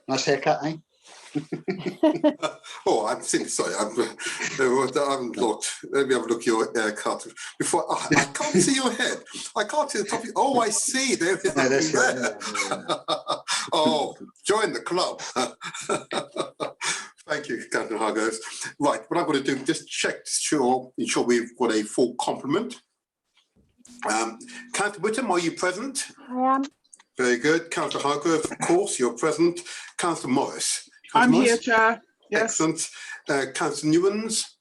Nice haircut, eh? Oh, I'm sorry. I haven't looked. Let me have a look at your haircut before. Oh, I can't see your head. I can't see the top. Oh, I see. There it is. No, that's there. Oh, join the club. Thank you, Councillor Hargreaves. Right, what I'm going to do, just check to ensure we've got a full complement. Councillor Whittam, are you present? I am. Very good. Councillor Hargreaves, of course, you're present. Councillor Morris. I'm Morris? here, Chair. Yes. Excellent. Councillor Newlands.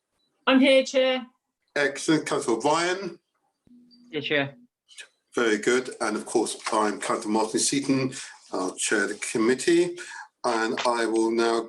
I'm here, Chair. Excellent. Councillor Ryan. Yeah, Chair. Very good. And of course, I'm Councillor Martin Seaton. I'll chair the committee. And I will now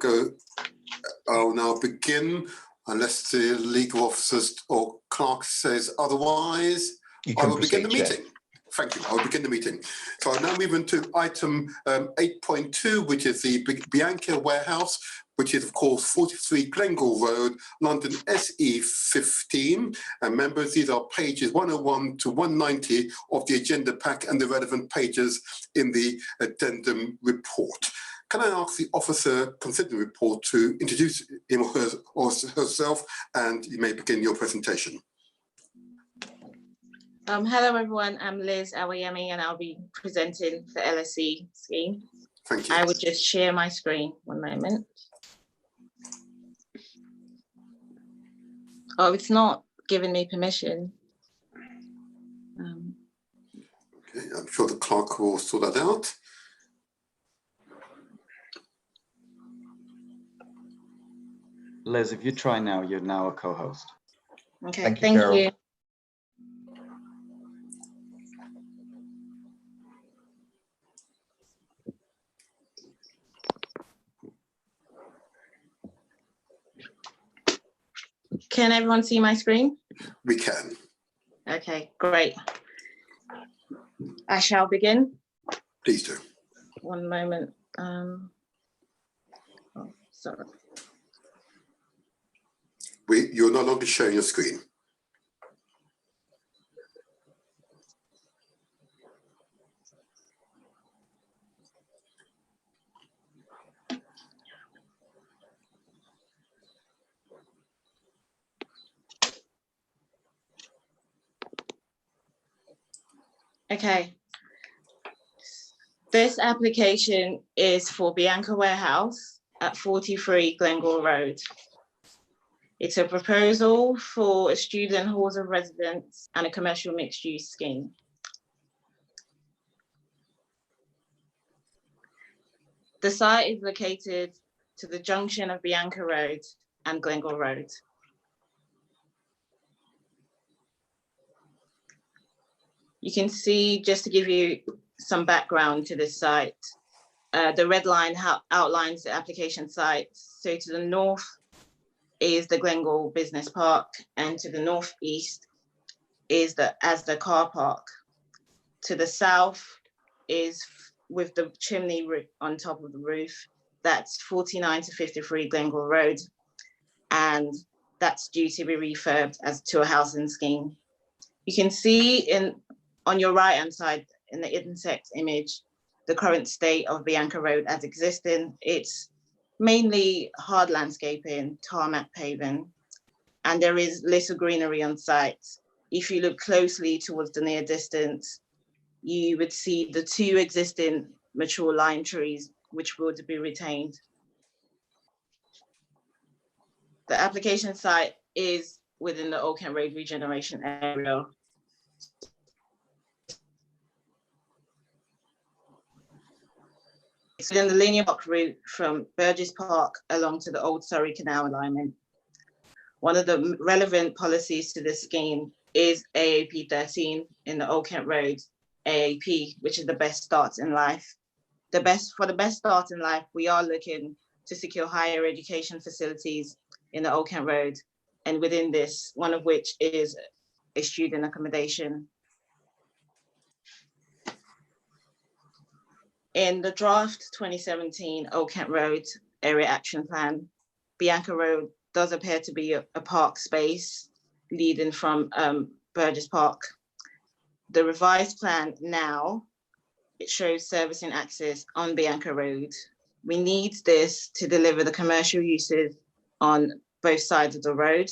begin, unless the legal officers or clerk says otherwise, I will begin the meeting. Thank you. I'll begin the meeting. So I'll now move into item 8.2, which is the Bianca Warehouse, which is, of course, 43 Glengall Road, London SE15. And members, these are pages 101 to 190 of the agenda pack and the relevant pages in the addendum report. Can I ask the officer considering the report to introduce him or herself, and you may begin your presentation. Hello everyone, I'm Liz Awayemi and I'll be presenting the LSE scheme. Thank you. I would just share my screen, one moment. Oh, it's not giving me permission. Okay, I'm sure the clerk will sort that out. Liz, if you try now, you're now a co-host. Okay, thank you. Can everyone see my screen? We can. Okay, great. I shall begin. Please do. One moment. Oh, sorry. You're no longer showing your screen. Okay. This application is for Bianca Warehouse at 43 Glengall Road. It's a proposal for a student halls of residence and a commercial mixed use scheme. The site is located to the junction of Bianca Road and Glengall Road. You can see, just to give you some background to this site, the red line outlines the application site. So to the north is the Glengall Business Park, and to the northeast is the Asda car park. To the south is, with the chimney on top of the roof, that's 49 to 53 Glengall Road, and that's due to be refurbed as to a housing scheme. You can see on your right hand side in the insect image the current state of Bianca Road as existing. It's mainly hard landscaping, tarmac paving, and there is little greenery on site. If you look closely towards the near distance, you would see the two existing mature lime trees which would be retained. The application site is within the Old Kent Road regeneration area. It's within the linear walk route from Burgess Park along to the Old Surrey Canal alignment. One of the relevant policies to this scheme is AAP 13 in the Old Kent Road AAP, which is the best start in life. For the best start in life, we are looking to secure higher education facilities in the Old Kent Road, and within this, one of which is a student accommodation. In the draft 2017 Old Kent Road Area Action Plan, Bianca Road does appear to be a park space leading from Burgess Park. The revised plan now, it shows service and access on Bianca Road. We need this to deliver the commercial uses on both sides of the road,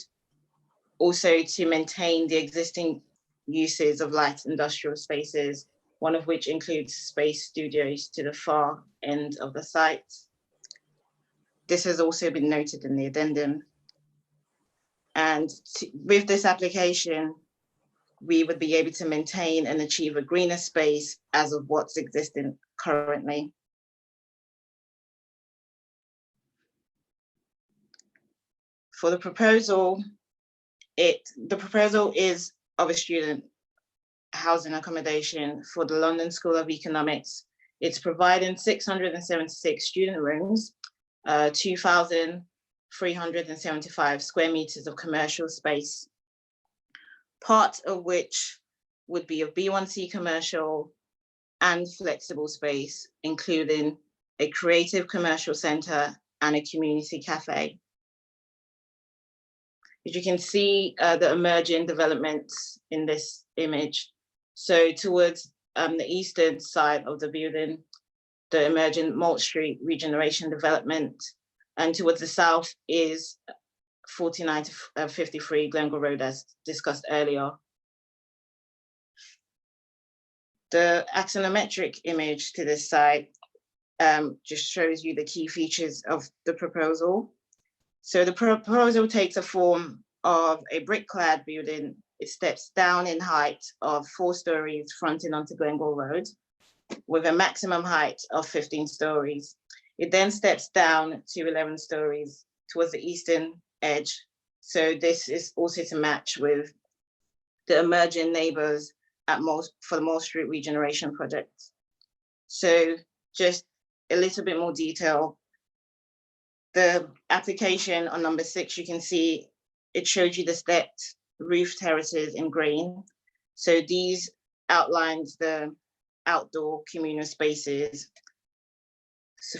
also to maintain the existing uses of light industrial spaces, one of which includes space studios to the far end of the site. This has also been noted in the addendum. And with this application, we would be able to maintain and achieve a greener space as of what's existing currently. For the proposal, the proposal is of a student housing accommodation for the London School of Economics. It's providing 676 student rooms, 2,375 square meters of commercial space, part of which would be of B1C commercial and flexible space, including a creative commercial center and a community cafe. As you can see, the emerging developments in this image. So towards the eastern side of the building, the emerging Malt Street regeneration development, and towards the south is 49 to 53 Glenville Road, as discussed earlier. The axonometric image to this side just shows you the key features of the proposal. So the proposal takes a form of a brick-clad building. It steps down in height of 4 stories fronting onto Glenville Road with a maximum height of 15 stories. It then steps down to 11 stories towards the eastern edge. So this is also to match with the emerging neighbors for the Malt Street regeneration project. So just a little bit more detail. The application on number 6, you can see it shows you the stepped roof terraces in green. So these outlines the outdoor communal spaces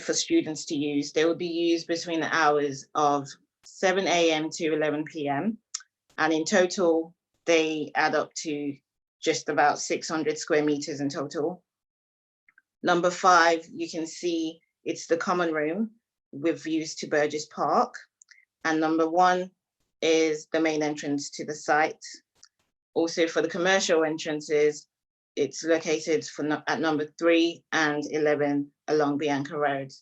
for students to use. They will be used between the hours of 7 a.m. to 11 p.m. And in total, they add up to just about 600 square meters in total. Number 5, you can see it's the common room with views to Burgess Park. And number 1 is the main entrance to the site. Also for the commercial entrances, it's located at number 3 and 11 along Bianca Road.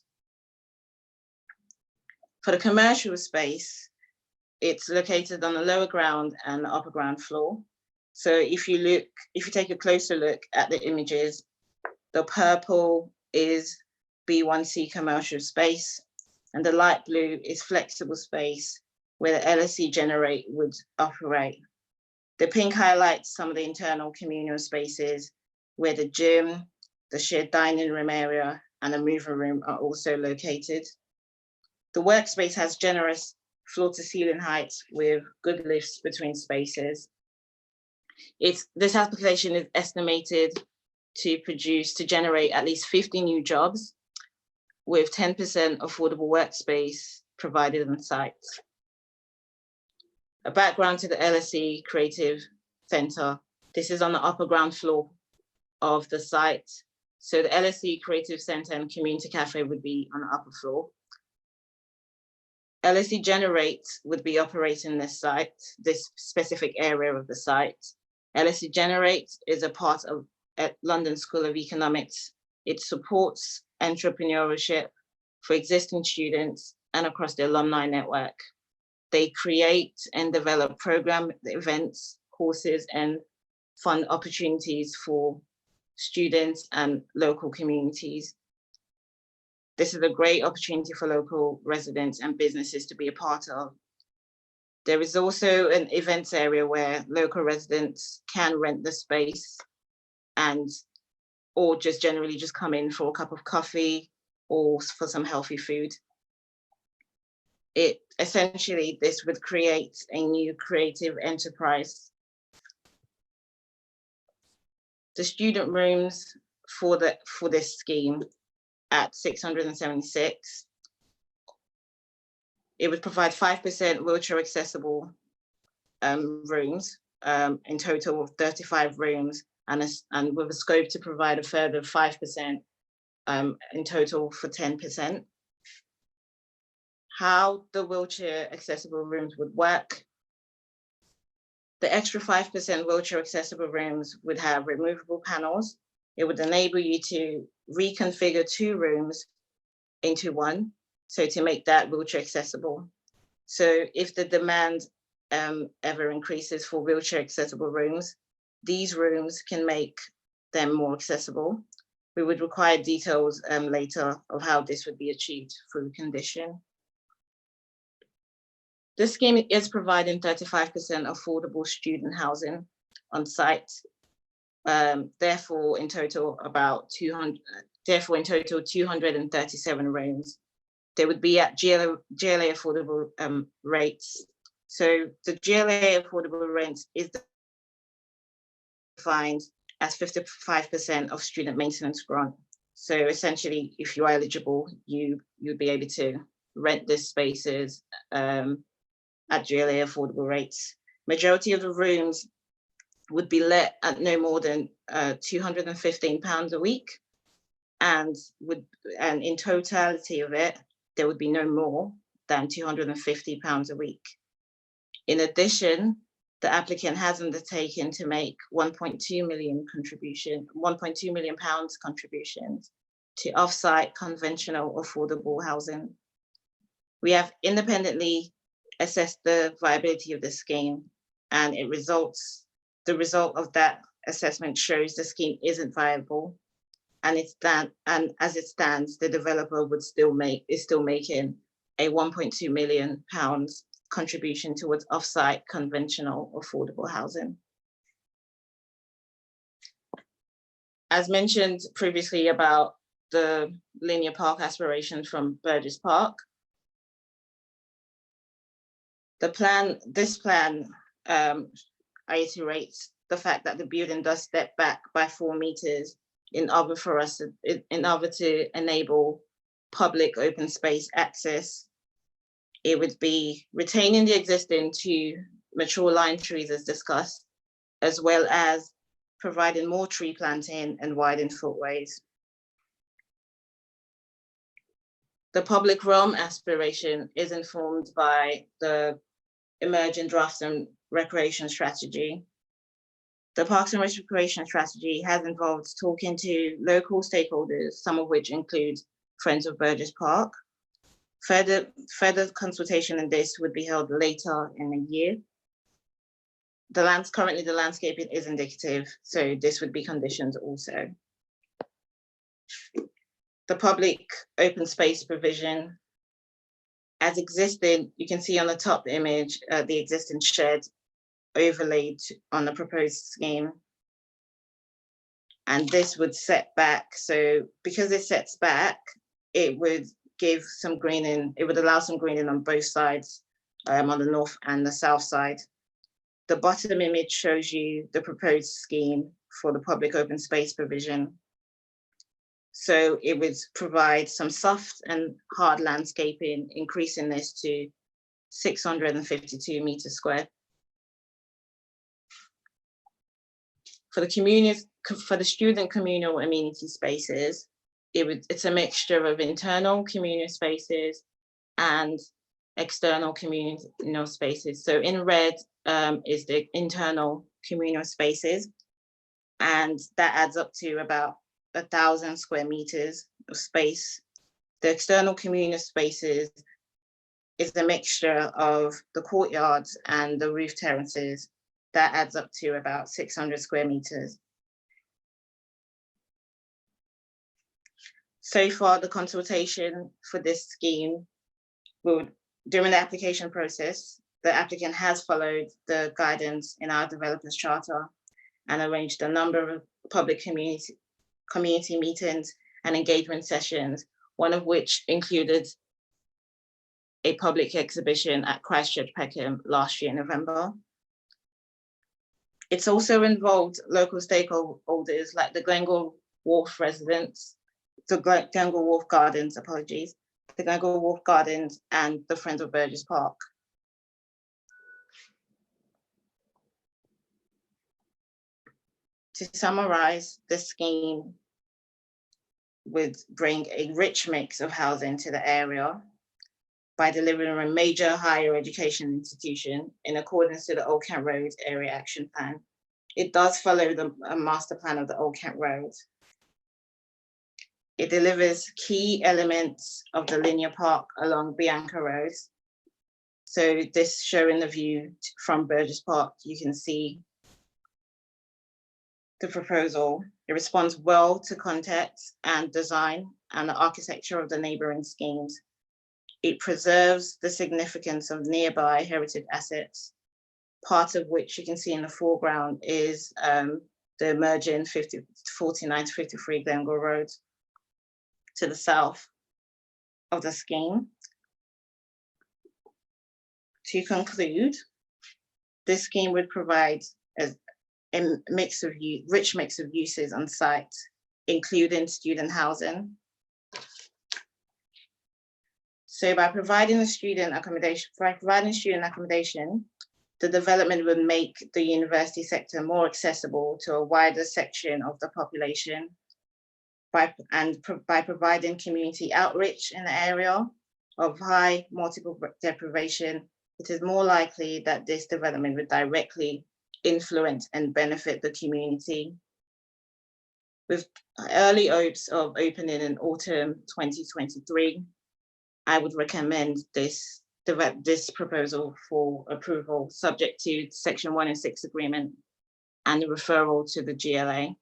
For the commercial space, it's located on the lower ground and the upper ground floor. So if you take a closer look at the images, the purple is B1C commercial space, and the light blue is flexible space where the LSE Generate would operate. The pink highlights some of the internal communal spaces where the gym, the shared dining room area, and the moving room are also located. The workspace has generous floor-to-ceiling heights with good lifts between spaces. This application is estimated to generate at least 50 new jobs with 10% affordable workspace provided on site. A background to the LSE Creative Center. This is on the upper ground floor of the site. So the LSE Creative Center and Community Cafe would be on the upper floor. LSE Generate would be operating this site, this specific area of the site. LSE Generate is a part of London School of Economics. It supports entrepreneurship for existing students and across the alumni network. They create and develop program events, courses, and fund opportunities for students and local communities. This is a great opportunity for local residents and businesses to be a part of. There is also an events area where local residents can rent the space or just generally just come in for a cup of coffee or for some healthy food. Essentially, this would create a new creative enterprise. The student rooms for this scheme at 676, it would provide 5% wheelchair accessible rooms, in total of 35 rooms, and with a scope to provide a further 5% in total for 10%. How the wheelchair accessible rooms would work: the extra 5% wheelchair accessible rooms would have removable panels. It would enable you to reconfigure 2 rooms into 1, so to make that wheelchair accessible. So if the demand ever increases for wheelchair accessible rooms, these rooms can make them more accessible. We would require details later of how this would be achieved through condition. This scheme is providing 35% affordable student housing on site. Therefore, in total, 237 rooms. They would be at GLA affordable rates. So the GLA affordable rent is defined as 55% of student maintenance grant. So essentially, if you are eligible, you'd be able to rent these spaces at GLA affordable rates. Majority of the rooms would be let at no more than £215 a week, and in totality of it, there would be no more than £250 a week. In addition, the applicant has undertaken to make £1.2 million contributions to off-site conventional affordable housing. We have independently assessed the viability of the scheme, and the result of that assessment shows the scheme isn't viable, and as it stands, the developer is still making a £1.2 million contribution towards off-site conventional affordable housing. As mentioned previously about the linear park aspiration from Burgess Park, this plan iterates the fact that the building does step back by 4 meters in order to enable public open space access. It would be retaining the existing 2 mature lime trees as discussed, as well as providing more tree planting and widened footways. The public realm aspiration is informed by the emerging drafts and recreation strategy. The Parks and Recreation strategy has involved talking to local stakeholders, some of which include Friends of Burgess Park. Further consultation on this would be held later in the year. Currently the landscaping is indicative, so this would be conditions also. The public open space provision, as existing, you can see on the top image, the existing shed overlaid on the proposed scheme. And this would set back, so because it sets back, it would give some greening, it would allow some greening on both sides, on the north and the south side. The bottom image shows you the proposed scheme for the public open space provision. So it would provide some soft and hard landscaping, increasing this to 652 meters square. For the student communal amenity spaces, it's a mixture of internal communal spaces and external communal spaces. So in red is the internal communal spaces, and that adds up to about 1,000 square meters of space. The external communal spaces is a mixture of the courtyards and the roof terraces. That adds up to about 600 square meters. So far, the consultation for this scheme, during the application process, the applicant has followed the guidance in our developers charter and arranged a number of public community meetings and engagement sessions, one of which included a public exhibition at Christchurch Peckham last year in November. It's also involved local stakeholders like the Glengore Wharf residents, the Glengore Wharf Gardens, apologies, the Glengore Wharf Gardens and the Friends of Burgess Park. To summarize, the scheme would bring a rich mix of housing to the area by delivering a major higher education institution in accordance to the Old Kent Road Area Action Plan. It does follow the master plan of the Old Kent Road. It delivers key elements of the linear park along Bianca Road. So this showing the view from Burgess Park, you can see the proposal. It responds well to context and design and the architecture of the neighboring schemes. It preserves the significance of nearby heritage assets, part of which you can see in the foreground is the emerging 49 to 53 Glengore Road to the south of the scheme. To conclude, this scheme would provide a rich mix of uses on site, including student housing. So by providing student accommodation, the development would make the university sector more accessible to a wider section of the population. By providing community outreach in the area of high multiple deprivation, it is more likely that this development would directly influence and benefit the community. With early hopes of opening in autumn 2023, I would recommend this proposal for approval, subject to Section 1 and 6 agreement and the referral to the GLA.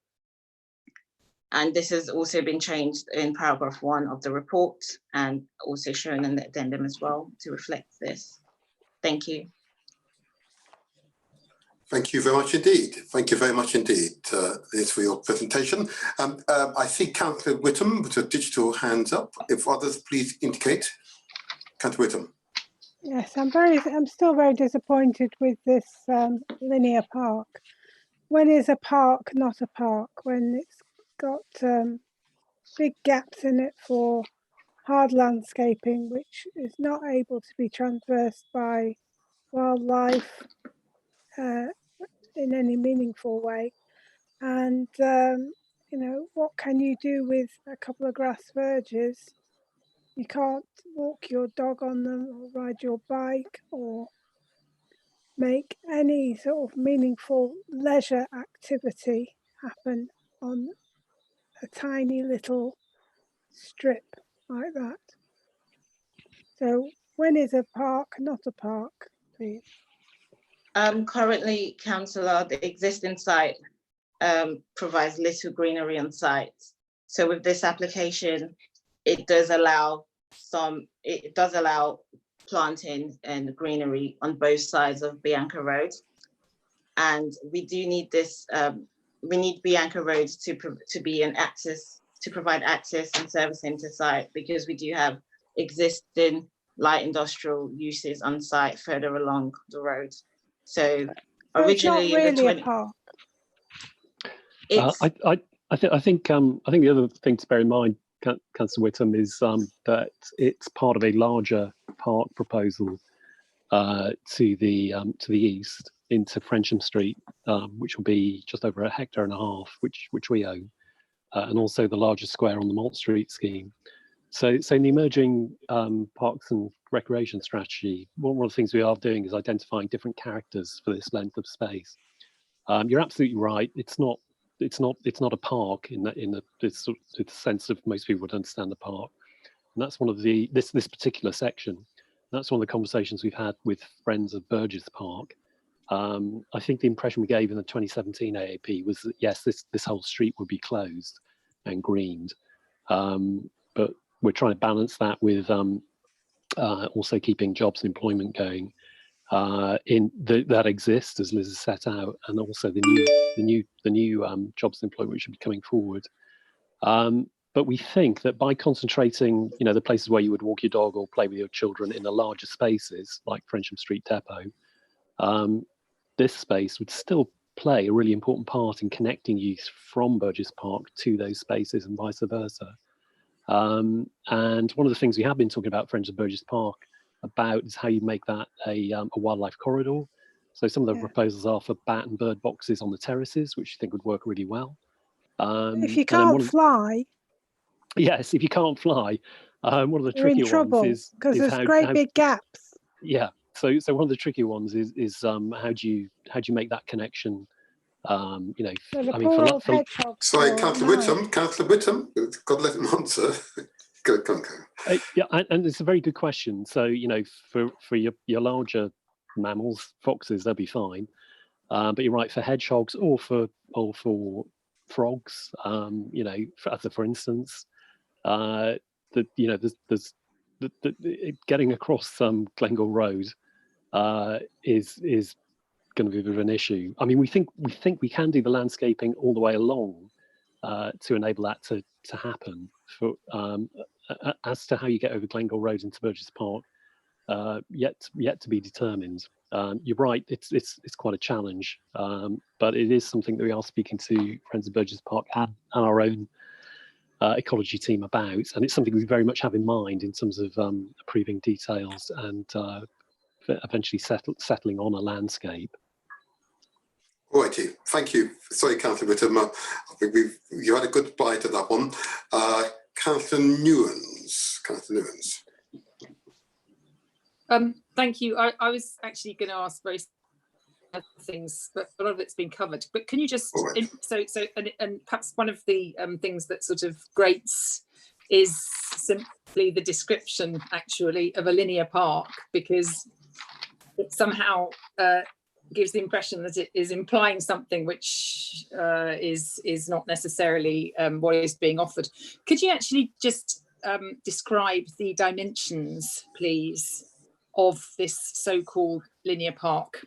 And this has also been changed in paragraph 1 of the report and also shown in the addendum as well to reflect this. Thank you. Thank you very much indeed. Thank you very much indeed, Liz, for your presentation. I see Councillor Whittam with a digital hands up. If others please indicate. Councillor Whittam. Yes, I'm still very disappointed with this linear park. When is a park not a park? When it's got big gaps in it for hard landscaping, which is not able to be traversed by wildlife in any meaningful way. And, you know, what can you do with a couple of grass verges? You can't walk your dog on them or ride your bike or make any sort of meaningful leisure activity happen on a tiny little strip like that. So when is a park not a park, please? Currently, Councillor, the existing site provides little greenery on site. So with this application, it does allow planting and greenery on both sides of Bianca Road. And we do need this, we need Bianca Road to be an access, to provide access and servicing to site, because we do have existing light industrial uses on site further along the road. So originally, it's not really a park. I think the other thing to bear in mind, Councillor Whittam, is that it's part of a larger park proposal to the east into Frensham Street, which will be just over 1.5 hectares, which we own, and also the larger square on the Malt Street scheme. So in the emerging parks and recreation strategy, one of the things we are doing is identifying different characters for this length of space. You're absolutely right. It's not a park in the sense of most people would understand the park. And that's one of this particular section. That's one of the conversations we've had with Friends of Burgess Park. I think the impression we gave in the 2017 AAP was that yes, this whole street would be closed and greened, but we're trying to balance that with also keeping jobs and employment going. that exist, as Liz has set out, and also the new jobs and employment which should be coming forward. But we think that by concentrating, the places where you would walk your dog or play with your children in the larger spaces, like Frensham Street Depot, this space would still play a really important part in connecting youth from Burgess Park to those spaces and vice versa. And one of the things we have been talking about Friends of Burgess Park about is how you make that a wildlife corridor. So some of the proposals are for bat and bird boxes on the terraces, which I think would work really well. If you can't fly. Yes, if you can't fly, one of the you're in trickier trouble, ones because there's how, great big gaps. Yeah, so one of the tricky ones is how do you make that connection? So the poor old hedgehogs. Sorry, Councillor Whittam, got to let him answer. Go. Yeah, and it's a very good question. So for your larger mammals, foxes, they'll be fine. But you're right, for hedgehogs or for frogs, for instance, there's getting across Glengall Road is going to be a bit of an issue. I mean, we think we can do the landscaping all the way along to enable that to happen. For as to how you get over Glengall Road into Burgess Park, yet to be determined. You're right; it's quite a challenge, but it is something that we are speaking to Friends of Burgess Park and our own ecology team about, and it's something we very much have in mind in terms of approving details and eventually settling on a landscape. All righty, thank you. Sorry, Councillor Whittam, I think you had a good bite at that one. Councillor Newens. Thank you. I was actually going to ask very things, but a lot of it's been covered. But can you just and perhaps one of the things that sort of grates is simply the description actually of a linear park, because it somehow gives the impression that it is implying something which is not necessarily what is being offered. Could you actually just describe the dimensions, please, of this so-called linear park?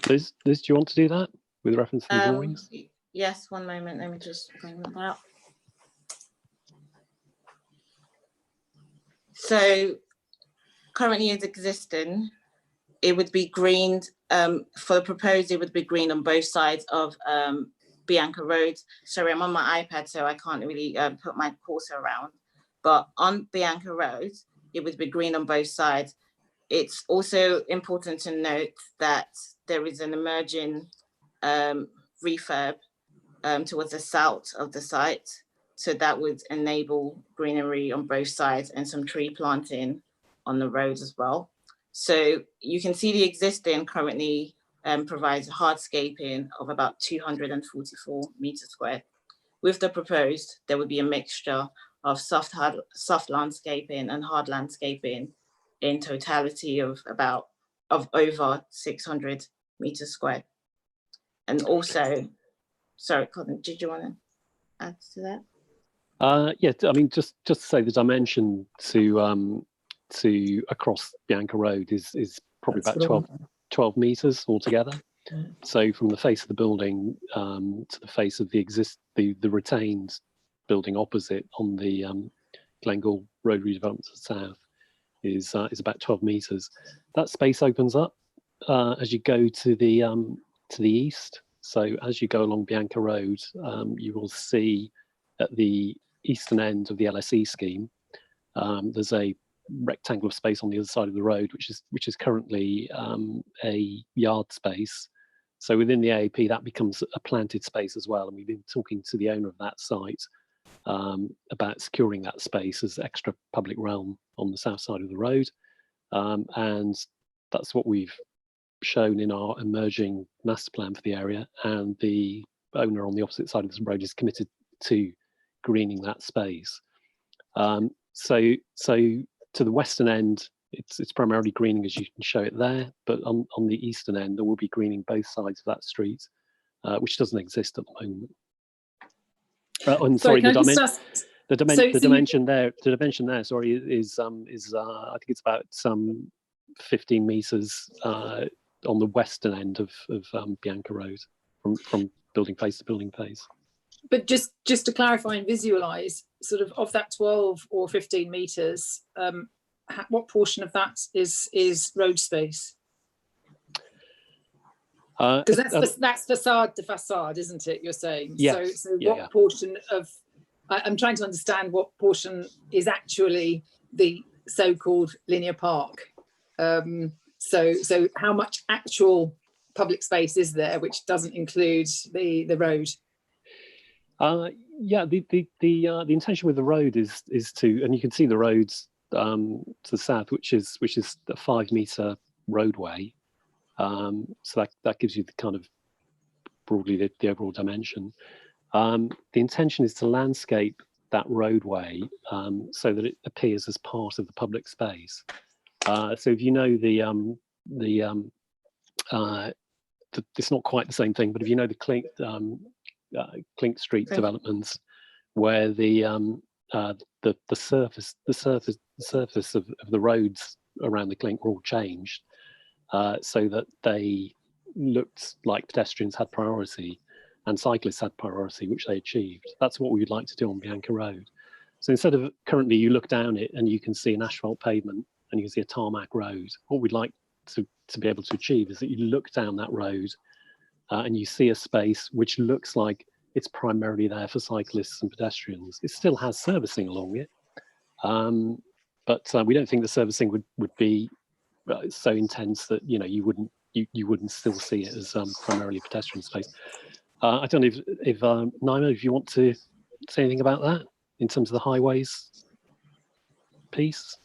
Liz, do you want to do that with reference to the drawings? Yes, one moment. Let me just bring them out. So currently it's existing. It would be greened, for the proposed, it would be green on both sides of Bianca Road. Sorry, I'm on my iPad, so I can't really put my cursor around. But on Bianca Road, it would be green on both sides. It's also important to note that there is an emerging refurb towards the south of the site. So that would enable greenery on both sides and some tree planting on the road as well. So you can see the existing currently provides hardscaping of about 244 meters squared. With the proposed, there would be a mixture of soft landscaping and hard landscaping in totality of over 600 meters squared. And also, sorry, Colin, did you want to add to that? Yeah, I mean, just to say the dimension to across Bianca Road is probably about 12 meters altogether. So from the face of the building to the face of the retained building opposite on the Glengall Road redevelopment to the south is about 12 meters. That space opens up as you go to the east. So as you go along Bianca Road, you will see at the eastern end of the LSE scheme, there's a rectangle of space on the other side of the road, which is currently a yard space. So within the AAP, that becomes a planted space as well. And we've been talking to the owner of that site about securing that space as extra public realm on the south side of the road. And that's what we've shown in our emerging master plan for the area. And the owner on the opposite side of this road is committed to greening that space. So to the western end, it's primarily greening as you can show it there, but on the eastern end, there will be greening both sides of that street, which doesn't exist at the moment. The dimension there, sorry, is I think it's about 15 metres on the western end of Bianca Road from building face to building face. But just to clarify and visualise, sort of that 12 or 15 metres, what portion of that is road space? Because that's facade to facade, isn't it? You're saying. Yes. So what portion of? I'm trying to understand what portion is actually the so-called linear park. So how much actual public space is there, which doesn't include the road? Yeah, the intention with the road is to, and you can see the roads to the south, which is a 5 metre roadway. So that gives you the kind of broadly the overall dimension. The intention is to landscape that roadway so that it appears as part of the public space. So if you know it's not quite the same thing, but if you know the Clink Street developments, where the surface of the roads around the Clink were all changed, so that they looked like pedestrians had priority and cyclists had priority, which they achieved. That's what we would like to do on Bianca Road. So instead of currently you look down it and you can see an asphalt pavement and you can see a tarmac road, what we'd like to be able to achieve is that you look down that road and you see a space which looks like it's primarily there for cyclists and pedestrians. It still has servicing along it, but we don't think the servicing would be so intense that you wouldn't still see it as primarily pedestrian space. I don't know if Naima, if you want to say anything about that in terms of the highways piece.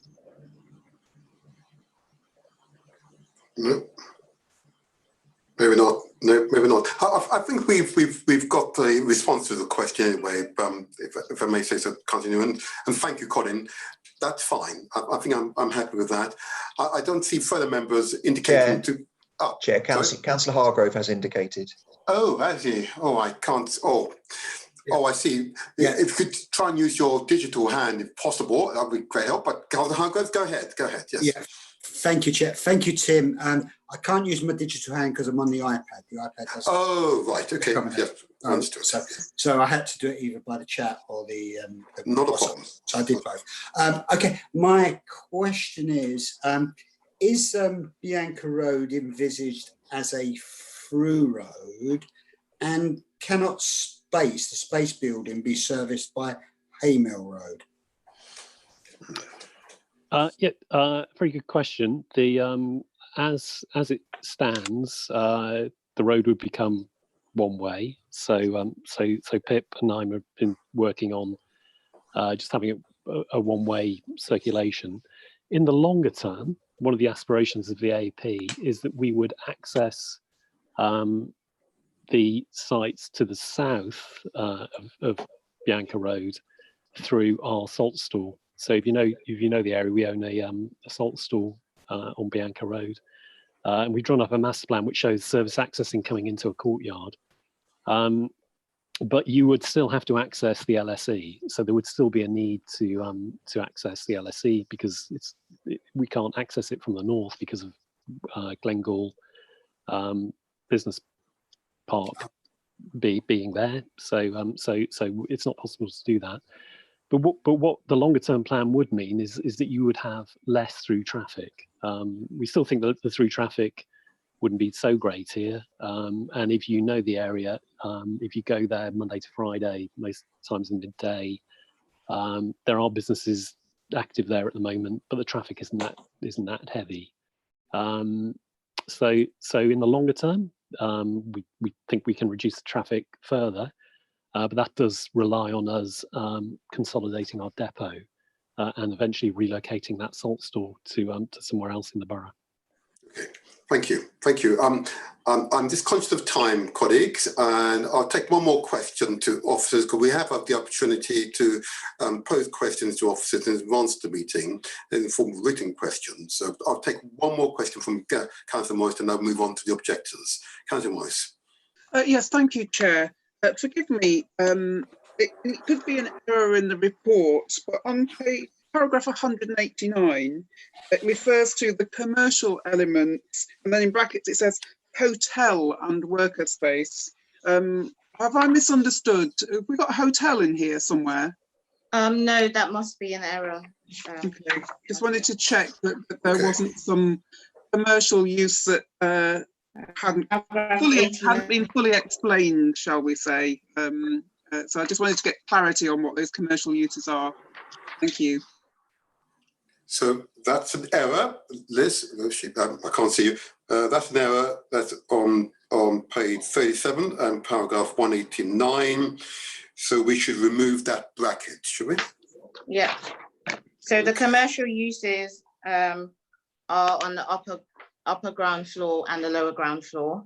No, maybe not. No, maybe not. I think we've got the response to the question anyway. If I may say so, continue. And thank you, Colin. That's fine. I think I'm happy with that. I don't see further members indicating to. Oh, Chair, Councillor Hargrove has indicated. Oh, has he? Oh, I can't. Oh, I see. Yeah. If you could try and use your digital hand, if possible, that would be great help. But Councillor Hargrove, go ahead. Go ahead. Yes. Yeah. Thank you, Chair. Thank you, Tim. I can't use my digital hand because I'm on the iPad. The iPad doesn't. Oh, right. Okay. Yes. Understood. So I had to do it either by the chat or the. Not a problem. So I did both. Okay. My question is Bianca Road envisaged as a through road, and cannot the space building be serviced by Haymill Road? Very good question. The as it stands, the road would become one way. So Pip and I have been working on just having a one way circulation. In the longer term, one of the aspirations of the AAP is that we would access the sites to the south of Bianca Road through our salt store. So if you know the area, we own a salt store on Bianca Road, and we've drawn up a master plan which shows service accessing coming into a courtyard. But you would still have to access the LSE, so there would still be a need to access the LSE because we can't access it from the north because of Glengall Business Park being there. So it's not possible to do that. But what the longer term plan would mean is that you would have less through traffic. We still think that the through traffic wouldn't be so great here. And if you know the area, if you go there Monday to Friday, most times in midday, there are businesses active there at the moment, but the traffic isn't that heavy. So in the longer term, we think we can reduce the traffic further, but that does rely on us consolidating our depot and eventually relocating that salt store to somewhere else in the borough. Okay, thank you. I'm just conscious of time, colleagues, and I'll take one more question to officers because we have had the opportunity to pose questions to officers in advance of the meeting in the form of written questions. So I'll take one more question from Councillor Moyes and I'll move on to the objectors. Councillor Moyes. Yes, thank you, Chair. Forgive me, it could be an error in the report, but on page paragraph 189, it refers to the commercial elements, and then in brackets it says hotel and worker space. Have I misunderstood? Have we got hotel in here somewhere? No, that must be an error. Okay, just wanted to check that there wasn't some commercial use that hadn't been fully explained, shall we say. So I just wanted to get clarity on what those commercial uses are. Thank you. So that's an error, Liz. I can't see you. That's an error. That's on page 37 and paragraph 189. So we should remove that bracket, should we? Yeah. So the commercial uses are on the upper ground floor and the lower ground floor,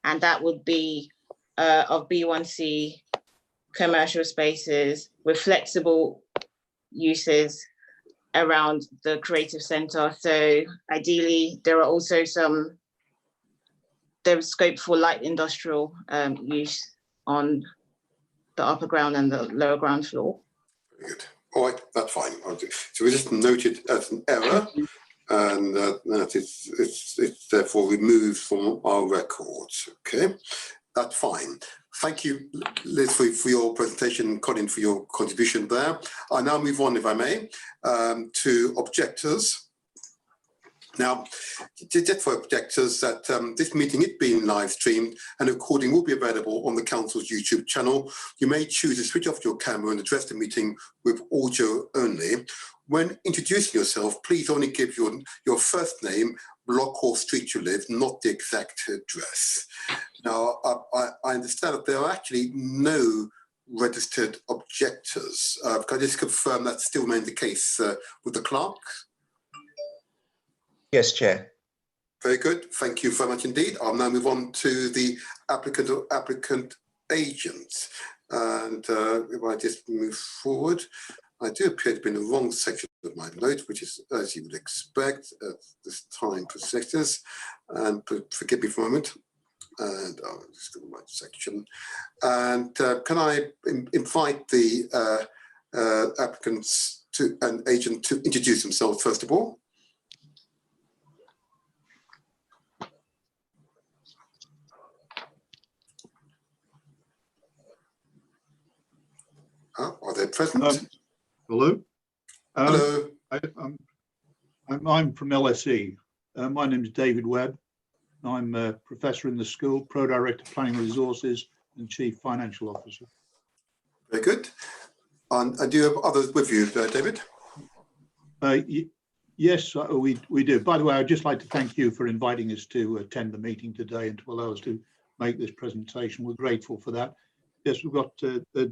and that would be of B1C commercial spaces with flexible uses around the creative center. So ideally, there are also there's scope for light industrial use on the upper ground and the lower ground floor. Very good. All right, that's fine. So we just note it as an error, and that it's therefore removed from our records. Okay, that's fine. Thank you, Liz, for your presentation, Colin, for your contribution there. I now move on, if I may, to objectors. Now, just for objectors, that this meeting is being live streamed and a recording will be available on the Council's YouTube channel. You may choose to switch off your camera and address the meeting with audio only. When introducing yourself, please only give your first name, block or street you live, not the exact address. Now, I understand that there are actually no registered objectors. Can I just confirm that still remains the case with the clerk? Yes, Chair. Very good. Thank you very much indeed. I'll now move on to the applicant or applicant agent. And if I just move forward, I do appear to be in the wrong section of my notes, which is as you would expect at this time for sectors. And forgive me for a moment. And I'll just go to the right section. And can I invite the applicants and agent to introduce themselves first of all? Are they present? Hello. Hello. I'm from LSE. My name is David Webb. I'm a professor in the school, Pro-Director Planning Resources and Chief Financial Officer. Very good. And do you have others with you, David? Yes, we do. By the way, I'd just like to thank you for inviting us to attend the meeting today and to allow us to make this presentation. We're grateful for that. Yes, we've got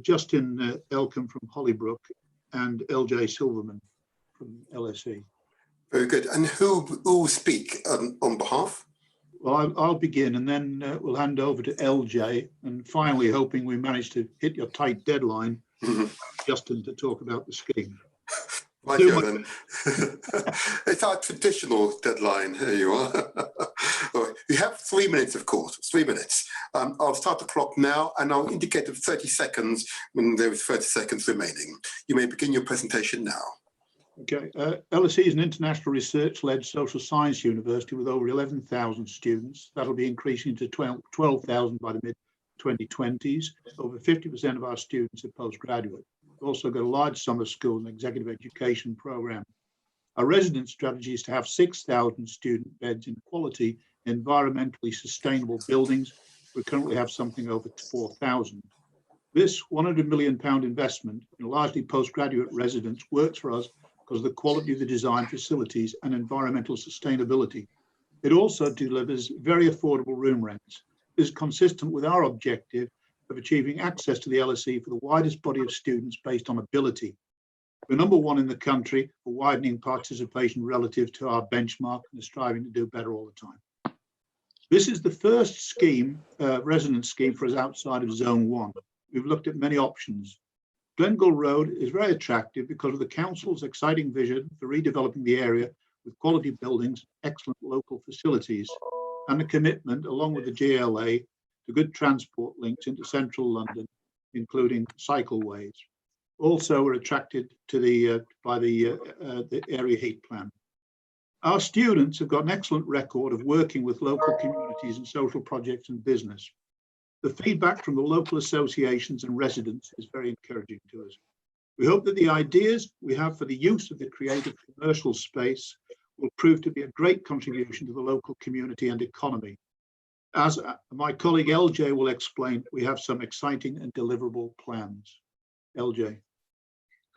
Justin Elcombe from Hollybrook and LJ Silverman from LSE. Very good. And who will speak on behalf? Well, I'll begin and then we'll hand over to LJ. And finally, hoping we manage to hit your tight deadline, Justin, to talk about the scheme. Right here, then. It's our traditional deadline. Here you are. All right. You have 3 minutes, of course, 3 minutes. I'll start the clock now and I'll indicate 30 seconds when there is 30 seconds remaining. You may begin your presentation now. Okay. LSE is an international research-led social science university with over 11,000 students. That'll be increasing to 12,000 by the mid-2020s. Over 50% of our students are postgraduate. We've also got a large summer school and executive education program. Our residence strategy is to have 6,000 student beds in quality, environmentally sustainable buildings. We currently have something over 4,000. This £100 million investment in largely postgraduate residents works for us because of the quality of the design facilities and environmental sustainability. It also delivers very affordable room rents. This is consistent with our objective of achieving access to the LSE for the widest body of students based on ability. We're #1 in the country for widening participation relative to our benchmark and are striving to do better all the time. This is the first scheme, residence scheme for us outside of Zone 1. We've looked at many options. Glengall Road is very attractive because of the council's exciting vision for redeveloping the area with quality buildings, excellent local facilities, and a commitment along with the GLA to good transport links into central London, including cycleways. also were attracted to by the area heat plan. Our students have got an excellent record of working with local communities and social projects and business. The feedback from the local associations and residents is very encouraging to us. We hope that the ideas we have for the use of the creative commercial space will prove to be a great contribution to the local community and economy. As my colleague LJ will explain, we have some exciting and deliverable plans. LJ.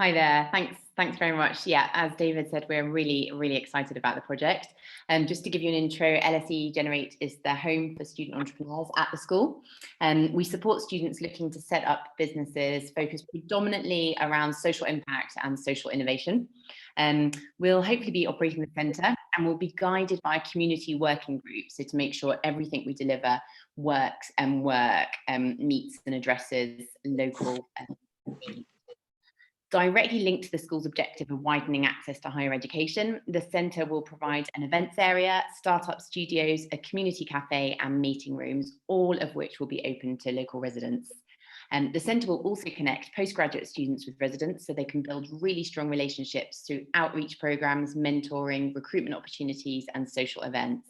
Hi there, thanks very much. Yeah, as David said, we're really excited about the project. And just to give you an intro, LSE Generate is the home for student entrepreneurs at the school. And we support students looking to set up businesses focused predominantly around social impact and social innovation. We'll hopefully be operating the centre and we'll be guided by a community working group, so to make sure everything we deliver works and meets and addresses local needs. Directly linked to the school's objective of widening access to higher education, the centre will provide an events area, startup studios, a community cafe and meeting rooms, all of which will be open to local residents. The centre will also connect postgraduate students with residents so they can build really strong relationships through outreach programmes, mentoring, recruitment opportunities and social events.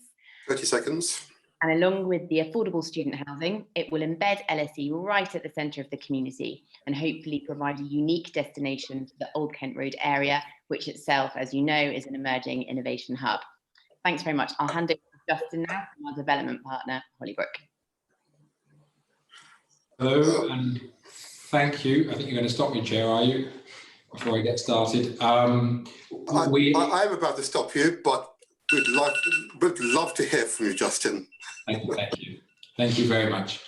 30 seconds. And along with the affordable student housing, it will embed LSE right at the centre of the community and hopefully provide a unique destination for the Old Kent Road area, which itself, as you know, is an emerging innovation hub. Thanks very much. I'll hand it to Justin now from our development partner, Hollybrook. Hello, and thank you. I think you're going to stop me, Chair, are you? Before I get started. I am about to stop you, but we'd love to hear from you, Justin. Thank you. Thank you very much.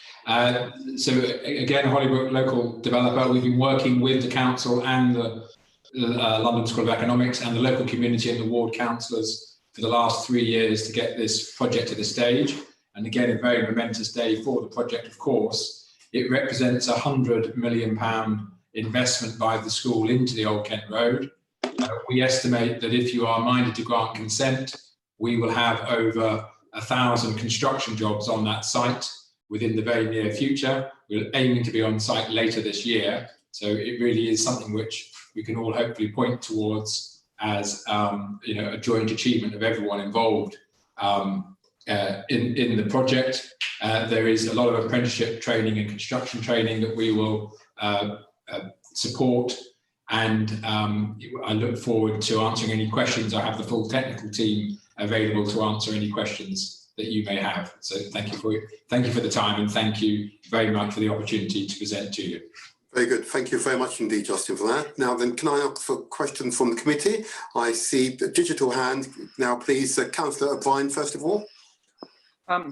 So again, Hollybrook, local developer, we've been working with the council and the London School of Economics and the local community and the ward councillors for the last 3 years to get this project to this stage. And again, a very momentous day for the project, of course. It represents a £100 million investment by the school into the Old Kent Road. We estimate that if you are minded to grant consent, we will have over 1,000 construction jobs on that site within the very near future. We're aiming to be on site later this year. So it really is something which we can all hopefully point towards as a joint achievement of everyone involved in the project. There is a lot of apprenticeship training and construction training that we will support. And I look forward to answering any questions. I have the full technical team available to answer any questions that you may have. So thank you for the time, and thank you very much for the opportunity to present to you. Very good. Thank you very much indeed, Justin, for that. Now then, can I ask for a question from the committee? I see the digital hand. Now, please, Councillor O'Brien, first of all.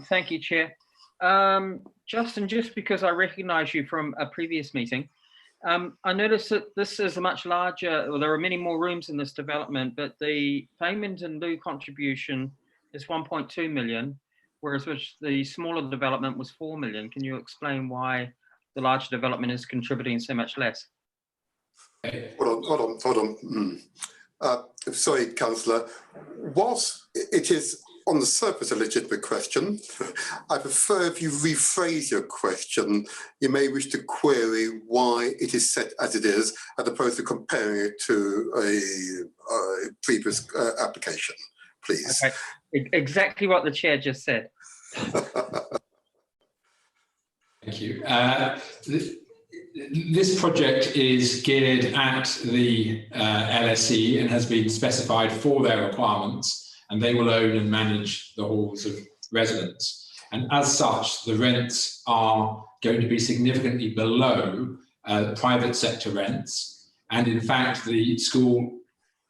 Thank you, Chair. Justin, just because I recognise you from a previous meeting, I noticed that this is a much larger, well, there are many more rooms in this development, but the payment in lieu contribution is 1.2 million, whereas the smaller development was 4 million. Can you explain why the larger development is contributing so much less? Hold on. Sorry, Councillor. Whilst it is on the surface a legitimate question, I prefer if you rephrase your question. You may wish to query why it is set as it is, as opposed to comparing it to a previous application, please. Okay. Exactly what the Chair just said. Thank you. This project is geared at the LSE and has been specified for their requirements, and they will own and manage the halls of residents. And as such, the rents are going to be significantly below private sector rents. And in fact, the school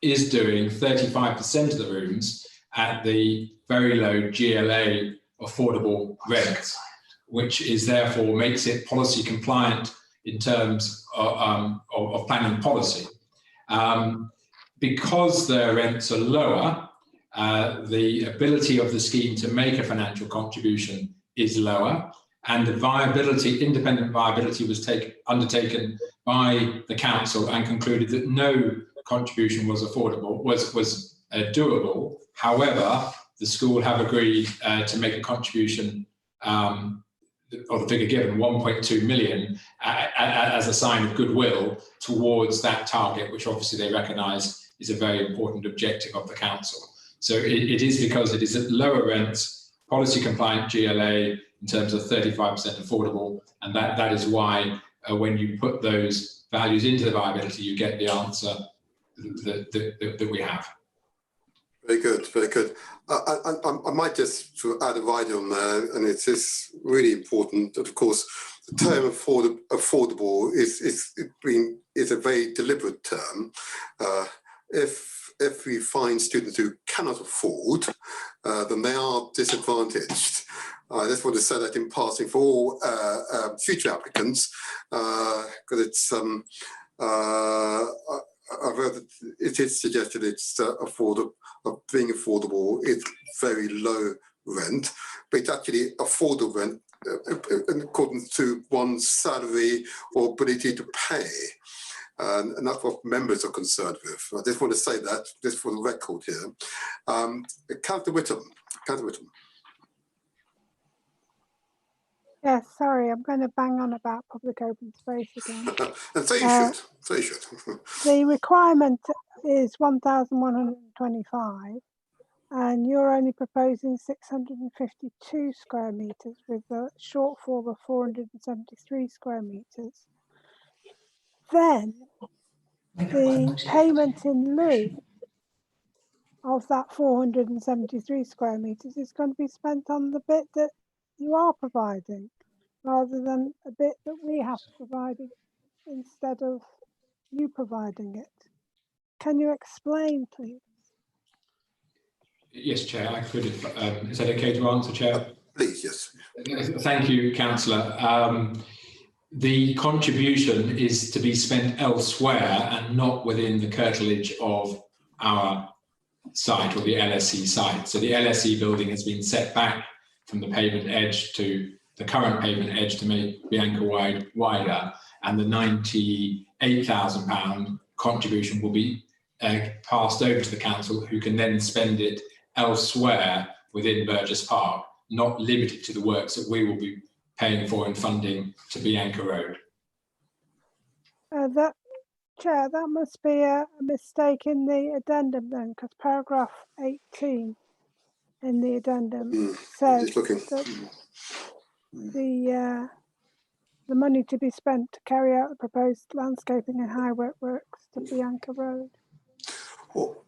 is doing 35% of the rooms at the very low GLA affordable rent, which is therefore makes it policy compliant in terms of planning policy. Because their rents are lower, the ability of the scheme to make a financial contribution is lower, and the viability, independent viability, was undertaken by the council and concluded that no contribution was affordable, was doable. However, the school have agreed to make a contribution or the figure given, 1.2 million, as a sign of goodwill towards that target, which obviously they recognise is a very important objective of the council. So it is because it is at lower rents, policy compliant GLA in terms of 35% affordable, and that is why when you put those values into the viability, you get the answer that we have. Very good, very good. I might just sort of add a rider on there, and it is really important that, of course, the term affordable is a very deliberate term. If we find students who cannot afford, then they are disadvantaged. I just want to say that in passing for all future applicants, because it's I've heard that it is suggested it's being affordable. It's very low rent, but it's actually affordable rent in accordance to one's salary or ability to pay. And that's what members are concerned with. I just want to say that, just for the record here. Councillor Whittam. Councillor Whittam. Yes, sorry, I'm going to bang on about public open space again. And so you should. So you should. The requirement is 1,125, and you're only proposing 652 square metres with a shortfall of 473 square metres. Then the payment in lieu of that 473 square metres is going to be spent on the bit that you are providing, rather than a bit that we have provided instead of you providing it. Can you explain, please? Yes, Chair, I could. Is that okay to answer, Chair? Please, yes. Thank you, Councillor. The contribution is to be spent elsewhere and not within the curtilage of our site or the LSE site. So the LSE building has been set back from the pavement edge to the current pavement edge to make Bianca wider, and the £98,000 contribution will be passed over to the council, who can then spend it elsewhere within Burgess Park, not limited to the works that we will be paying for and funding to Bianca Road. Chair, that must be a mistake in the addendum then, because paragraph 18 in the addendum says that the money to be spent to carry out the proposed landscaping and highway works to Bianca Road. Well,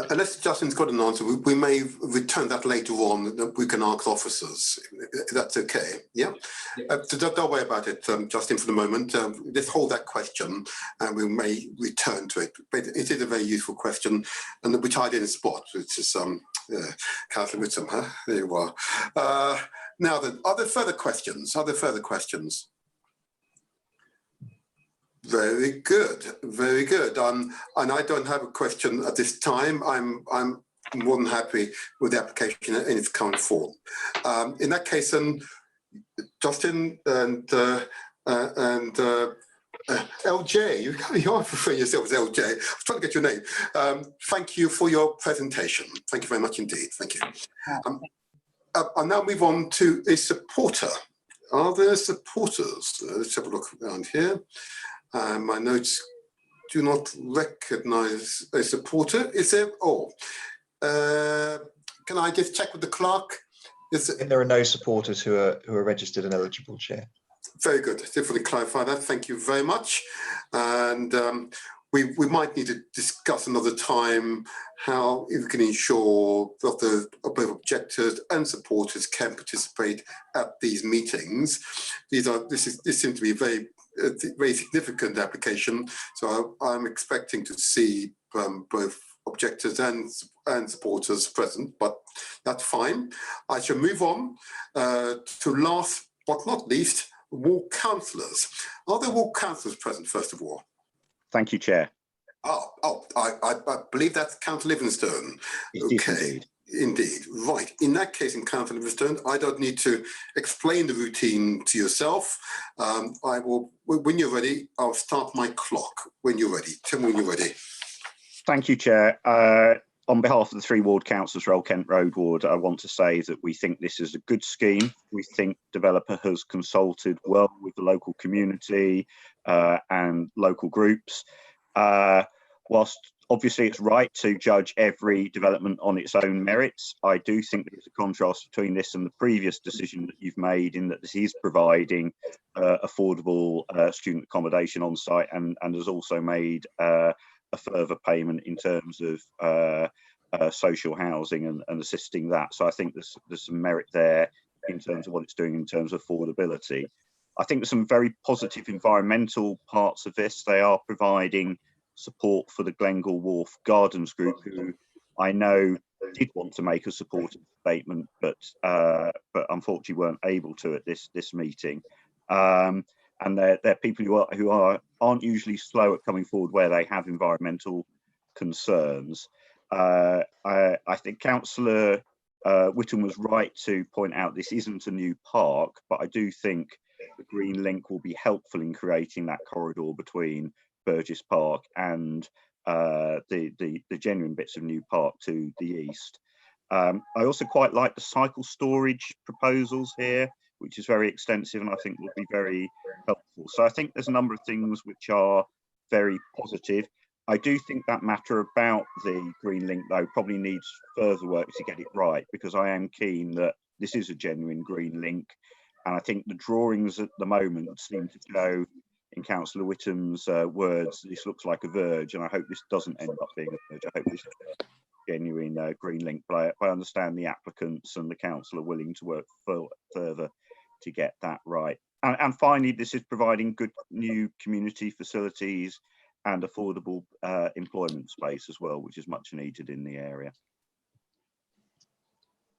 unless Justin's got an answer, we may return that later on, that we can ask officers, if that's okay. Yeah? So don't worry about it, Justin, for the moment. Let's hold that question and we may return to it. But it is a very useful question, and which I didn't spot, which is Councillor Whittam, huh? There you are. Now then, are there further questions? Are there further questions? Very good, very good. And I don't have a question at this time. I'm more than happy with the application in its current form. In that case, Justin and LJ, you are referring yourself as LJ. I was trying to get your name. Thank you for your presentation. Thank you very much indeed. Thank you. I'll now move on to a supporter. Are there supporters? Let's have a look around here. My notes do not recognise a supporter. Is there? Oh, can I just check with the clerk? There are no supporters who are registered and eligible, Chair. Very good. Definitely clarify that. Thank you very much. And we might need to discuss another time how we can ensure that both objectors and supporters can participate at these meetings. This seems to be a very significant application, so I'm expecting to see both objectors and supporters present, but that's fine. I shall move on to last but not least, ward councillors. Are there ward councillors present, first of all? Thank you, Chair. I believe that's Councillor Livingstone. Okay, indeed. Right. In that case, in Councillor Livingstone, I don't need to explain the routine to yourself. I will, when you're ready, I'll start my clock when you're ready. Tell me when you're ready. Thank you, Chair. on behalf of the 3 ward councillors for Old Kent Road ward, I want to say that we think this is a good scheme. We think developer has consulted well with the local community and local groups. Whilst obviously it's right to judge every development on its own merits, I do think there's a contrast between this and the previous decision that you've made, in that this is providing affordable student accommodation on site, and has also made a further payment in terms of social housing and assisting that. So I think there's some merit there in terms of what it's doing in terms of affordability. I think there's some very positive environmental parts of this. They are providing support for the Glengall Wharf Gardens Group, who I know did want to make a supportive statement, but unfortunately weren't able to at this meeting. And they're people who aren't usually slow at coming forward where they have environmental concerns. I think Councillor Whittam was right to point out this isn't a new park, but I do think the Green Link will be helpful in creating that corridor between Burgess Park and the genuine bits of New Park to the east. I also quite like the cycle storage proposals here, which is very extensive and I think will be very helpful. So I think there's a number of things which are very positive. I do think that matter about the Green Link, though, probably needs further work to get it right, because I am keen that this is a genuine Green Link. And I think the drawings at the moment seem to show, in Councillor Whittam's words, this looks like a verge, and I hope this doesn't end up being a verge. I hope this is a genuine Green Link. But I understand the applicants and the council are willing to work further to get that right. And finally, this is providing good new community facilities and affordable employment space as well, which is much needed in the area.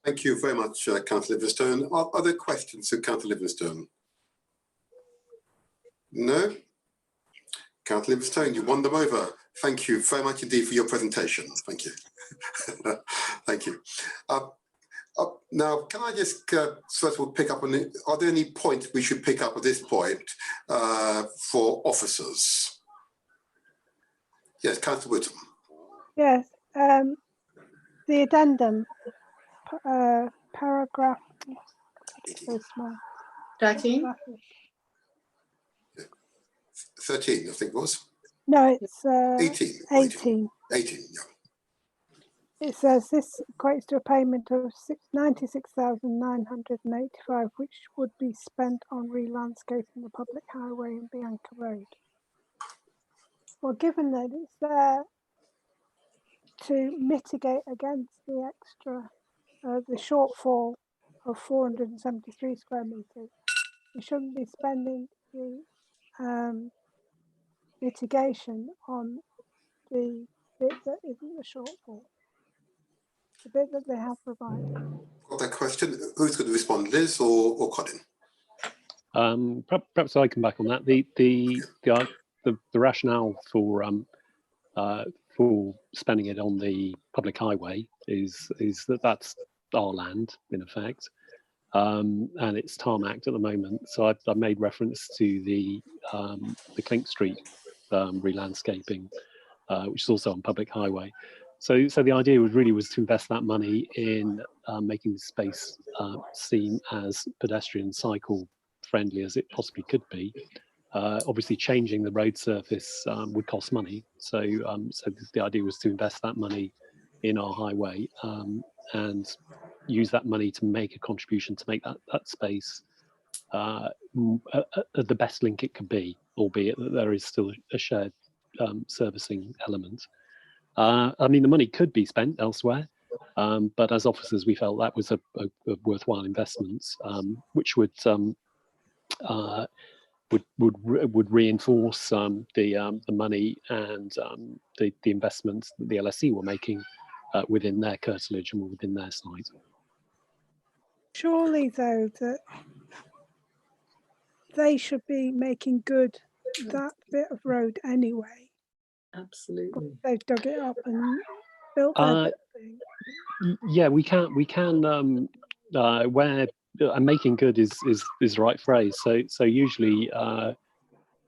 Thank you very much, Councillor Livingstone. Are there questions to Councillor Livingstone? No? Councillor Livingstone, you won them over. Thank you very much indeed for your presentation. Thank you. Thank you. Now, can I just first of all pick up on it? Are there any points we should pick up at this point for officers? Yes, Councillor Whittam. Yes, the addendum, paragraph, so small. 13? 13, I think it was. No, it's 18. 18. 18, yeah. It says this equates to a payment of £96,985, which would be spent on re-landscaping the public highway and Bianca Road. Well, given that it's there to mitigate against the extra, the shortfall of 473 square metres, we shouldn't be spending the mitigation on the bit that isn't the shortfall, the bit that they have provided. Got that question? Who's going to respond, Liz or Colin? Perhaps I come back on that. The rationale for spending it on the public highway is that that's our land in effect, and it's tarmacked at the moment. So I made reference to the Clink Street re-landscaping, which is also on public highway. So the idea was to invest that money in making the space seem as pedestrian cycle friendly as it possibly could be. Obviously, changing the road surface would cost money, so the idea was to invest that money in our highway and use that money to make a contribution to make that space the best link it could be, albeit that there is still a shared servicing element. I mean, the money could be spent elsewhere, but as officers, we felt that was a worthwhile investment, which would reinforce the money and the investments that the LSE were making within their curtilage and within their site. Surely, though, that they should be making good that bit of road anyway. Absolutely. They've dug it up and built their thing. Yeah, we can where making good is the right phrase. So usually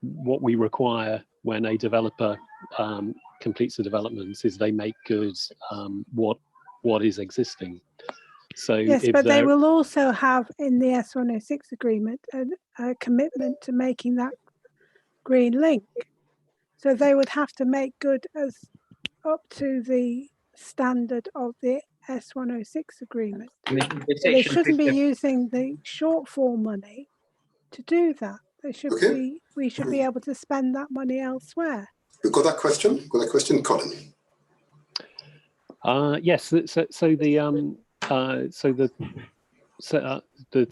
what we require when a developer completes the development is they make good what is existing. So Yes, if but they they're- will also have in the S106 agreement a commitment to making that green link. So they would have to make good as up to the standard of the S106 agreement. And the So they section shouldn't be 50 using the shortfall money to do that. They should be. We should be able to spend that money elsewhere. We've got that question. Got that question, Colin. Yes. So the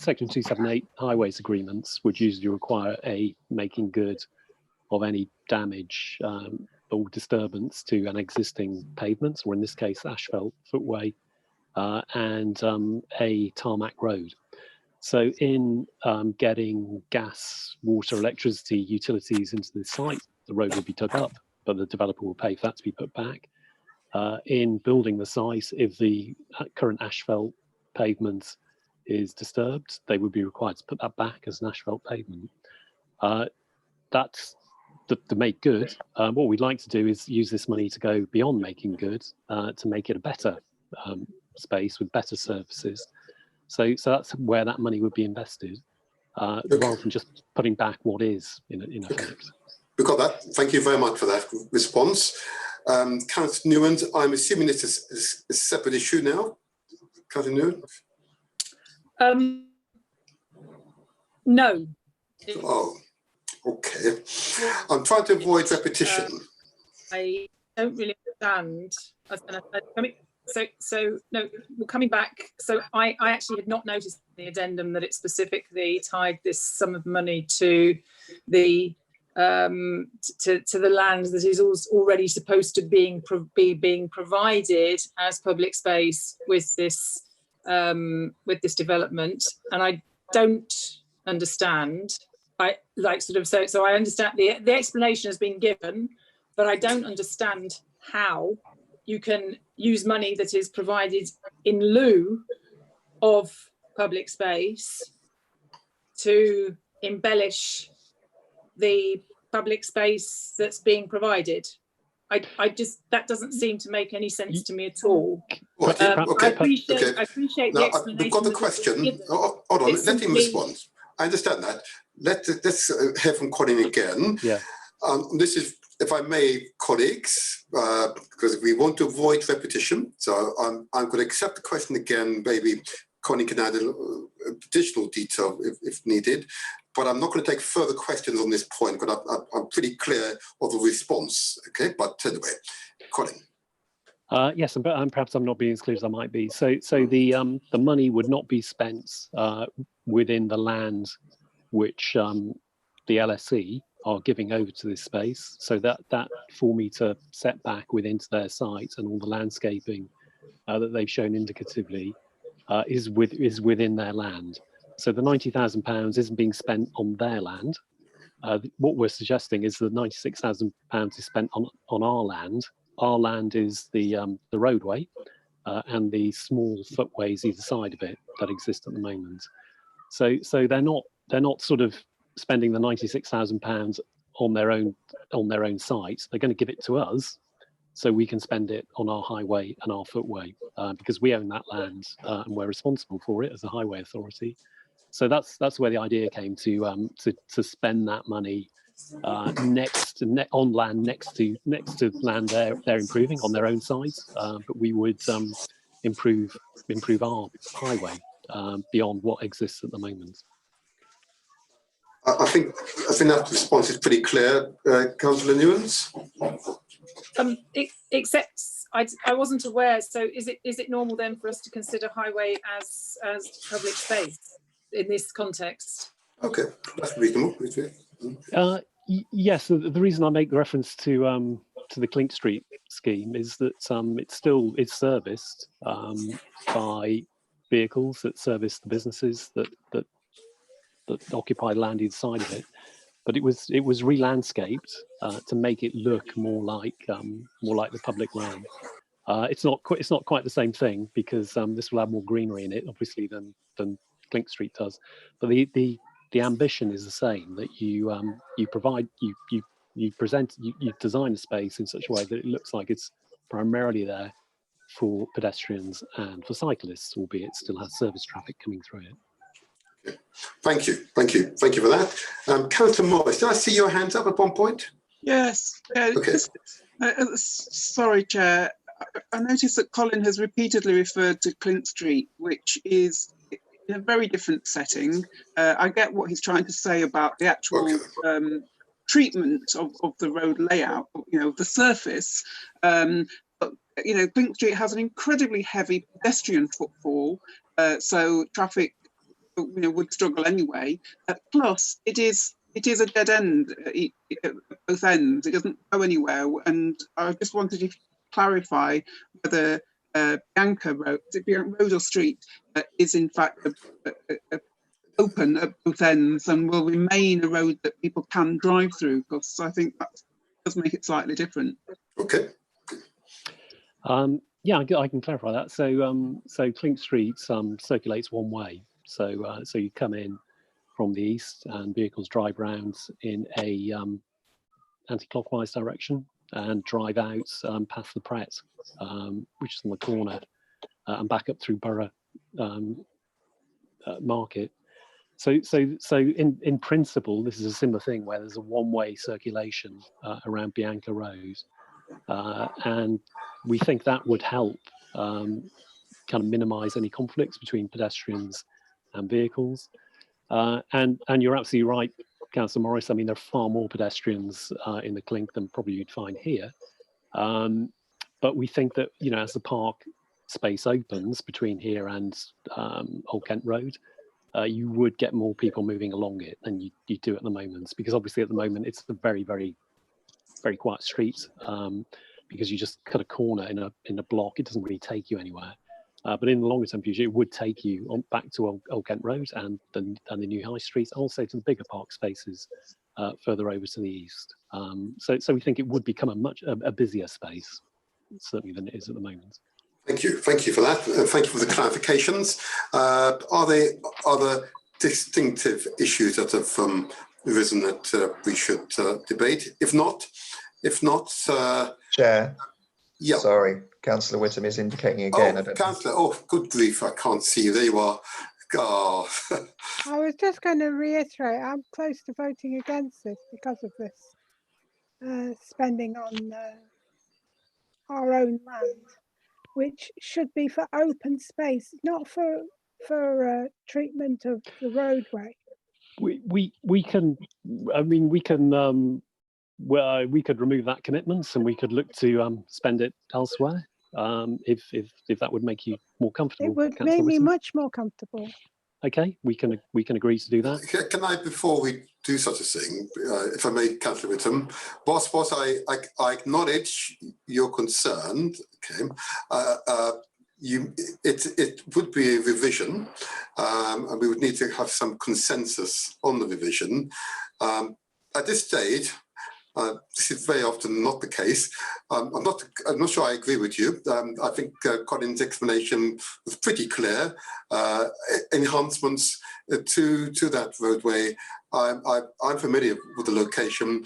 Section 278 highways agreements would usually require a making good of any damage or disturbance to an existing pavement, or in this case, asphalt footway, and a tarmac road. So in getting gas, water, electricity, utilities into the site, the road would be dug up, but the developer will pay for that to be put back. In building the site, if the current asphalt pavement is disturbed, they would be required to put that back as an asphalt pavement. That's to make good. What we'd like to do is use this money to go beyond making good, to make it a better space with better services. So that's where that money would be invested, rather than just putting back what is in effect. We got that. Thank you very much for that response. Councillor Newland, I'm assuming this is a separate issue now. Councillor Newland? No. Oh, okay. I'm trying to avoid repetition. I don't really understand. No, well, coming back. So I actually had not noticed in the addendum that it specifically tied this sum of money to the to the land that is already supposed to be being provided as public space with this development, and I don't understand. I understand the explanation has been given, but I don't understand how you can use money that is provided in lieu of public space to embellish the public space that's being provided. That doesn't seem to make any sense to me at all. I appreciate the explanation. We've got the question. Hold on, let him respond. I understand that. Let's hear from Colin again. Yeah. This is, if I may, colleagues, because we want to avoid repetition. So I'm going to accept the question again. Maybe Colin can add additional detail if needed. But I'm not going to take further questions on this point, because I'm pretty clear of the response. Okay, but anyway, Colin. Yes, and perhaps I'm not being as clear as I might be. So the money would not be spent within the land which the LSE are giving over to this space. So that 4 metre setback within their site and all the landscaping that they've shown indicatively is within their land. So the £90,000 isn't being spent on their land. What we're suggesting is that £96,000 is spent on our land. Our land is the roadway and the small footways either side of it that exist at the moment. So they're not sort of spending the £96,000 on their own site. They're going to give it to us, so we can spend it on our highway and our footway because we own that land and we're responsible for it as a highway authority. So that's where the idea came to spend that money on land next to land they're improving on their own sites, but we would improve our highway beyond what exists at the moment. I think that response is pretty clear, Councillor Newlands. Except I wasn't aware. So is it normal then for us to consider highway as public space in this context? Okay, that's reasonable. Yes, the reason I make the reference to the Clink Street scheme is that it's serviced by vehicles that service the businesses that occupy land either side of it, but it was re-landscaped to make it look more like the public land. It's not quite the same thing because this will have more greenery in it, obviously, than Clink Street does. But the ambition is the same, that you you design a space in such a way that it looks like it's primarily there for pedestrians and for cyclists, albeit it still has service traffic coming through it. Thank you for that. Councillor Morris, did I see your hands up at one point? Yes. Okay. Sorry, Chair. I noticed that Colin has repeatedly referred to Clint Street, which is in a very different setting. I get what he's trying to say about the actual treatment of the road layout, the surface. But, Clint Street has an incredibly heavy pedestrian footfall, so traffic, would struggle anyway. Plus, it is a dead end at both ends. It doesn't go anywhere. And I just wanted you to clarify whether Bianca Road or Street is in fact open at both ends and will remain a road that people can drive through, because I think that does make it slightly different. Okay. Yeah, I can clarify that. So Clink Street circulates one way. So you come in from the east and vehicles drive round in a anti-clockwise direction and drive out past the Pret, which is on the corner, and back up through Borough Market. So in principle, this is a similar thing where there's a one-way circulation around Bianca Road, and we think that would help kind of minimise any conflicts between pedestrians and vehicles. And you're absolutely right, Councillor Morris. I mean, there are far more pedestrians in the Clink than probably you'd find here. But we think that, as the park space opens between here and Old Kent Road, you would get more people moving along it than you do at the moment, because obviously at the moment it's a very, very, very quiet street, because you just cut a corner in a block. It doesn't really take you anywhere. But in the longer term future, it would take you back to Old Kent Road and the new High Street, also to the bigger park spaces further over to the east. So we think it would become a busier space, certainly, than it is at the moment. Thank you for that. Thank you for the clarifications. Are there other distinctive issues that have arisen that we should debate? If not, Chair. Yeah. Sorry, Councillor Whittam is indicating again. Councillor, good grief, I can't see you. There you are. Oh. I was just going to reiterate, I'm close to voting against this because of this spending on our own land, which should be for open space, not for treatment of the roadway. We could remove that commitment and we could look to spend it elsewhere, if that would make you more comfortable. It would make me much more comfortable. Okay, we can agree to do that. Can I, before we do such a thing, if I may, Councillor Whittam, boss, I acknowledge your concern. Okay, it would be a revision, and we would need to have some consensus on the revision. At this stage, this is very often not the case. I'm not sure I agree with you. I think Colin's explanation was pretty clear. Enhancements to that roadway, I'm familiar with the location,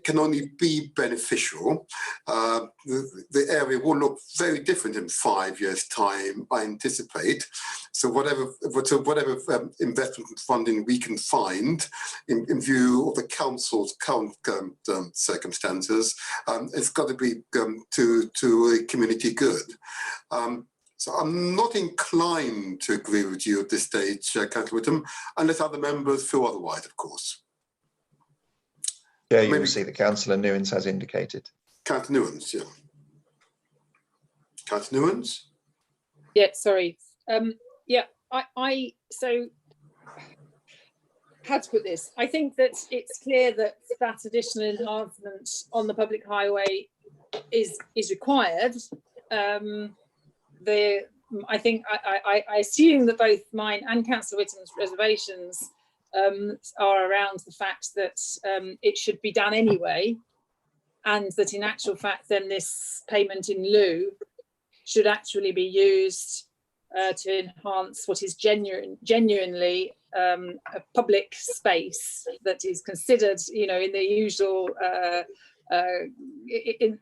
can only be beneficial. The area will look very different in 5 years' time, I anticipate. So whatever investment funding we can find in view of the council's current circumstances, it's got to be to a community good. So I'm not inclined to agree with you at this stage, Councillor Whittam, unless other members feel otherwise, of course. Yeah, you will see that Councillor Newens has indicated. Councillor Newens, yeah. Councillor Newens? Yeah, sorry. I so how to put this? I think that it's clear that additional enhancement on the public highway is required. I think I assume that both mine and Councillor Whittam's reservations are around the fact that it should be done anyway, and that in actual fact then this payment in lieu should actually be used to enhance what is genuinely a public space that is considered, you know, in the usual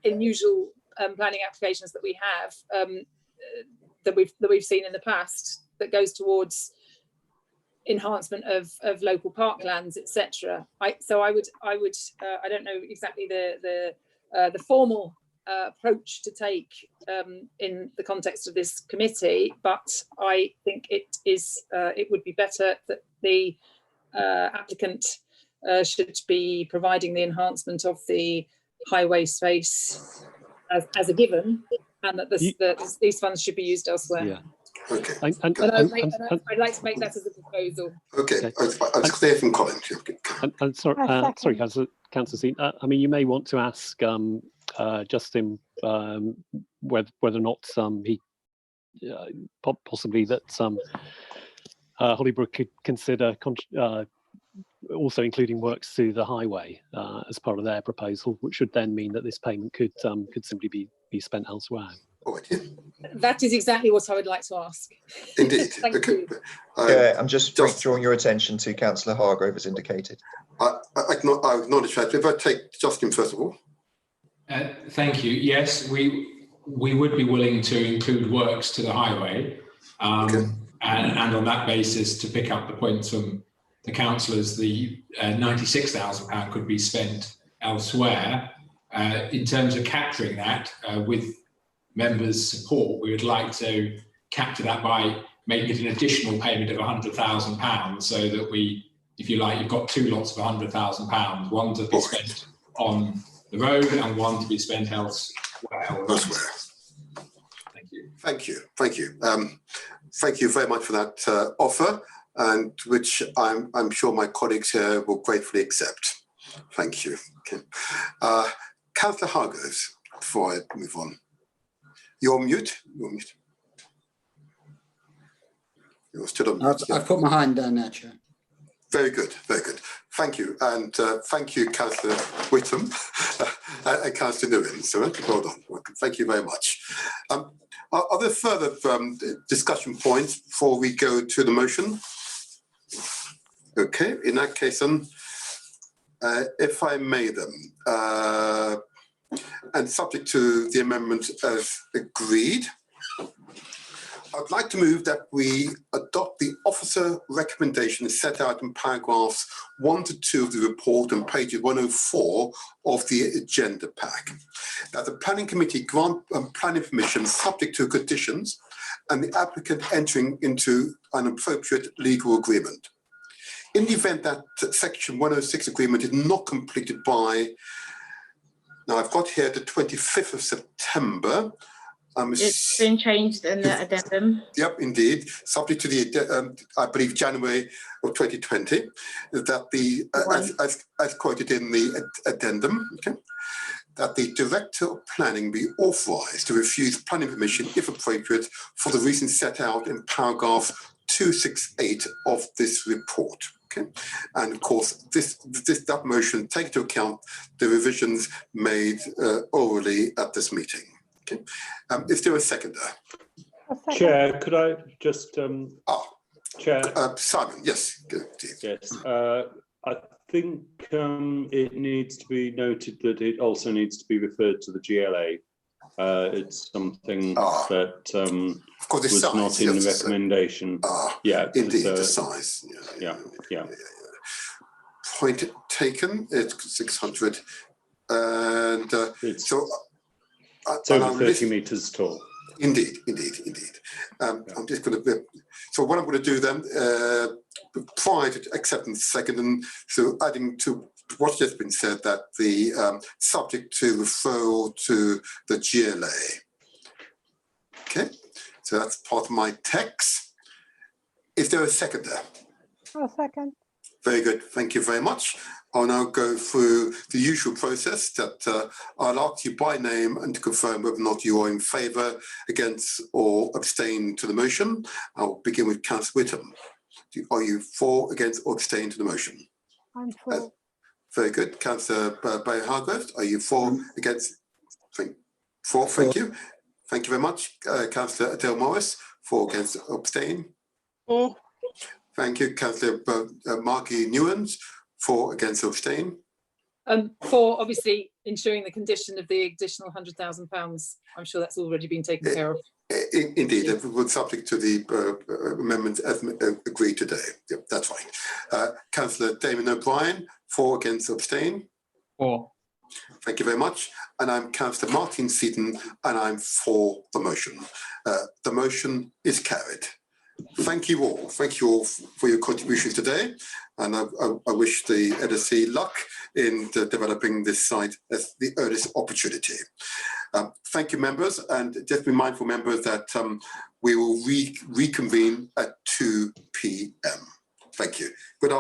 in usual planning applications that we have, that we've seen in the past, that goes towards enhancement of local parklands, etc. So I would I don't know exactly the formal approach to take in the context of this committee, but I think it would be better that the applicant should be providing the enhancement of the highway space as a given, and that these funds should be used elsewhere. Yeah. Okay. I'd like to make that as a proposal. Okay. I was clear from Colin. And sorry, Councillor Sean. I mean, you may want to ask Justin whether or not he possibly that Hollybrook could consider also including works to the highway as part of their proposal, which would then mean that this payment could simply be spent elsewhere. That is exactly what I would like to ask. Indeed. Thank you. Yeah, I'm just drawing your attention to Councillor Hargrove as indicated. I acknowledge that. If I take Justin first of all. Thank you. Yes, we would be willing to include works to the highway, and on that basis, to pick up the points from the councillors, the £96,000 could be spent elsewhere. In terms of capturing that with members' support, we would like to capture that by making it an additional payment of £100,000, so that we, if you like, you've got two lots of £100,000, one to be spent on the road and one to be spent elsewhere. Thank you. Thank you. Thank you. Thank you very much for that offer, and which I'm sure my colleagues here will gratefully accept. Thank you. Okay. Councillor Hargreaves, before I move on. You're on mute. You're on mute. You're still on mute. I've put my hand down now, Chair. Very good, very good. Thank you, and thank you, Councillor Whittam and Councillor Nguyen. So well done. Thank you very much. Are there further discussion points before we go to the motion? Okay, in that case, then, if I may, then, and subject to the amendment as agreed, I'd like to move that we adopt the officer recommendation set out in paragraphs 1 to 2 of the report on page 104 of the agenda pack. That the planning committee grant planning permission subject to conditions and the applicant entering into an appropriate legal agreement. In the event that section 106 agreement is not completed by, now I've got here the 25th of September. It's been changed in the addendum. Yep, indeed. Subject to the, I believe, January of 2020, that the, as quoted in the addendum, okay, that the Director of Planning be authorised to refuse planning permission, if appropriate, for the reasons set out in paragraph 268 of this report. Okay, and of course, that motion take into account the revisions made orally at this meeting. Okay, is there a seconder? Chair, could I just Chair? Simon, yes. Yes, I think it needs to be noted that it also needs to be referred to the GLA. It's something that of course, was size, not in the recommendation. Yeah, indeed, the size. Yeah. Point taken. It's 600, and so. It's over 30 metres tall. Indeed. I'm just going to. So what I'm going to do then, prior to accepting the second, and so adding to what's just been said, that the subject to referral to the GLA. Okay, so that's part of my text. Is there a seconder? I'll second. Very good. Thank you very much. I'll now go through the usual process that I'll ask you by name and to confirm whether or not you are in favour, against or abstain to the motion. I'll begin with Councillor Whittam. Are you for, against or abstain to the motion? I'm for. Very good. Councillor Bay-Hargrove, are you for, against? For, thank you. Thank you very much. Councillor Adele Morris, for, against, abstain? For. Thank you, Councillor Marky Newens. For, against, abstain. For obviously ensuring the condition of the additional £100,000. I'm sure that's already been taken care of. Indeed, it was subject to the amendment as agreed today. Yep, that's fine. Councillor Damon O'Brien, for, against, abstain. For. Thank you very much. And I'm Councillor Martin Seaton, and I'm for the motion. The motion is carried. Thank you all. Thank you all for your contributions today. And I wish the LSE luck in developing this site as the earliest opportunity. Thank you, members. And just be mindful, members, that we will reconvene at 2 p.m. Thank you. Good afternoon.